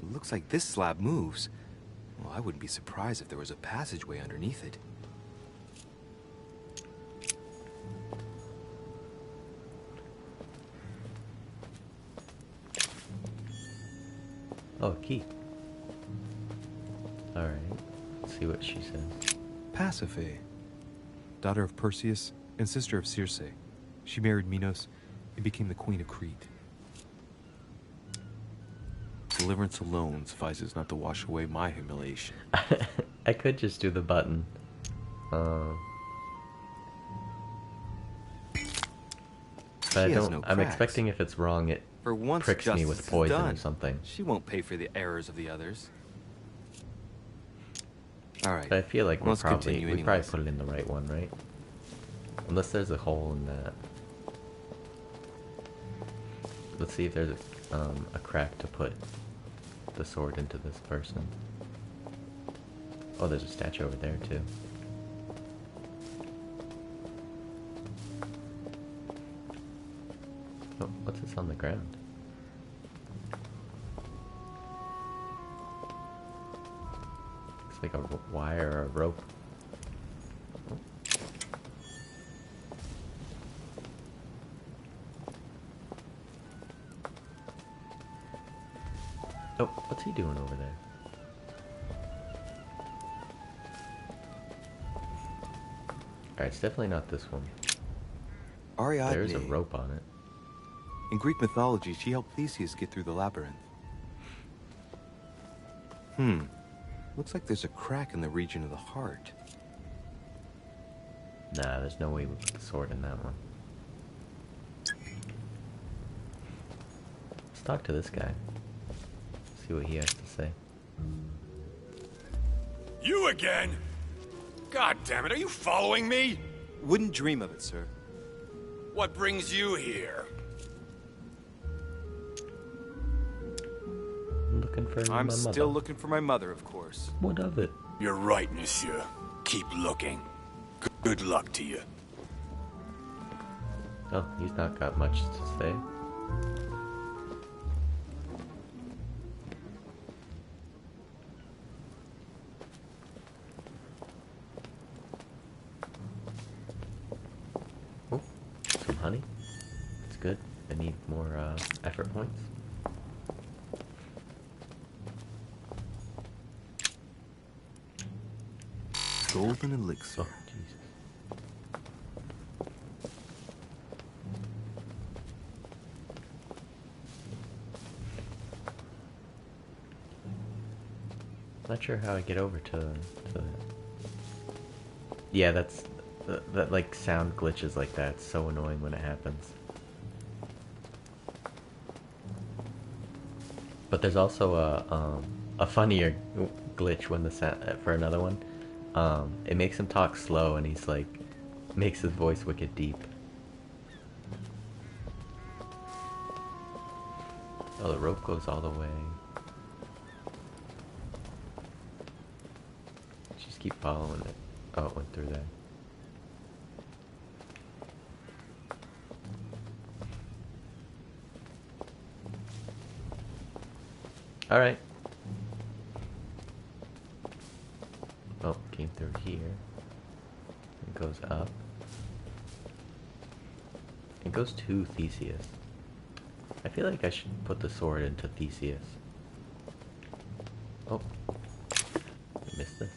It looks like this slab moves. Well, I wouldn't be surprised if there was a passageway underneath it. Oh, a key. Alright, let's see what she says. Pasiphae, daughter of Perseus and sister of Circe. She married Minos and became the queen of Crete. Deliverance alone suffices not to wash away my humiliation. I could just do the button. But I don't. No I'm cracks. expecting if it's wrong, it For once, pricks me with justice is poison done. or something. She won't pay for the errors of the others. All right. But I feel like we Let's probably continue anyways. put it in the right one, right? Unless there's a hole in that. Let's see if there's a crack to put the sword into this person. Oh, there's a statue over there too. Oh, what's this on the ground? Looks like a wire or a rope. Oh, what's he doing over there? Alright, it's definitely not this one. Ariadne. There's a rope on it. In Greek mythology, she helped Theseus get through the labyrinth. Looks like there's a crack in the region of the heart. Nah, there's no way we put the sword in that one. Let's talk to this guy. See what he has to say. You again? God damn it, are you following me? Wouldn't dream of it, sir. What brings you here? Looking for I'm my mother. still looking for my mother, of course. What of it? You're right, monsieur. Keep looking. Good luck to you. Oh, he's not got much to say. Oh, some honey. That's good. I need more effort points. Golden elixir. Oh, Jesus. Not sure how I get over to that. Yeah, that's that like sound glitches like that. It's so annoying when it happens. But there's also a funnier glitch when the sound for another one. It makes him talk slow, and he's like makes his voice wicked deep. Oh, the rope goes all the way. Just keep following it. Oh, it went through there. Alright. Oh, came through here. It goes up. It goes to Theseus. I feel like I should put the sword into Theseus. Oh. I missed this.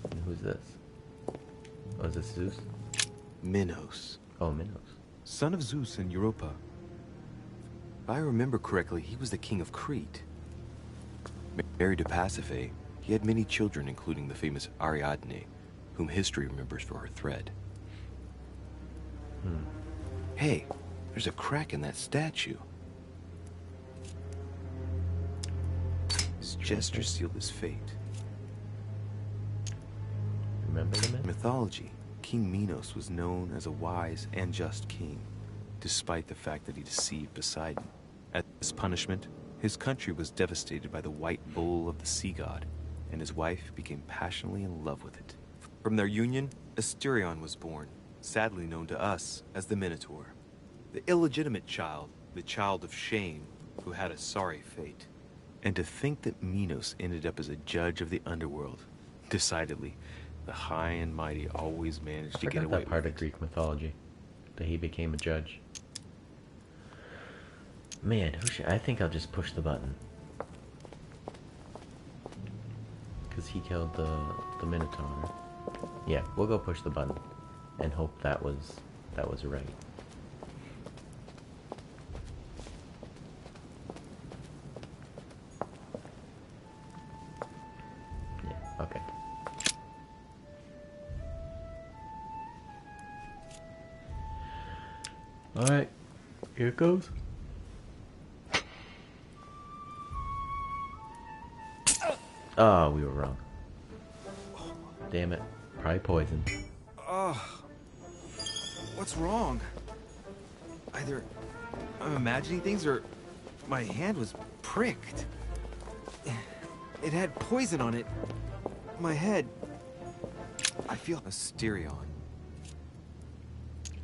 And who's this? Oh, is this Zeus? Minos. Oh, Minos. Son of Zeus and Europa. If I remember correctly, he was the king of Crete. Married to Pasiphae, he had many children, including the famous Ariadne, whom history remembers for her thread. Hey, there's a crack in that statue. His gesture sealed his fate. Remember the myth? Mythology, King Minos was known as a wise and just king, despite the fact that he deceived Poseidon. As punishment, his country was devastated by the white bull of the sea god, and his wife became passionately in love with it. From their union, Asterion was born, sadly known to us as the Minotaur. The illegitimate child, the child of shame, who had a sorry fate. And to think that Minos ended up as a judge of the underworld. Decidedly, the high and mighty always managed to get away that part with of Greek mythology, that he became a judge. Man, I think I'll just push the button. Because he killed the Minotaur. Yeah, we'll go push the button. And hope that was right. Yeah, okay. Alright, here it goes. Oh, we were wrong. Damn it. Probably poison. What's wrong? Either I'm imagining things or my hand was pricked. It had poison on it. My head. I feel Asterion.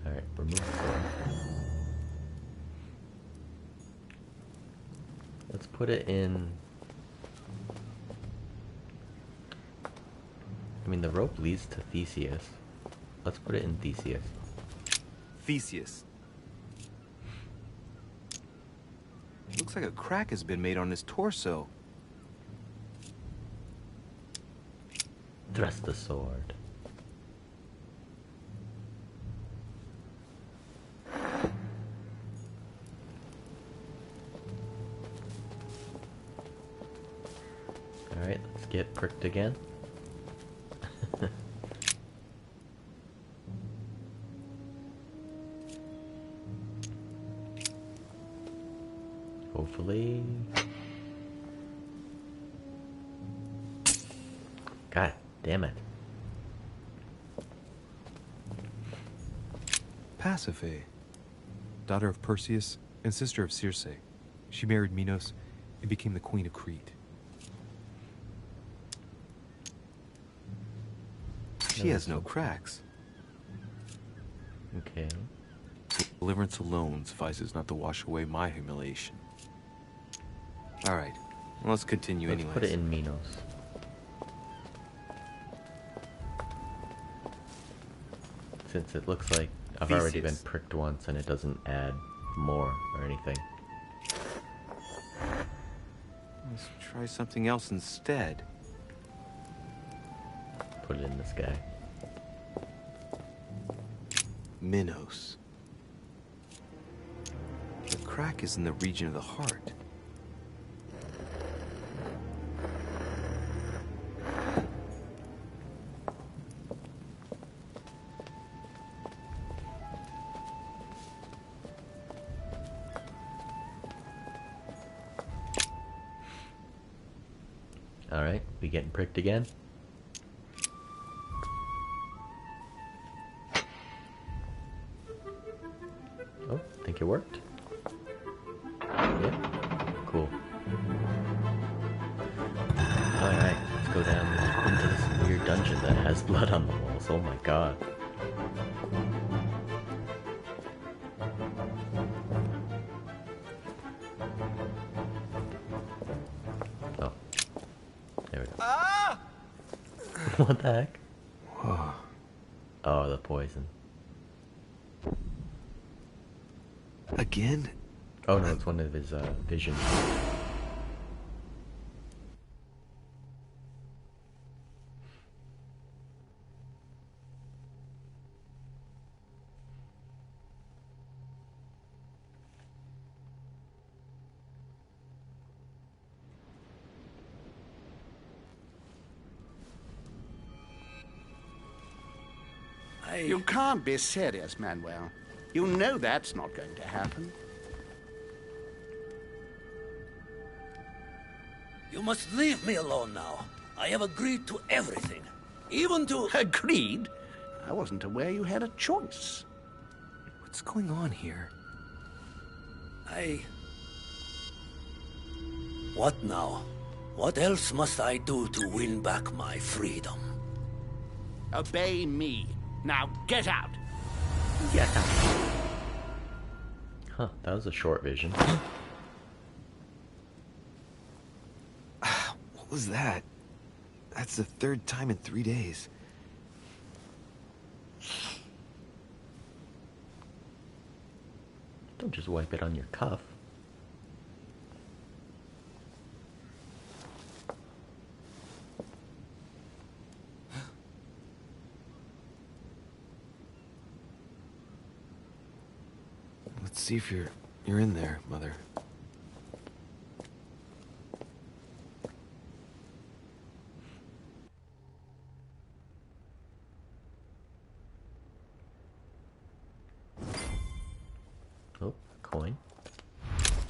Alright, remove the sword. Let's put it in... I mean, the rope leads to Theseus. Let's put it in Theseus. Theseus. Looks like a crack has been made on his torso. Thrust the sword. Alright, let's get pricked again. Hopefully. God damn it. Pasiphae, daughter of Perseus and sister of Circe. She married Minos and became the queen of Crete. She has no cracks. Okay. Deliverance alone suffices not to wash away my humiliation. Alright, let's continue Let's anyways. put it in Minos. Since it looks like I've already been pricked once and it doesn't add more or anything. Let's try something else instead. Put it in this guy. Minos. The crack is in the region of the heart. Alright, we getting pricked again? Oh, think it worked? Yeah, cool. Alright, let's go down into this weird dungeon that has blood on the walls. Oh my god. Oh. There we go. Ah! What the heck? Oh, the poison. Again? Oh no, it's one of his visions. You can't be serious, Manuel. You know that's not going to happen. You must leave me alone now. I have agreed to everything. Even to... Agreed? I wasn't aware you had a choice. What's going on here? What now? What else must I do to win back my freedom? Obey me. Now get out. Get out. Huh, that was a short vision. What was that? That's the third time in 3 days. Don't just wipe it on your cuff. Let's see if you're in there, Mother. Oh, coin.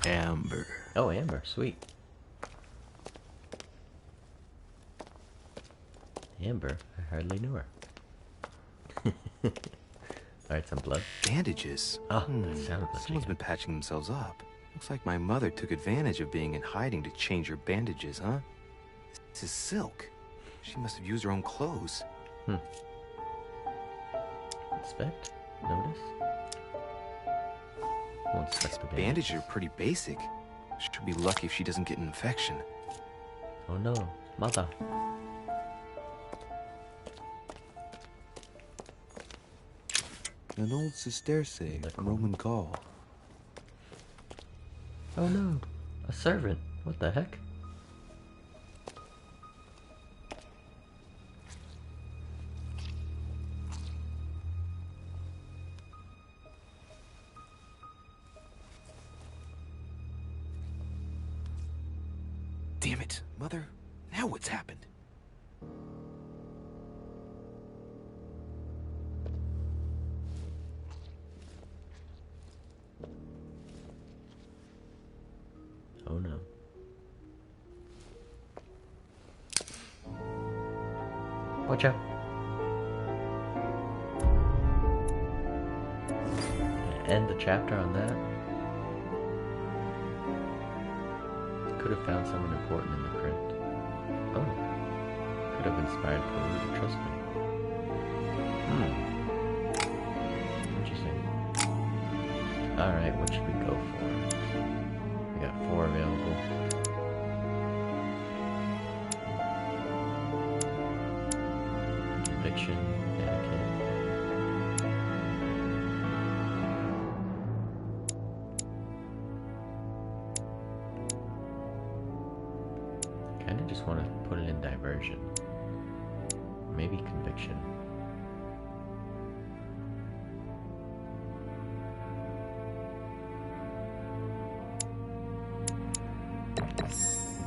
Amber. Oh, Amber, sweet. Amber, I hardly knew her. Alright, some blood. Bandages. Oh, that sounds legit. Someone's been patching themselves up. Looks like my mother took advantage of being in hiding to change her bandages, huh? This is silk. She must have used her own clothes. Inspect? Notice? Won't inspect the bandage. Bandages are pretty basic. She'll be lucky if she doesn't get an infection. Oh no, mother. An old sesterce from Roman Gaul. Oh no, a servant. What the heck? Damn it, Mother. Now what's happened? Oh no. Watch out. End the chapter on that. Could have found someone important in the crypt. Oh. Could have inspired Peru to trust me. Interesting. Alright, what should we go for? We got 4 available. Conviction, etiquette. Kinda just want to put it in diversion. Maybe conviction.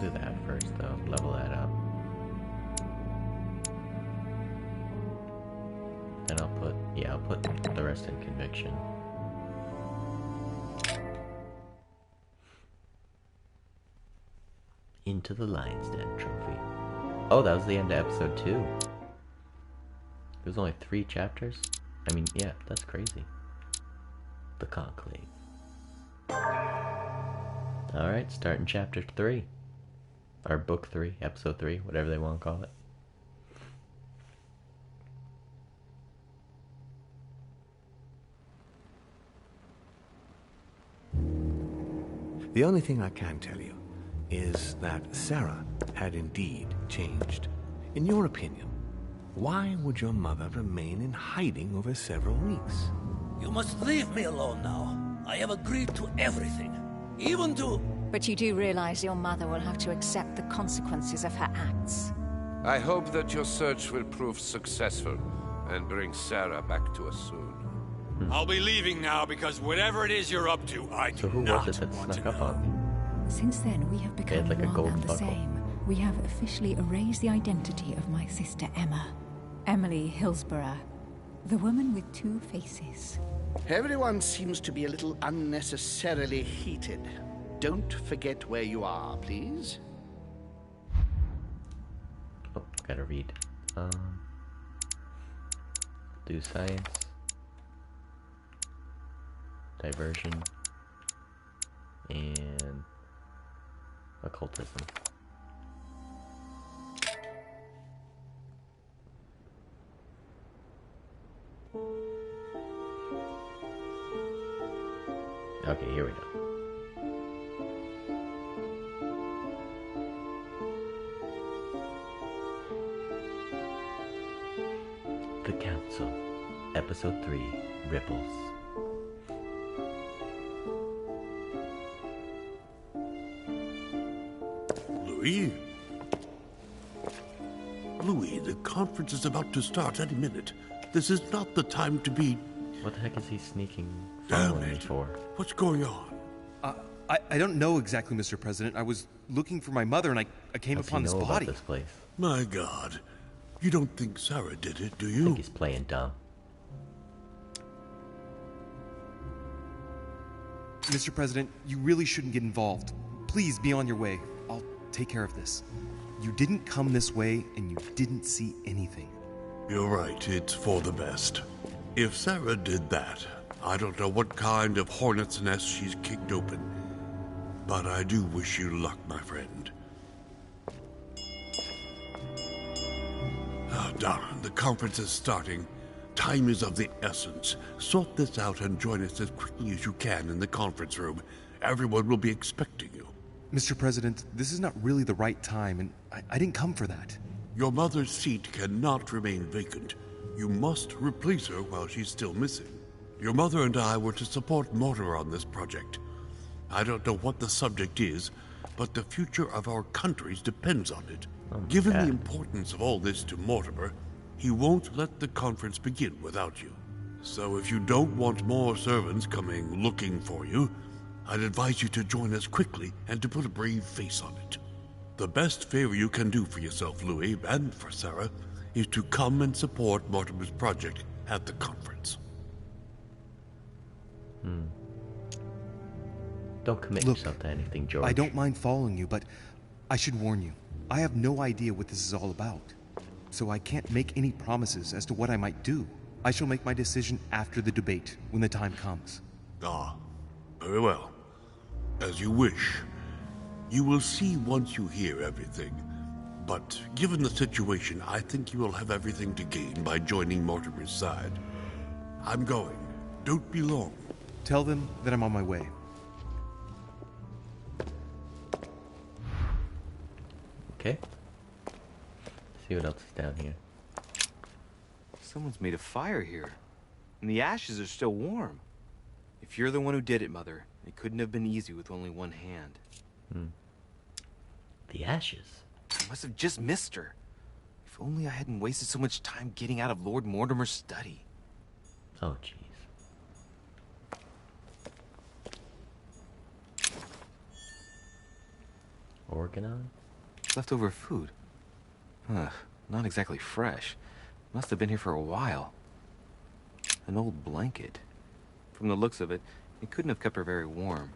Do that first though, level that up. Then I'll put the rest in conviction. Into the Lion's Den trophy. Oh, that was the end of episode 2. It was only 3 chapters? I mean, yeah, that's crazy. The Conclave. Alright, starting chapter 3. Or book 3, episode 3, whatever they want to call it. The only thing I can tell you is that Sarah had indeed changed. In your opinion, why would your mother remain in hiding over several weeks? You must leave me alone now. I have agreed to everything. Even to... But you do realize your mother will have to accept the consequences of her acts. I hope that your search will prove successful and bring Sarah back to us soon. I'll be leaving now because whatever it is you're up to, I do So who not was it that want snuck to up know. on me? Since then, we have become like a one gold and the buckle. same. We have officially erased the identity of my sister Emma. Emily Hillsborough. The woman with two faces. Everyone seems to be a little unnecessarily heated. Don't forget where you are, please. Oh, gotta read. Do science. Diversion. And occultism. Okay, here we go. The Council, Episode 3, Ripples. Louis? Louis, the conference is about to start any minute. This is not the time to be... What the heck is he sneaking Damn following me it. for? What's going on? I don't know exactly, Mr. President. I was looking for my mother and I came upon this body. This place? My God. You don't think Sarah did it, do you? I think he's playing dumb. Mr. President, you really shouldn't get involved. Please be on your way. I'll take care of this. You didn't come this way and you didn't see anything. You're right, it's for the best. If Sarah did that, I don't know what kind of hornet's nest she's kicked open. But I do wish you luck, my friend. Oh, darling, the conference is starting. Time is of the essence. Sort this out and join us as quickly as you can in the conference room. Everyone will be expecting you. Mr. President, this is not really the right time, and I didn't come for that. Your mother's seat cannot remain vacant. You must replace her while she's still missing. Your mother and I were to support Mortimer on this project. I don't know what the subject is, but the future of our countries depends on it. Given the importance of all this to Mortimer, he won't let the conference begin without you. So if you don't want more servants coming looking for you, I'd advise you to join us quickly and to put a brave face on it. The best favor you can do for yourself, Louis, and for Sarah, is to come and support Mortimer's project at the conference. Don't commit yourself to anything, George. I don't mind following you, but I should warn you. I have no idea what this is all about. So I can't make any promises as to what I might do. I shall make my decision after the debate, when the time comes. Ah, very well. As you wish. You will see once you hear everything. But given the situation, I think you will have everything to gain by joining Mortimer's side. I'm going. Don't be long. Tell them that I'm on my way. Okay. See what else is down here. Someone's made a fire here, and the ashes are still warm. If you're the one who did it, Mother, it couldn't have been easy with only one hand. The ashes? I must have just missed her. If only I hadn't wasted so much time getting out of Lord Mortimer's study. Oh, jeez. Organon? Leftover food. Ugh, not exactly fresh. Must have been here for a while. An old blanket. From the looks of it, it couldn't have kept her very warm.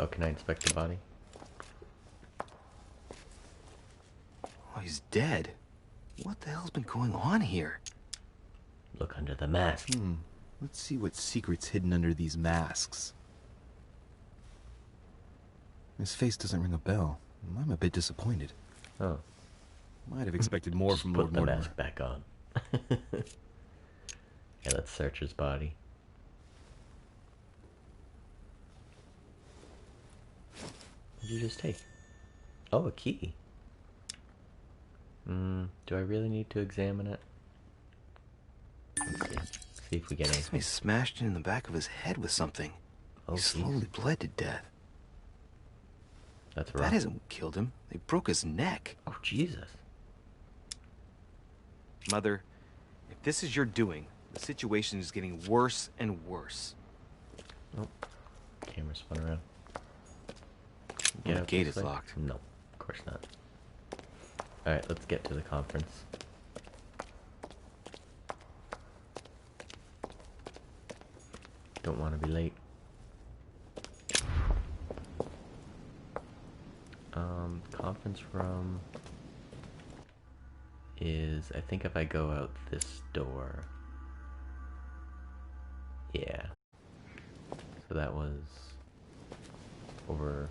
Oh, can I inspect the body? Oh, he's dead. What the hell's been going on here? Look under the mask. Let's see what secret's hidden under these masks. His face doesn't ring a bell. I'm a bit disappointed. Oh. Might have expected more from Put Lord the Mortimer. mask back on. Yeah, let's search his body. What did you just take? Oh, a key. Do I really need to examine it? Let's see if we get anything. Somebody smashed in the back of his head with something. Oh, He slowly bled to death. That's right. That isn't what killed him. They broke his neck. Oh, Jesus. Mother, if this is your doing, the situation is getting worse and worse. Oh, camera spun around. The gate is locked. No, of course not. Alright, let's get to the conference. Don't want to be late. Conference room is, I think if I go out this door. Yeah. So that was over.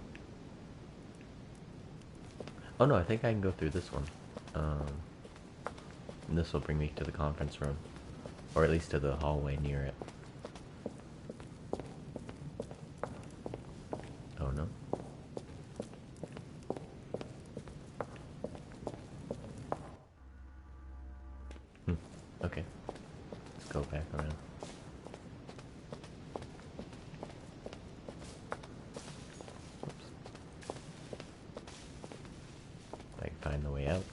Oh no, I think I can go through this one. And this will bring me to the conference room. Or at least to the hallway near it. Oh no. Okay. Let's go back around. Oops. I can find the way out.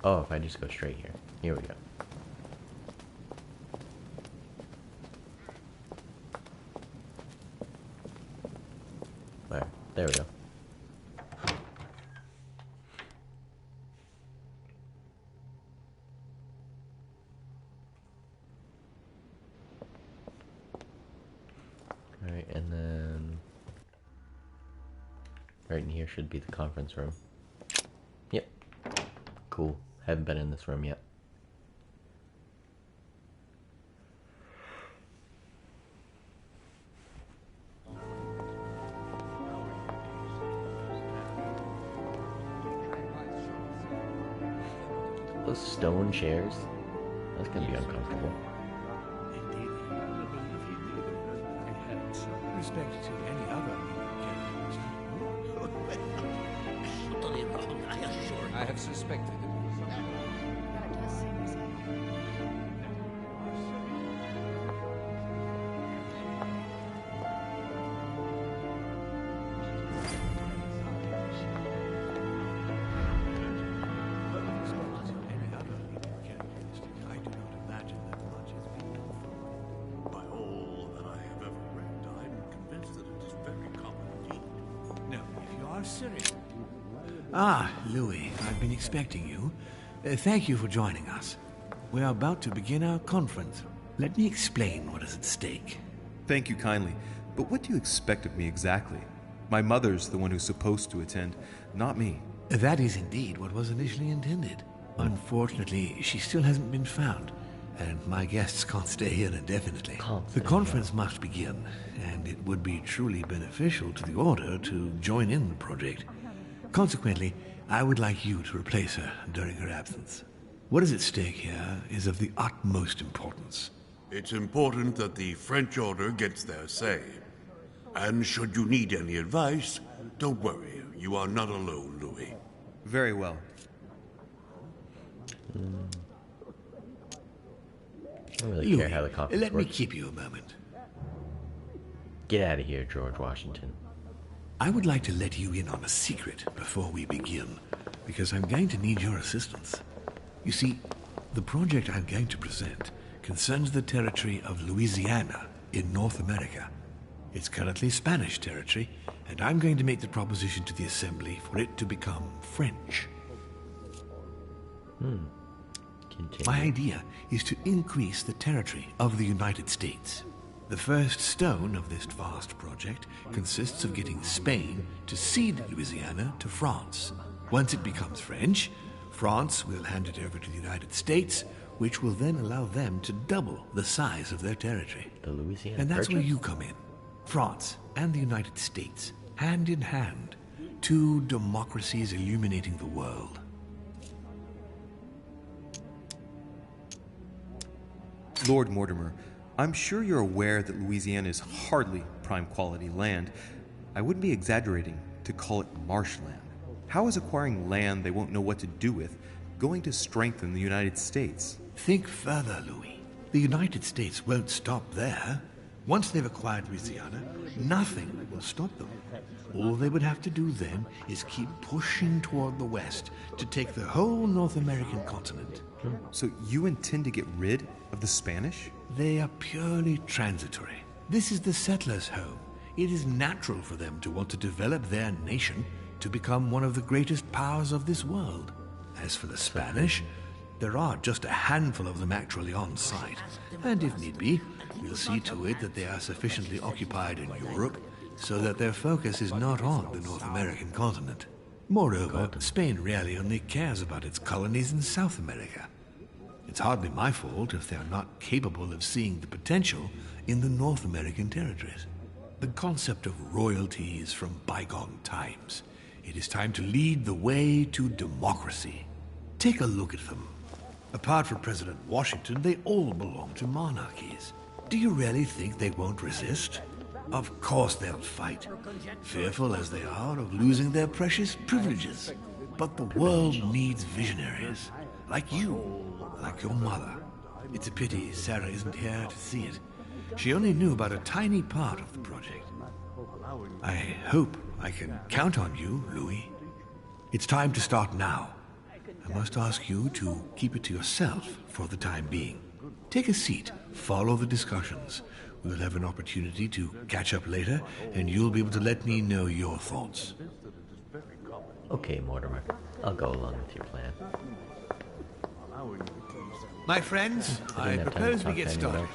Oh, if I just go straight here. Here we go. There we go. Alright, and then right in here should be the conference room. Yep. Cool. Haven't been in this room yet. Those stone chairs, that's gonna be uncomfortable. Respect to any other characters. Totally wrong, I assure you. I have suspected it. Ah, Louis, I've been expecting you. Thank you for joining us. We're about to begin our conference. Let me explain what is at stake. Thank you kindly, but what do you expect of me exactly? My mother's the one who's supposed to attend, not me. That is indeed what was initially intended. Unfortunately, she still hasn't been found, and my guests can't stay here indefinitely. The conference must begin, and it would be truly beneficial to the Order to join in the project. Consequently, I would like you to replace her during her absence. What is at stake here is of the utmost importance. It's important that the French Order gets their say. And should you need any advice, don't worry. You are not alone, Louis. Very well. I don't really care how the conference let works. me keep you a moment. Get out of here, George Washington. I would like to let you in on a secret before we begin, because I'm going to need your assistance. You see, the project I'm going to present concerns the territory of Louisiana in North America. It's currently Spanish territory, and I'm going to make the proposition to the Assembly for it to become French. My idea is to increase the territory of the United States. The first stone of this vast project consists of getting Spain to cede Louisiana to France. Once it becomes French, France will hand it over to the United States, which will then allow them to double the size of their territory. The Louisiana And that's where Purchase? you come in. France and the United States, hand in hand, two democracies illuminating the world. Lord Mortimer, I'm sure you're aware that Louisiana is hardly prime quality land. I wouldn't be exaggerating to call it marshland. How is acquiring land they won't know what to do with going to strengthen the United States? Think further, Louis. The United States won't stop there. Once they've acquired Louisiana, nothing will stop them. All they would have to do then is keep pushing toward the west to take the whole North American continent. So you intend to get rid of the Spanish? They are purely transitory. This is the settlers' home. It is natural for them to want to develop their nation to become one of the greatest powers of this world. As for the Spanish, there are just a handful of them actually on site. And if need be, we'll see to it that they are sufficiently occupied in Europe so that their focus is not on the North American continent. Moreover, Spain really only cares about its colonies in South America. It's hardly my fault if they're not capable of seeing the potential in the North American territories. The concept of royalty is from bygone times. It is time to lead the way to democracy. Take a look at them. Apart from President Washington, they all belong to monarchies. Do you really think they won't resist? Of course they'll fight, fearful as they are of losing their precious privileges. But the world needs visionaries, like you, like your mother. It's a pity Sarah isn't here to see it. She only knew about a tiny part of the project. I hope I can count on you, Louis. It's time to start now. I must ask you to keep it to yourself for the time being. Take a seat, follow the discussions. We'll have an opportunity to catch up later, and you'll be able to let me know your thoughts. Okay, Mortimer. I'll go along with your plan. My friends, I propose we get started.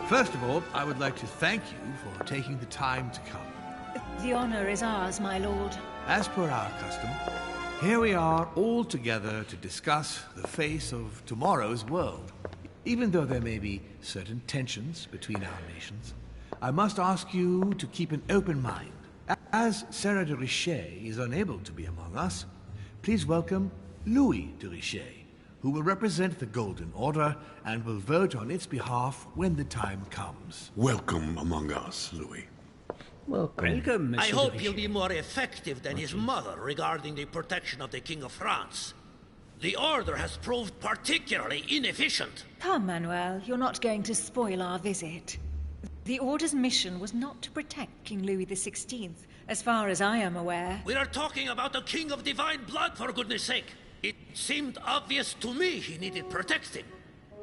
First of all, I would like to thank you for taking the time to come. The honor is ours, my lord. As per our custom, here we are all together to discuss the face of tomorrow's world. Even though there may be certain tensions between our nations, I must ask you to keep an open mind. As Sarah de Richet is unable to be among us, please welcome Louis de Richet, who will represent the Golden Order and will vote on its behalf when the time comes. Welcome among us, Louis. Welcome, I hope he'll be more effective than his mother regarding the protection of the King of France. The Order has proved particularly inefficient. Come, Manuel, you're not going to spoil our visit. The Order's mission was not to protect King Louis XVI, as far as I am aware. We are talking about a king of divine blood, for goodness sake. It seemed obvious to me he needed protecting.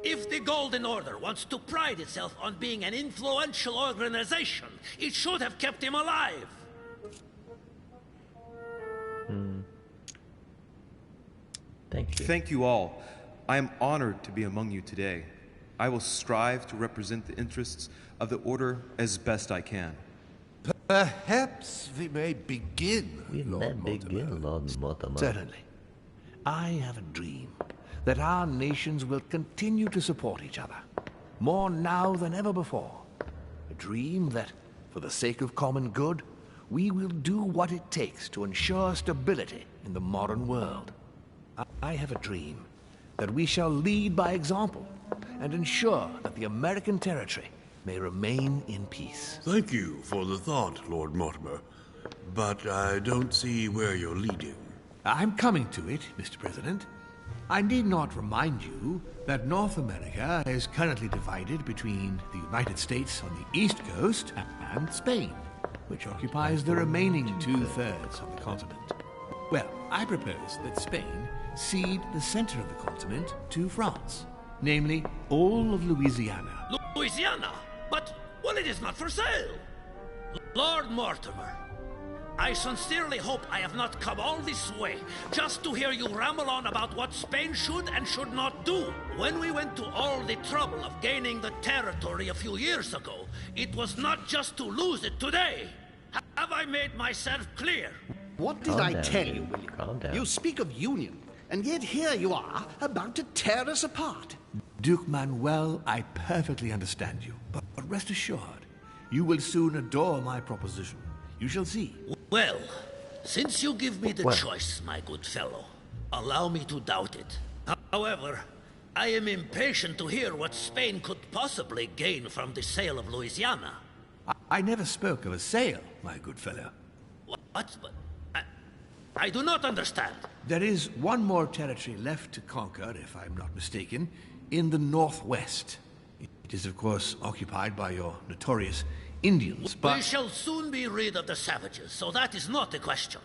If the Golden Order wants to pride itself on being an influential organization, it should have kept him alive. Thank you. Thank you all. I am honored to be among you today. I will strive to represent the interests of the Order as best I can. Perhaps we may begin, Lord Mortimer. Certainly. I have a dream that our nations will continue to support each other, more now than ever before. A dream that, for the sake of common good, we will do what it takes to ensure stability in the modern world. I have a dream that we shall lead by example and ensure that the American territory may remain in peace. Thank you for the thought, Lord Mortimer, but I don't see where you're leading. I'm coming to it, Mr. President. I need not remind you that North America is currently divided between the United States on the east coast and Spain, which occupies the remaining two-thirds of the continent. Well, I propose that Spain cede the center of the continent to France, namely all of Louisiana. Louisiana? But, well, it is not for sale. Lord Mortimer, I sincerely hope I have not come all this way just to hear you ramble on about what Spain should and should not do. When we went to all the trouble of gaining the territory a few years ago, it was not just to lose it today. Have I made myself clear? What did I tell you, William? Calm down. You speak of union, and yet here you are, about to tear us apart. Duke Manuel, I perfectly understand you, but rest assured, you will soon adore my proposition. You shall see. Well, since you give me the choice, my good fellow, allow me to doubt it. However, I am impatient to hear what Spain could possibly gain from the sale of Louisiana. I never spoke of a sale, my good fellow. I do not understand. There is one more territory left to conquer, if I'm not mistaken, in the northwest. It is, of course, occupied by your notorious Indians, but... We shall soon be rid of the savages, so that is not a question.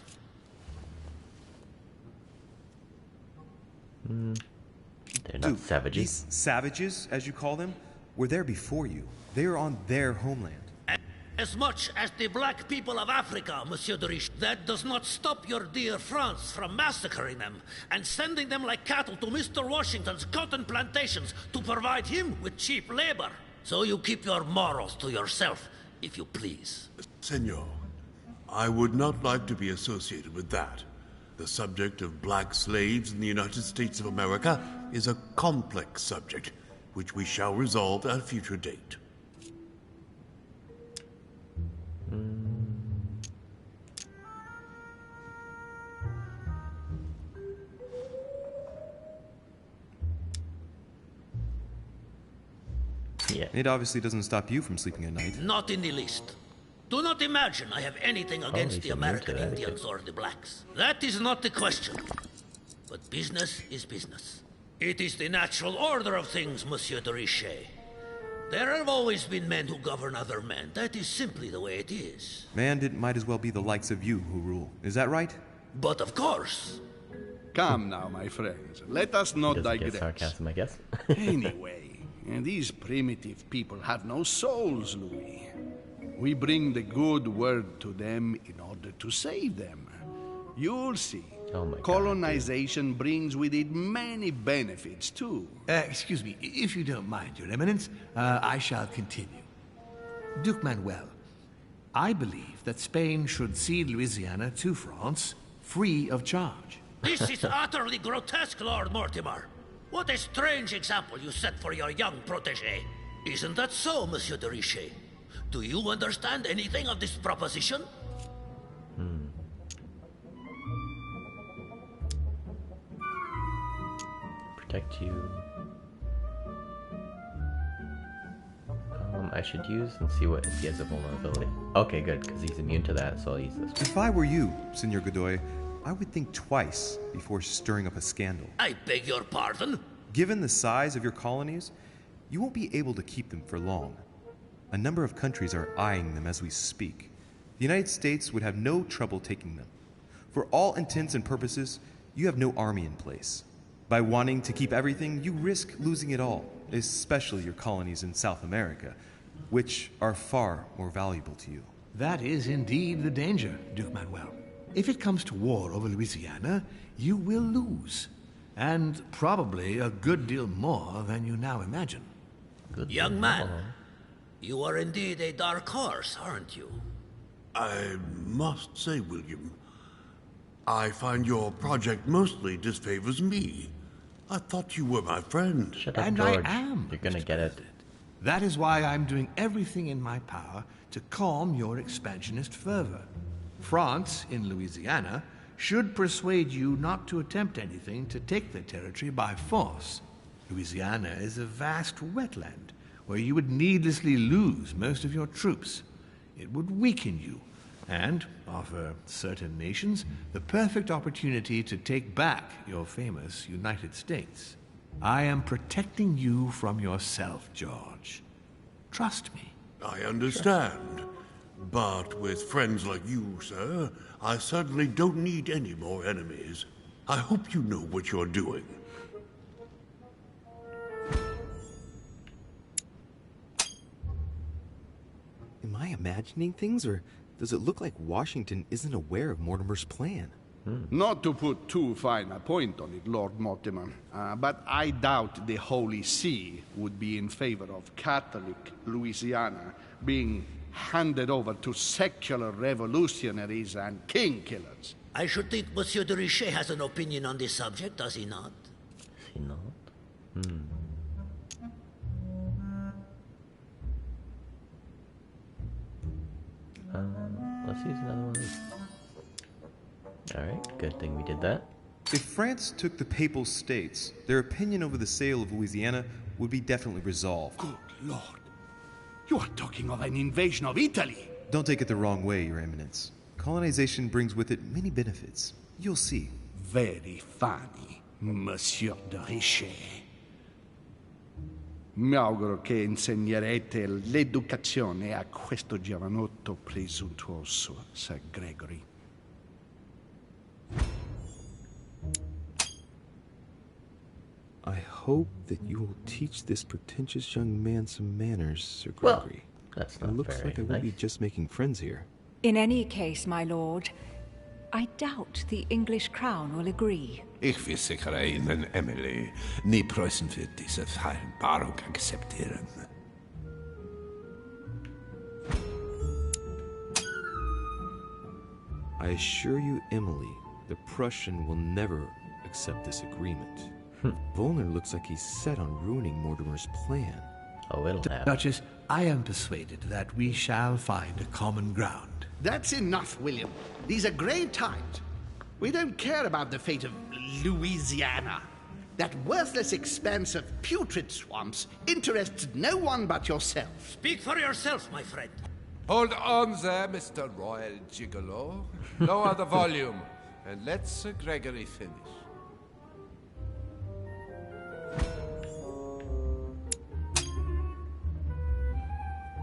They're not savages. These savages, as you call them, were there before you. They are on their homeland. As much as the black people of Africa, Monsieur de Riche. That does not stop your dear France from massacring them and sending them like cattle to Mr. Washington's cotton plantations to provide him with cheap labor. So you keep your morals to yourself, if you please. Senor, I would not like to be associated with that. The subject of black slaves in the United States of America is a complex subject, which we shall resolve at a future date. Yeah. It obviously doesn't stop you from sleeping at night. Not in the least. Do not imagine I have anything against the American Indians or the blacks. That is not the question. But business is business. It is the natural order of things, Monsieur de Richet. There have always been men who govern other men. That is simply the way it is. And it might as well be the likes of you who rule. Is that right? But of course. Come now, my friends. Let us not digress. Sarcasm, I guess. Anyway, these primitive people have no souls, Louis. We bring the good word to them in order to save them. You'll see. Oh my Colonization brings with it many benefits, too. Excuse me, if you don't mind, Your Eminence, I shall continue. Duke Manuel, I believe that Spain should cede Louisiana to France free of charge. This is utterly grotesque, Lord Mortimer. What a strange example you set for your young protégé. Isn't that so, Monsieur de Richet? Do you understand anything of this proposition? Protect you. I should use and see what if he has a vulnerability. Okay, good, because he's immune to that, so I'll use this one. If I were you, Senor Godoy, I would think twice before stirring up a scandal. I beg your pardon? Given the size of your colonies, you won't be able to keep them for long. A number of countries are eyeing them as we speak. The United States would have no trouble taking them. For all intents and purposes, you have no army in place. By wanting to keep everything, you risk losing it all, especially your colonies in South America, which are far more valuable to you. That is indeed the danger, Duke Manuel. If it comes to war over Louisiana, you will lose. And probably a good deal more than you now imagine. Young man, you are indeed a dark horse, aren't you? I must say, William, I find your project mostly disfavors me. I thought you were my friend. Shut up, And George. I am. You're gonna get it. That is why I'm doing everything in my power to calm your expansionist fervor. France, in Louisiana, should persuade you not to attempt anything to take the territory by force. Louisiana is a vast wetland where you would needlessly lose most of your troops. It would weaken you and offer certain nations the perfect opportunity to take back your famous United States. I am protecting you from yourself, George. Trust me. I understand. But with friends like you, sir, I certainly don't need any more enemies. I hope you know what you're doing. Am I imagining things, or does it look like Washington isn't aware of Mortimer's plan? Not to put too fine a point on it, Lord Mortimer, but I doubt the Holy See would be in favor of Catholic Louisiana being handed over to secular revolutionaries and king killers. I should think Monsieur de Richet has an opinion on this subject, does he not? Is he not? Let's use another one of these. Alright, good thing we did that. If France took the Papal States, their opinion over the sale of Louisiana would be definitely resolved. Good Lord. You are talking of an invasion of Italy. Don't take it the wrong way, Your Eminence. Colonization brings with it many benefits. You'll see. Very funny, Monsieur de Richet. Mi auguro che insegnerete l'educazione a questo giovanotto presuntuoso, Sir Gregory. I hope that you will teach this pretentious young man some manners, Sir Gregory. Well, that's not it looks very like I won't be nice. just making friends here. In any case, my lord, I doubt the English crown will agree. Ich versichere Emily, nie Preußen wird diese Vereinbarung akzeptieren. I assure you, Emily, the Prussian will never accept this agreement. Volner looks like he's set on ruining Mortimer's plan. Oh, it'll happen. Duchess, I am persuaded that we shall find a common ground. That's enough, William. These are grave times. We don't care about the fate of Louisiana. That worthless expanse of putrid swamps interests no one but yourself. Speak for yourself, my friend. Hold on there, Mr. Royal Gigolo. Lower the volume, and let Sir Gregory finish.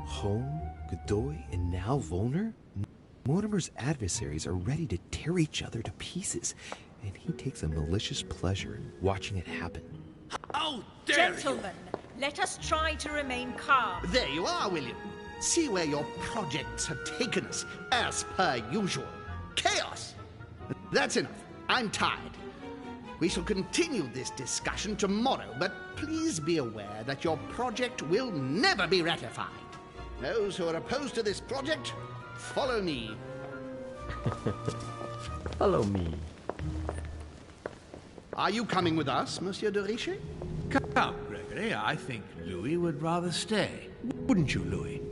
Home, Godoy, and now Volner? Mortimer's adversaries are ready to tear each other to pieces, and he takes a malicious pleasure in watching it happen. How dare Gentlemen, let us try to remain calm. There you are, William. See where your projects have taken us, as per usual. Chaos! That's enough. I'm tired. We shall continue this discussion tomorrow, but please be aware that your project will never be ratified. Those who are opposed to this project, follow me. Follow me. Are you coming with us, Monsieur de Richet? Come, Gregory, I think Louis would rather stay. Wouldn't you, Louis?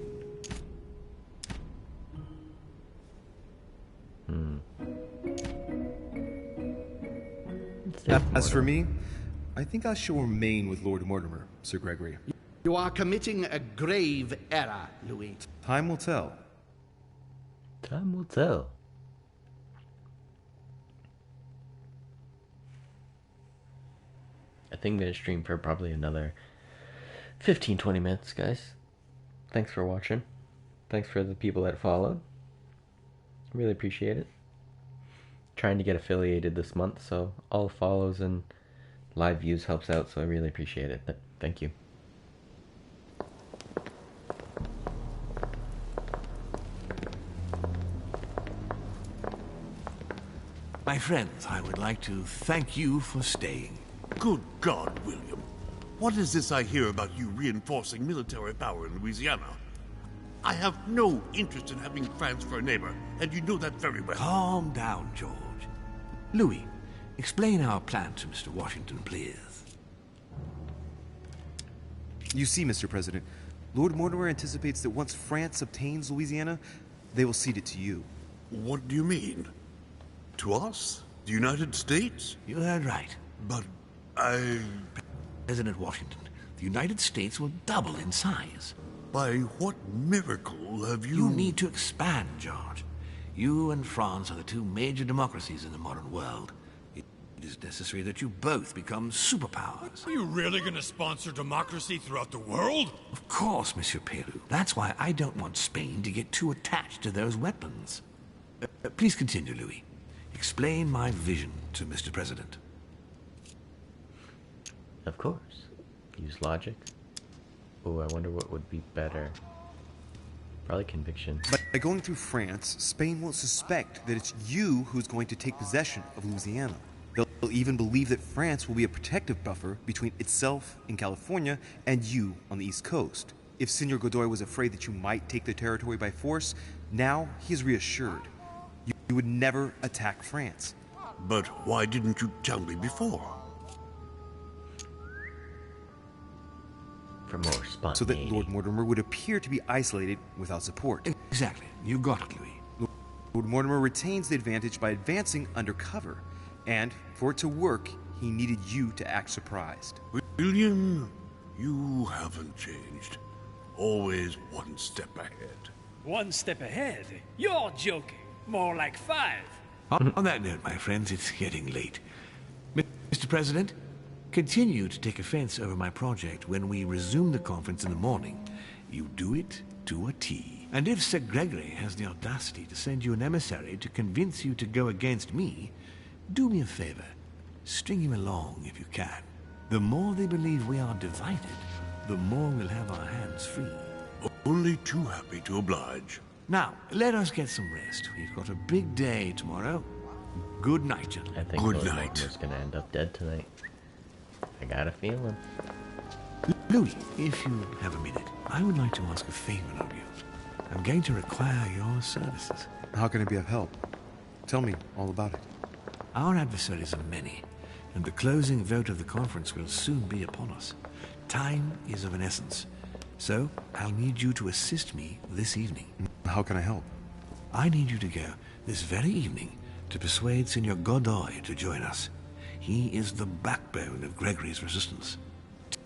As for me, I think I shall remain with Lord Mortimer, Sir Gregory. You are committing a grave error, Louis. Time will tell. Time will tell. I think I'm going to stream for probably another 15-20 minutes, guys. Thanks for watching. Thanks for the people that followed. Really appreciate it. Trying to get affiliated this month, so all follows and live views helps out, so I really appreciate it. Thank you. My friends, I would like to thank you for staying. Good God, William. What is this I hear about you reinforcing military power in Louisiana? I have no interest in having France for a neighbor, and you know that very well. Calm down, George. Louis, explain our plan to Mr. Washington, please. You see, Mr. President, Lord Mortimer anticipates that once France obtains Louisiana, they will cede it to you. What do you mean? To us? The United States? You heard right. But President Washington, the United States will double in size. By what miracle have you... You need to expand, George. You and France are the two major democracies in the modern world. It is necessary that you both become superpowers. Are you really going to sponsor democracy throughout the world? Of course, Monsieur Peru. That's why I don't want Spain to get too attached to those weapons. Please continue, Louis. Explain my vision to Mr. President. Of course. Use logic. Oh, I wonder what would be better. Probably conviction. By going through France, Spain won't suspect that it's you who's going to take possession of Louisiana. They'll even believe that France will be a protective buffer between itself in California and you on the East Coast. If Senor Godoy was afraid that you might take the territory by force, now he is reassured. You would never attack France. But why didn't you tell me before? For more spontaneity. So that Lord Mortimer would appear to be isolated without support. Exactly. You got it, Louis. Lord Mortimer retains the advantage by advancing undercover. And for it to work, he needed you to act surprised. William, you haven't changed. Always one step ahead. One step ahead? You're joking. More like 5. On that note, my friends, it's getting late. Mr. President, continue to take offense over my project when we resume the conference in the morning. You do it to a T. And if Sir Gregory has the audacity to send you an emissary to convince you to go against me, do me a favor. String him along if you can. The more they believe we are divided, the more we'll have our hands free. Only too happy to oblige. Now, let us get some rest. We've got a big day tomorrow. Good night, gentlemen. I think Lord Mortimer's gonna end up dead tonight. I got a feeling. Louis, if you have a minute, I would like to ask a favor of you. I'm going to require your services. How can I be of help? Tell me all about it. Our adversaries are many, and the closing vote of the conference will soon be upon us. Time is of an essence, so I'll need you to assist me this evening. How can I help? I need you to go this very evening to persuade Signor Godoy to join us. He is the backbone of Gregory's resistance.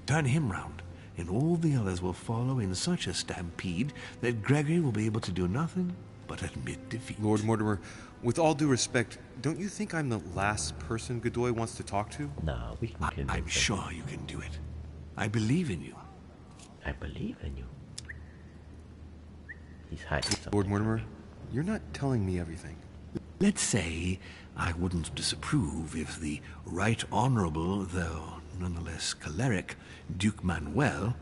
Turn him round, and all the others will follow in such a stampede that Gregory will be able to do nothing but admit defeat. Lord Mortimer, with all due respect, don't you think I'm the last person Godoy wants to talk to? No, we can convince I'm sure you can do it. I believe in you. I believe in you. He's hiding something. Lord Mortimer, you're not telling me everything. Let's say I wouldn't disapprove if the Right Honorable, though nonetheless choleric, Duke Manuel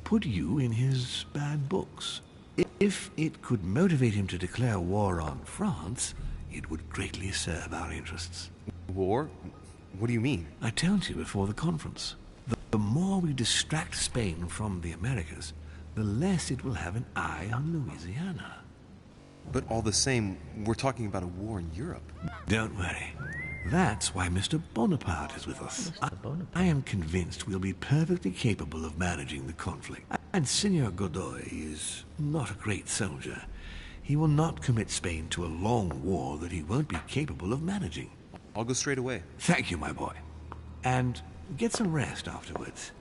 put you in his bad books. If it could motivate him to declare war on France, it would greatly serve our interests. War? What do you mean? I told you before the conference. The more we distract Spain from the Americas, the less it will have an eye on Louisiana. But all the same, we're talking about a war in Europe. Don't worry. That's why Mr. Bonaparte is with us. I am convinced we'll be perfectly capable of managing the conflict. And Signor Godoy is not a great soldier. He will not commit Spain to a long war that he won't be capable of managing. I'll go straight away. Thank you, my boy. And get some rest afterwards.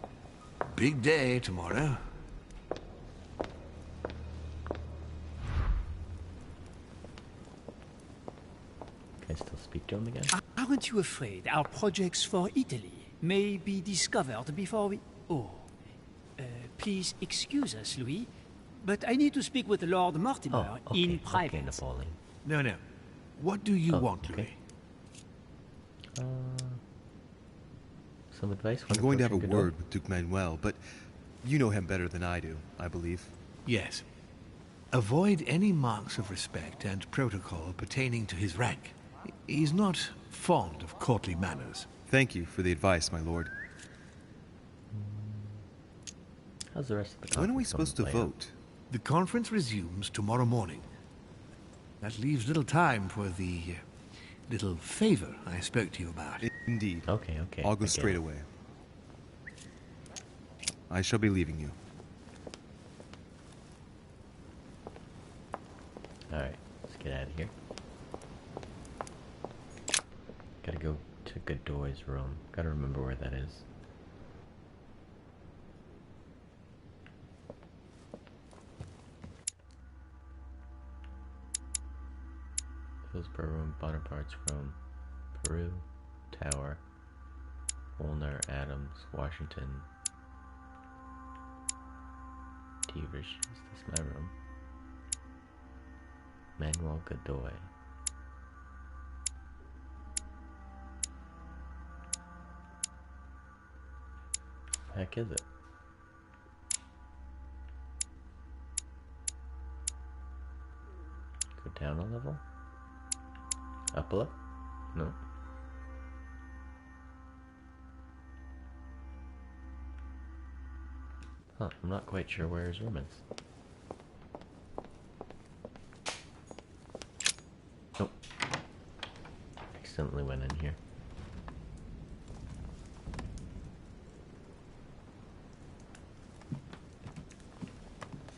Big day tomorrow. Can I still speak to him again? Aren't you afraid our projects for Italy may be discovered before we... Oh. Please excuse us, Louis, but I need to speak with Lord Mortimer in private. Okay, Napoleon. No. What do you want, okay. Louis? Some advice? I'm going to have a word with Duke Manuel, but you know him better than I do, I believe. Yes. Avoid any marks of respect and protocol pertaining to his rank. He's not fond of courtly manners. Thank you for the advice, my lord. How's the rest of the conference? When are we supposed to vote? The conference resumes tomorrow morning. That leaves little time for the little favor I spoke to you about. Indeed. Okay. I'll go straight away. I shall be leaving you. Alright, let's get out of here. Gotta go to Godoy's room. Gotta remember where that is. Hillsborough room, Bonaparte's room, Peru, Tower, Wolner, Adams, Washington, Teavish. Is this my room? Manuel Godoy. Heck is it? Go down a level? Up a level? No. Huh, I'm not quite sure where his room is. Nope. Accidentally went in here.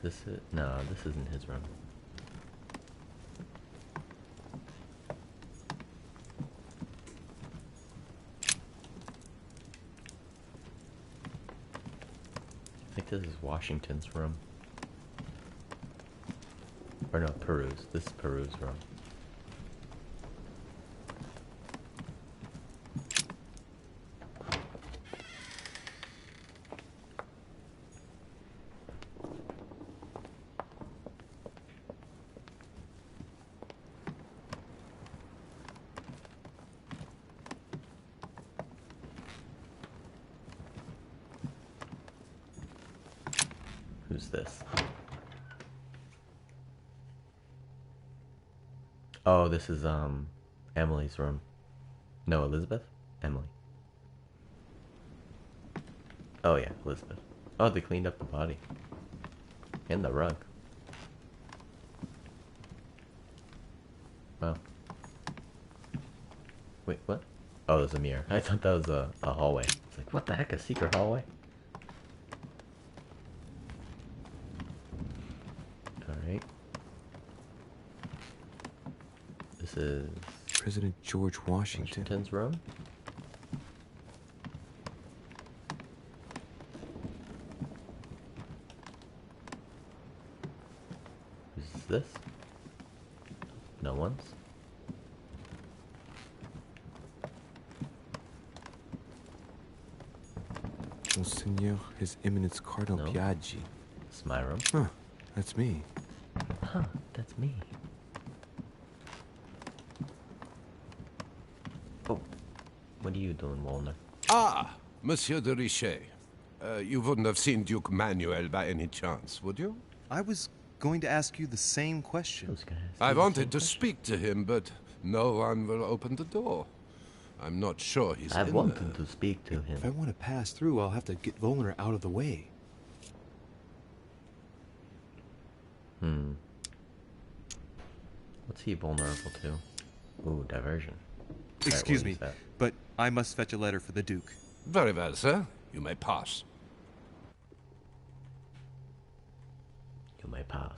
Is this it? No, this isn't his room. I think this is Washington's room. Or no, Peru's. This is Peru's room. this? Oh, this is Emily's room. No, Elizabeth? Emily. Oh yeah, Elizabeth. Oh, they cleaned up the body. And the rug. Wow. Wait, what? Oh, there's a mirror. I thought that was a hallway. It's like, what the heck, a secret hallway? Alright. This is... President George Washington's room? Who's this? No one's. Monseigneur, His Eminence Cardinal Piaggi. It's my room. Huh, that's me. Huh, that's me. Oh, what are you doing, Walner? Ah, Monsieur de Richet. You wouldn't have seen Duke Manuel by any chance, would you? I was going to ask you the same question. I wanted to speak to him, but no one will open the door. I'm not sure he's I in wanted to speak to him. If I want to pass through, I'll have to get Volner out of the way. What's he vulnerable to? Ooh, diversion. Excuse me, but I must fetch a letter for the Duke. Very well, sir. You may pass. You may pass.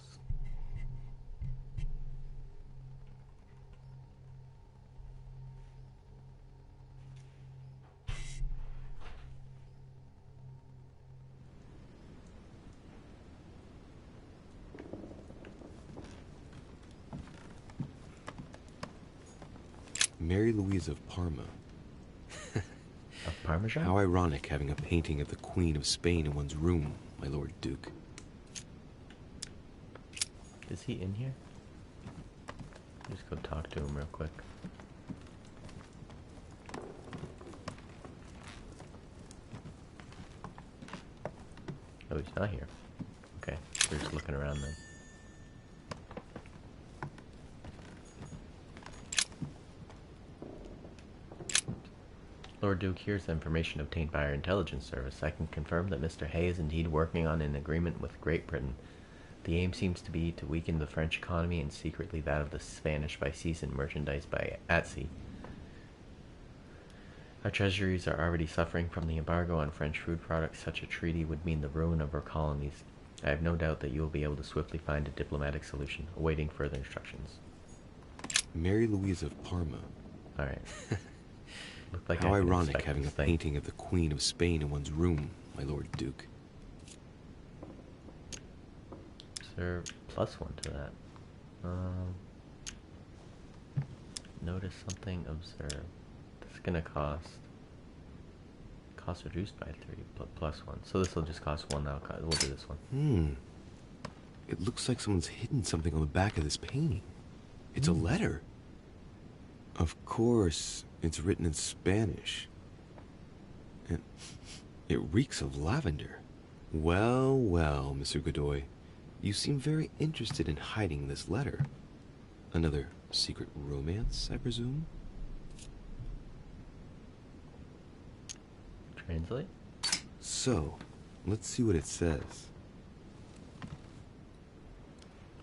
Mary Louise of Parma. Of Parmesan? How ironic having a painting of the Queen of Spain in one's room, my Lord Duke. Is he in here? Just go talk to him real quick. Oh, he's not here. Okay, we're just looking around then. Lord Duke, here's the information obtained by our intelligence service. I can confirm that Mr. Hay is indeed working on an agreement with Great Britain. The aim seems to be to weaken the French economy and secretly that of the Spanish by seizing merchandise at sea. Our treasuries are already suffering from the embargo on French food products. Such a treaty would mean the ruin of our colonies. I have no doubt that you will be able to swiftly find a diplomatic solution, awaiting further instructions. Mary Louise of Parma. Alright. Like how ironic having a painting of the Queen of Spain in one's room, my Lord Duke. Is there +1 to that? Notice something, observe. This is gonna cost reduced by 3, but +1. So this will just cost 1 now. We'll do this one. It looks like someone's hidden something on the back of this painting. It's a letter. Of course, it's written in Spanish. And it reeks of lavender. Well, well, Mr. Godoy. You seem very interested in hiding this letter. Another secret romance, I presume? Translate? So, let's see what it says.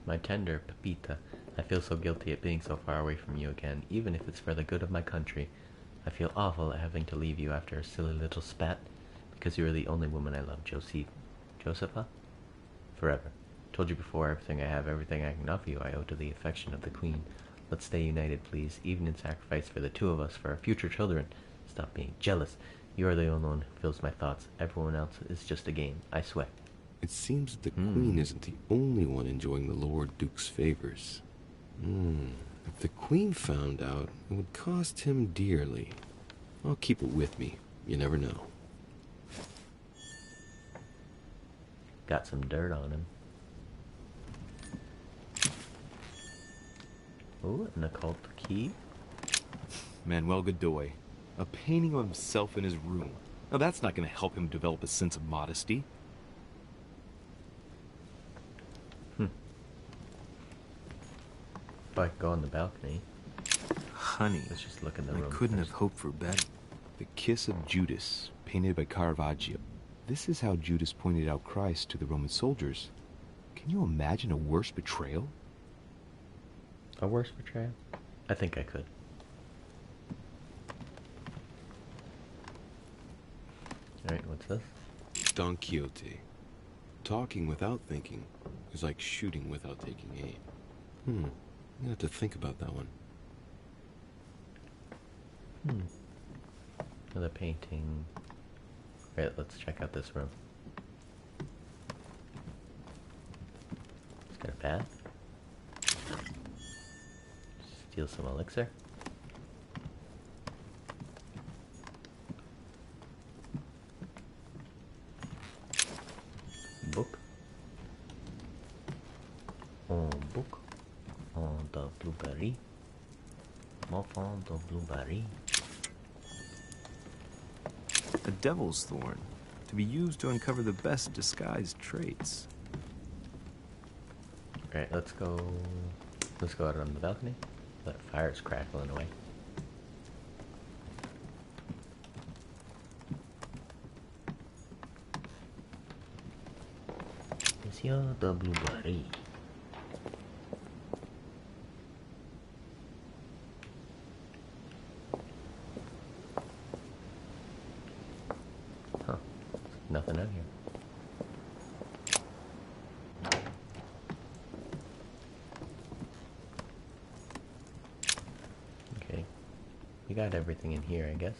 My tender Pepita, I feel so guilty at being so far away from you again, even if it's for the good of my country. I feel awful at having to leave you after a silly little spat, because you are the only woman I love, Josepha? Forever. Told you before, everything I have, everything I can offer you, I owe to the affection of the Queen. Let's stay united, please, even in sacrifice for the two of us, for our future children. Stop being jealous. You are the only one who fills my thoughts. Everyone else is just a game, I swear. It seems that the Queen isn't the only one enjoying the Lord Duke's favors. If the Queen found out, it would cost him dearly. I'll keep it with me. You never know. Got some dirt on him. Ooh, an occult key. Manuel Godoy. A painting of himself in his room. Now that's not going to help him develop a sense of modesty. But I can go on the balcony. Honey, Let's just look in the I room couldn't first. have hoped for better. The Kiss of Judas, painted by Caravaggio. This is how Judas pointed out Christ to the Roman soldiers. Can you imagine a worse betrayal? A worse betrayal? I think I could. Alright, what's this? Don Quixote. Talking without thinking is like shooting without taking aim. I'm gonna have to think about that one. Another painting. Right, let's check out this room. It's got a bath. Steal some elixir. Book. Un book. On the blueberry. M'enfant de blueberry. A devil's thorn, to be used to uncover the best disguised traits. Alright, let's go out on the balcony. That fire's crackling away. Monsieur de Blueberry. Huh. Nothing out here. Okay. We got everything in here, I guess.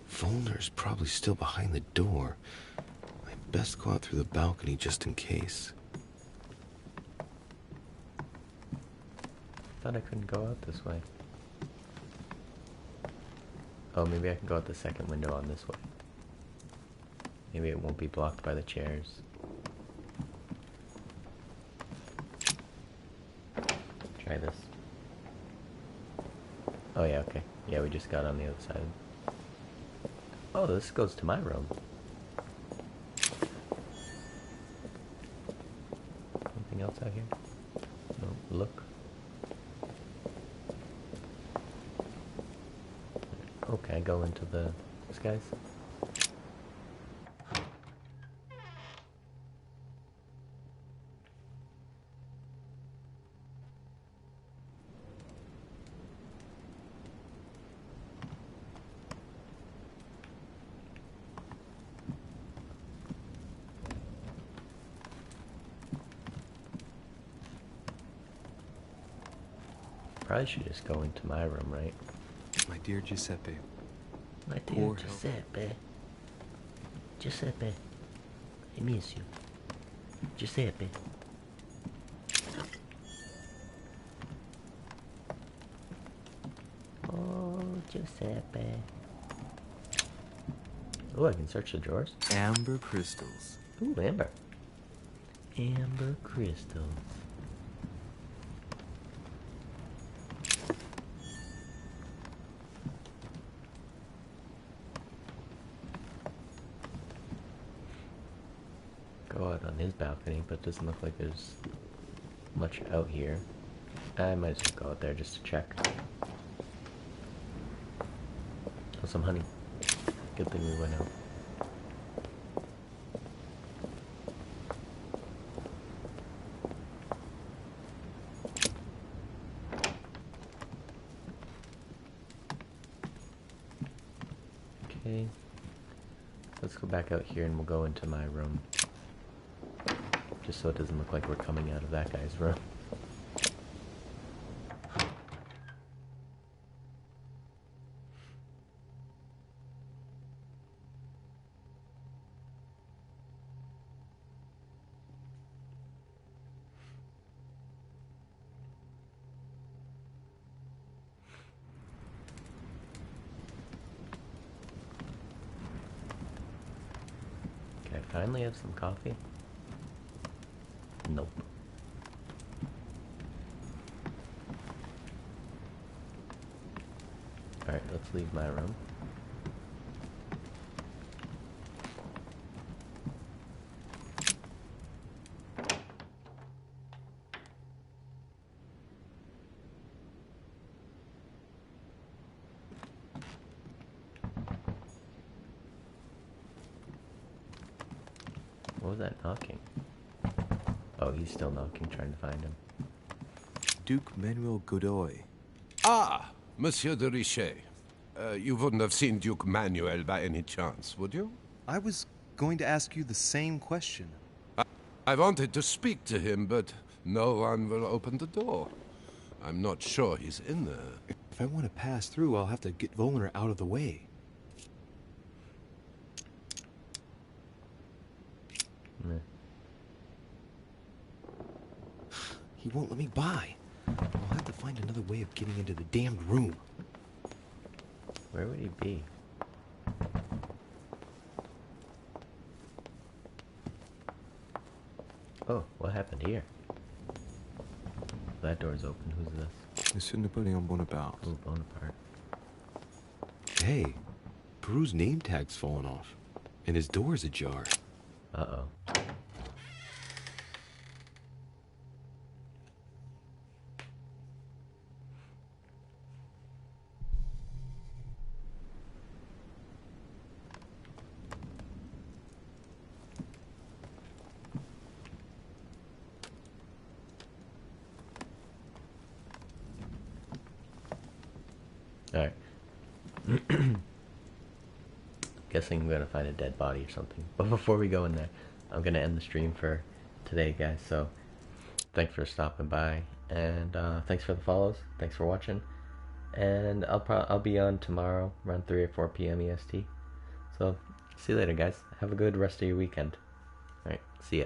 Volner's probably still behind the door. I best go out through the balcony just in case. Thought I couldn't go out this way. Oh, maybe I can go out the second window on this way. Maybe it won't be blocked by the chairs. Try this. Oh yeah, okay. Yeah, we just got on the other side. Oh, this goes to my room. Anything else out here? No, look. Okay, go into this guy's. Probably should just go into my room, right? My dear Giuseppe. My dear Giuseppe. Giuseppe. I miss you. Giuseppe. Oh, Giuseppe. Oh, I can search the drawers. Amber crystals. Ooh, amber. Amber crystals. Go out on his balcony, but it doesn't look like there's much out here. I might as well go out there just to check. Oh, some honey. Good thing we went out. Okay. Let's go back out here and we'll go into my room. Just so it doesn't look like we're coming out of that guy's room. Can I finally have some coffee? Nope. Alright, let's leave my room. What was that knocking? Oh, he's still knocking, trying to find him. Duke Manuel Godoy. Ah, Monsieur de Richet. You wouldn't have seen Duke Manuel by any chance, would you? I was going to ask you the same question. I wanted to speak to him, but no one will open the door. I'm not sure he's in there. If I want to pass through, I'll have to get Volner out of the way. Meh. He won't let me by. I'll have to find another way of getting into the damned room. Where would he be? Oh, what happened here? That door's open. Who's this? Monsieur Napoleon Bonaparte. Oh, Bonaparte. Hey, Peru's name tag's fallen off, and his door's ajar. Uh-oh. Alright. Guessing we're gonna find a dead body or something. But before we go in there, I'm gonna end the stream for today, guys. So, thanks for stopping by, and thanks for the follows. Thanks for watching, and I'll be on tomorrow around 3 or 4 p.m. EST. So, see you later, guys. Have a good rest of your weekend. Alright, see ya.